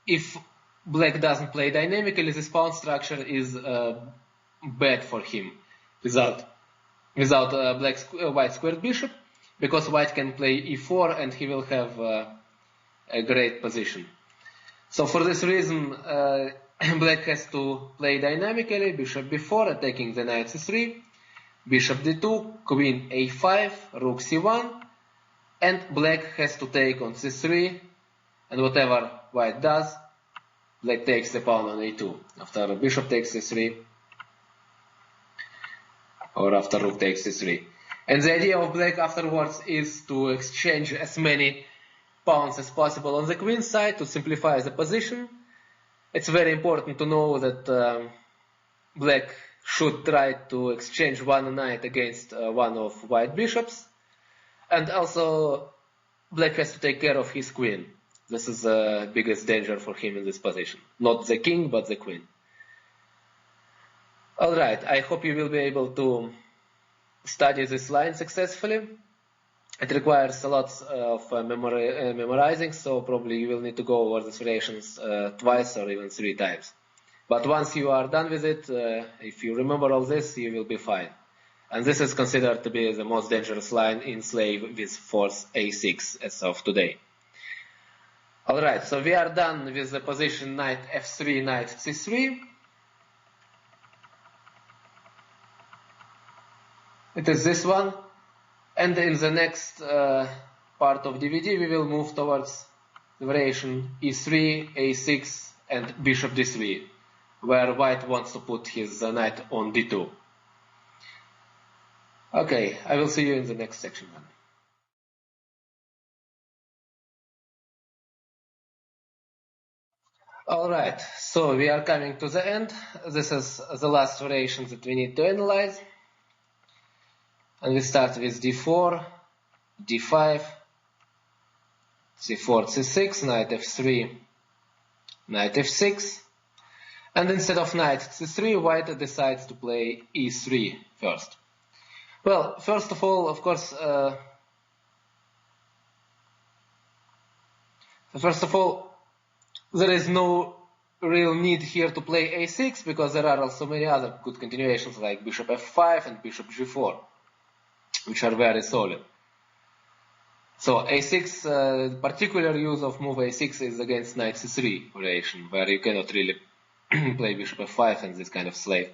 if black doesn't play dynamically, this pawn structure is bad for him without white squared bishop, because white can play e4 and he will have a great position. So for this reason, black has to play dynamically, bishop b4, attacking the knight c3, bishop d2, queen a5, rook c1, and black has to take on c3, and whatever white does, black takes the pawn on a2. After bishop takes c3, or after rook takes c3. And the idea of black afterwards is to exchange as many pawns as possible on the queen side to simplify the position. It's very important to know that black should try to exchange one knight against one of white bishops, and also black has to take care of his queen. This is the biggest danger for him in this position. Not the king, but the queen. Alright, I hope you will be able to study this line successfully. It requires a lot of memorizing, so probably you will need to go over these variations twice or even 3 times. But once you are done with it, if you remember all this, you will be fine. And this is considered to be the most dangerous line in Slave with force A6 as of today. Alright, so we are done with the position knight f3, knight c3. It is this one. And in the next part of DVD, we will move towards the variation e3, a6, and bishop d3, where white wants to put his knight on d2. Okay, I will see you in the next section then. Alright, so we are coming to the end. This is the last variation that we need to analyze. And we start with d4, d5, c4, c6, knight f3, knight f6. And instead of knight c3, white decides to play e3 first. Well, first of all, of course, there is no real need here to play a6 because there are also many other good continuations like bishop f5 and bishop g4, which are very solid. So a6, particular use of move a6 is against knight c3 variation, where you cannot really play bishop f5 and this kind of slave.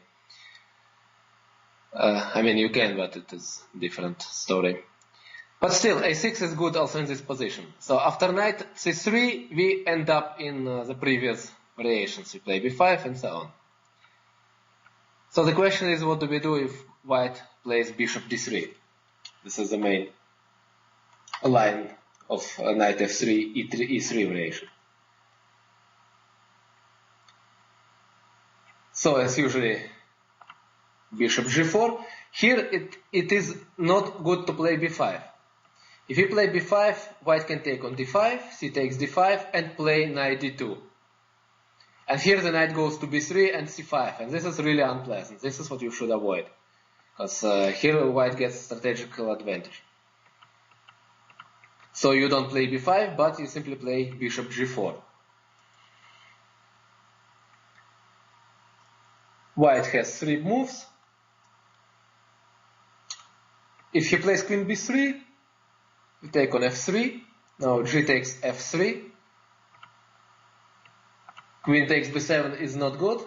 I mean, you can, but it is a different story. But still, a6 is good also in this position. So after knight c3, we end up in the previous variations. We play b5 and so on. So the question is, what do we do if white plays bishop d3? This is the main line of knight f3, e3 variation. So as usually, bishop g4. Here it is not good to play b5. If you play b5, white can take on d5, c takes d5, and play knight d2. And here the knight goes to b3 and c5, and this is really unpleasant. This is what you should avoid, because here white gets strategical advantage. So you don't play b5, but you simply play bishop g4. White has 3 moves. If he plays queen b3, you take on f3. Now g takes f3. Queen takes b7 is not good.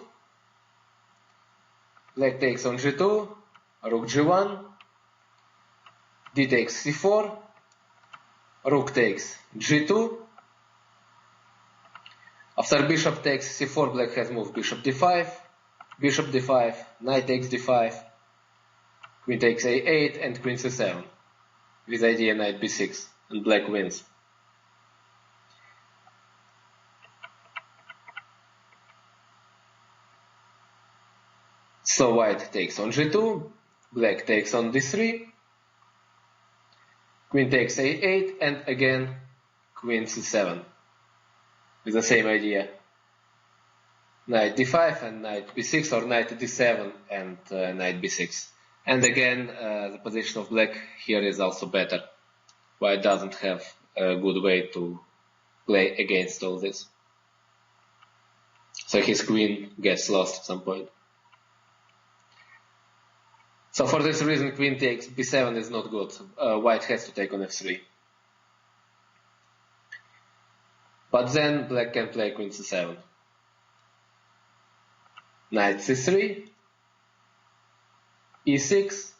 Black takes on g2. Rook g1. D takes c4. Rook takes g2. After bishop takes c4, black has moved bishop d5. Bishop d5, knight takes d5, queen takes a8, and queen c7, with idea knight b6, and black wins. So white takes on g2, black takes on d3, queen takes a8, and again queen c7, with the same idea. Knight d5 and knight b6, or knight d7 and knight b6. And again, the position of black here is also better. White doesn't have a good way to play against all this. So his queen gets lost at some point. So for this reason, queen takes b7 is not good. White has to take on f3. But then black can play queen c7. Knight c3, e6,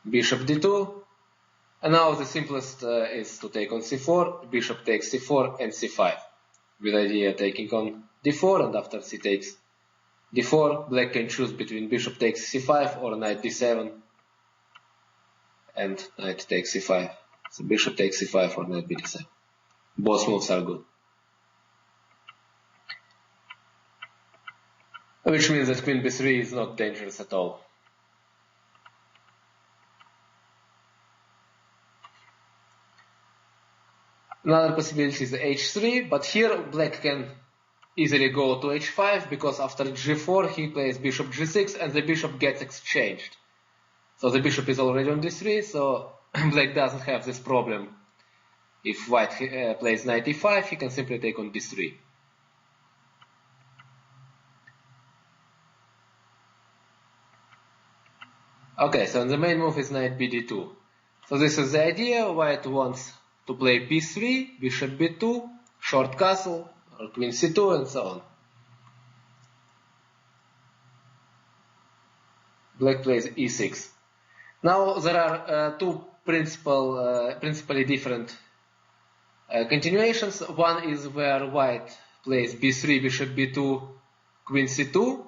bishop d2, and now the simplest is to take on c4, bishop takes c4 and c5, with idea taking on d4, and after c takes d4, black can choose between bishop takes c5 or knight d7, and knight takes c5. So bishop takes c5 or knight b7. Both moves are good. Which means that queen b3 is not dangerous at all. Another possibility is h3, but here black can easily go to h5, because after g4 he plays bishop g6 and the bishop gets exchanged. So the bishop is already on d3, so black doesn't have this problem. If white plays knight e5, he can simply take on d3. Okay, so the main move is knight bd2. So this is the idea. White wants to play b3, bishop b2, short castle, or queen c2, and so on. Black plays e6. Now there are two principally different continuations. One is where white plays b3, bishop b2, queen c2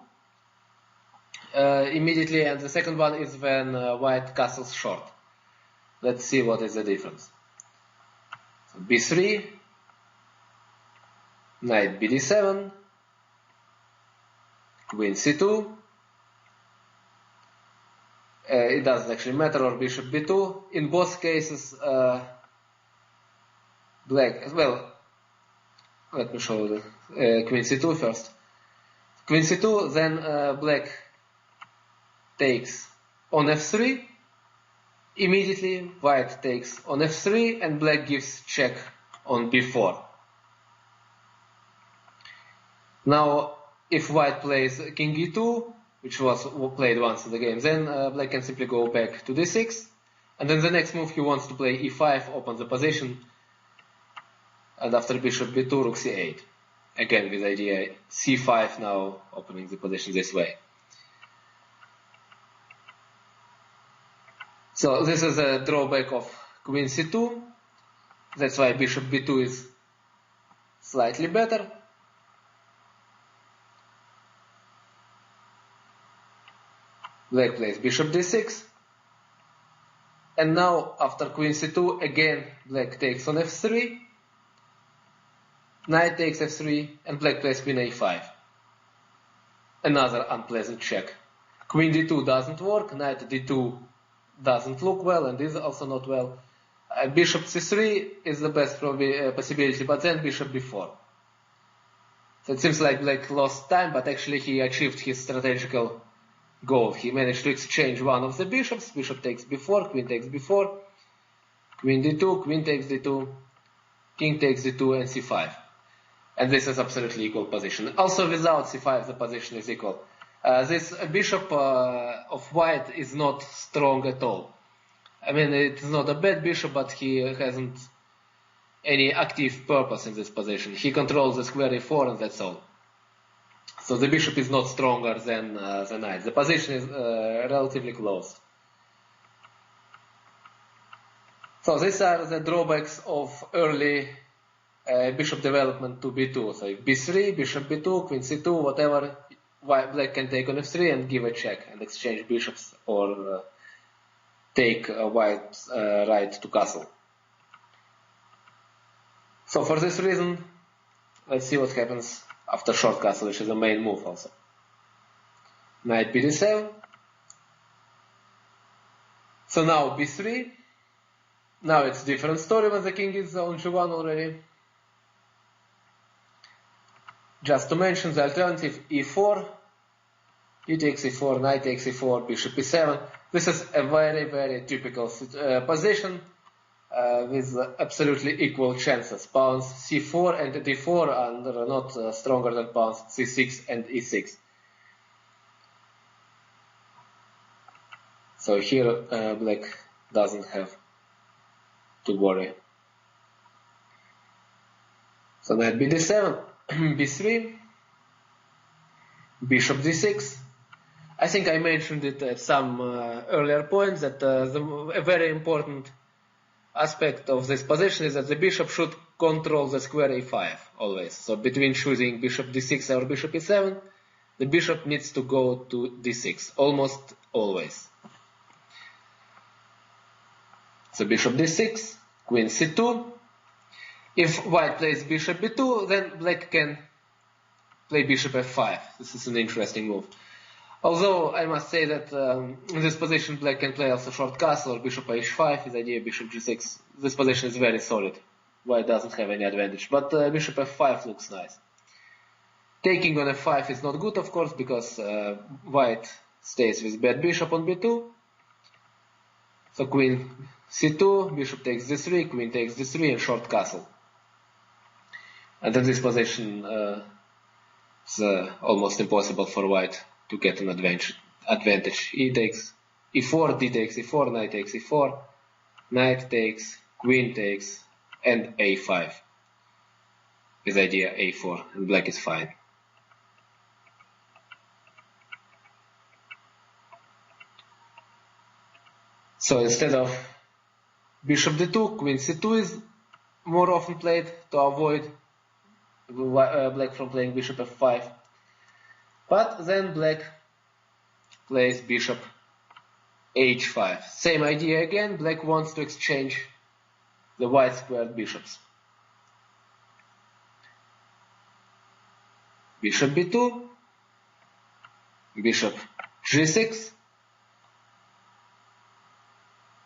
immediately, and the second one is when white castles short. Let's see what is the difference. So b3, knight bd7, queen c2. It doesn't actually matter, or bishop b2. In both cases, black, well, let me show the queen c2 first. Queen c2, then black takes on f3. Immediately, white takes on f3, and black gives check on b4. Now, if white plays king e2, which was played once in the game, then black can simply go back to d6, and then the next move he wants to play e5, open the position, and after bishop b2, rook c8. Again, with the idea c5 now, opening the position this way. So this is a drawback of queen c2. That's why bishop b2 is slightly better. Black plays bishop d6. And now, after queen c2, again, black takes on f3. Knight takes f3, and black plays queen a5. Another unpleasant check. Queen d2 doesn't work, knight d2 doesn't look well, and is also not well. Bishop c3 is the best possibility, but then bishop b4. So it seems like black lost time, but actually he achieved his strategical goal. He managed to exchange one of the bishops. Bishop takes b4, queen takes b4, queen d2, queen takes d2, king takes d2, and c5. And this is absolutely equal position. Also, without c5, the position is equal. This bishop of white is not strong at all. I mean, it's not a bad bishop, but he hasn't any active purpose in this position. He controls the square e4, and that's all. So the bishop is not stronger than the knight. The position is relatively close. So these are the drawbacks of early bishop development to b2. So if b3, bishop b2, queen c2, whatever, black can take on f3 and give a check and exchange bishops, or take white's right to castle. So for this reason, let's see what happens after short castle, which is the main move also. Knight bd7. So now b3. Now it's different story when the king is on g1 already. Just to mention the alternative, e4, e takes e4, knight takes e4, bishop e7. This is a very, very typical position with absolutely equal chances. Pawns c4 and d4 are not stronger than pawns c6 and e6. So here black doesn't have to worry. So knight bd7, b3, bishop d6. I think I mentioned it at some earlier points that a very important aspect of this position is that the bishop should control the square e5 always. So between choosing bishop d6 or bishop e7, the bishop needs to go to d6 almost always. So bishop d6, queen c2. If white plays bishop b2, then black can play bishop f5. This is an interesting move. Although I must say that in this position black can play also short castle or bishop h5, his idea bishop g6. This position is very solid. White doesn't have any advantage, but bishop f5 looks nice. Taking on f5 is not good, of course, because white stays with bad bishop on b2. So queen c2, bishop takes d3, queen takes d3, and short castle. And in this position, it's almost impossible for white to get an advantage. E takes e4, d takes e4, knight takes e4, knight takes, queen takes, and a5. His idea a4, and black is fine. So instead of bishop d2, queen c2 is more often played to avoid black from playing bishop f5. But then black plays bishop h5. Same idea again, black wants to exchange the white squared bishops. Bishop b2, bishop g6,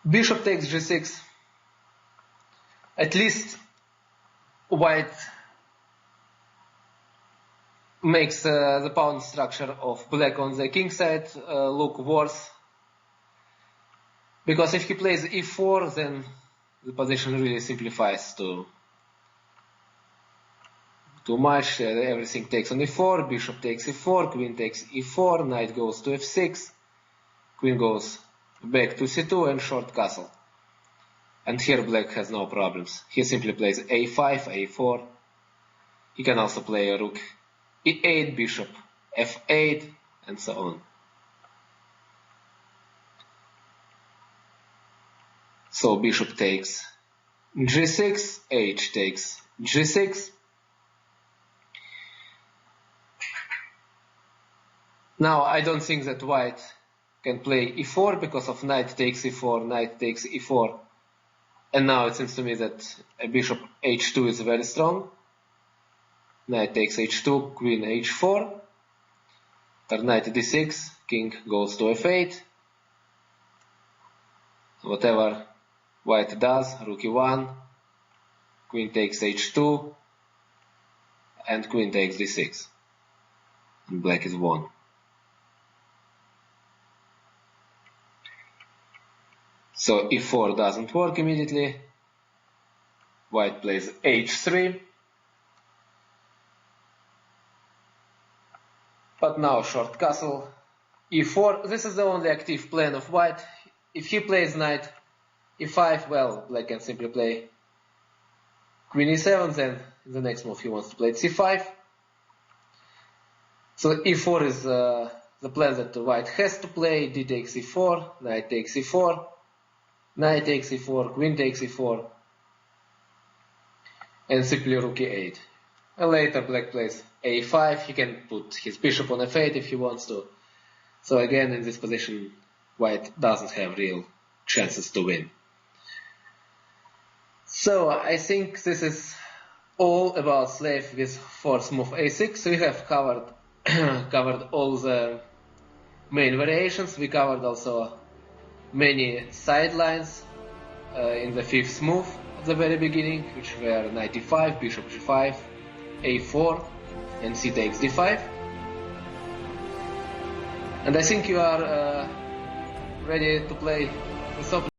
bishop takes g6. At least white makes the pawn structure of black on the king side look worse. Because if he plays e4, then the position really simplifies too much. Everything takes on e4, bishop takes e4, queen takes e4, knight goes to f6, queen goes back to c2 and short castle. And here black has no problems. He simply plays a5, a4. He can also play a rook e8, bishop f8, and so on. So bishop takes g6, h takes g6. Now I don't think that white can play e4 because of knight takes e4, knight takes e4. And now it seems to me that a bishop h2 is very strong. Knight takes h2, queen h4. After knight d6, king goes to f8. Whatever white does, rook e1, queen takes h2, and queen takes d6. And black is won. So e4 doesn't work immediately. White plays h3. But now short castle, e4. This is the only active plan of white. If he plays knight e5, well, black can simply play queen e7, then in the next move he wants to play c5. So e4 is the plan that white has to play. D takes e4, knight takes e4, knight takes e4, queen takes e4, and simply rook e8. And later black plays a5, he can put his bishop on f8 if he wants to. So again, in this position, white doesn't have real chances to win. So I think this is all about Slav with force move a6. We have covered all the main variations. We covered also many sidelines in the fifth move at the very beginning, which were knight e5, bishop g5, a4, and c takes d5. And I think you are ready to play this opening.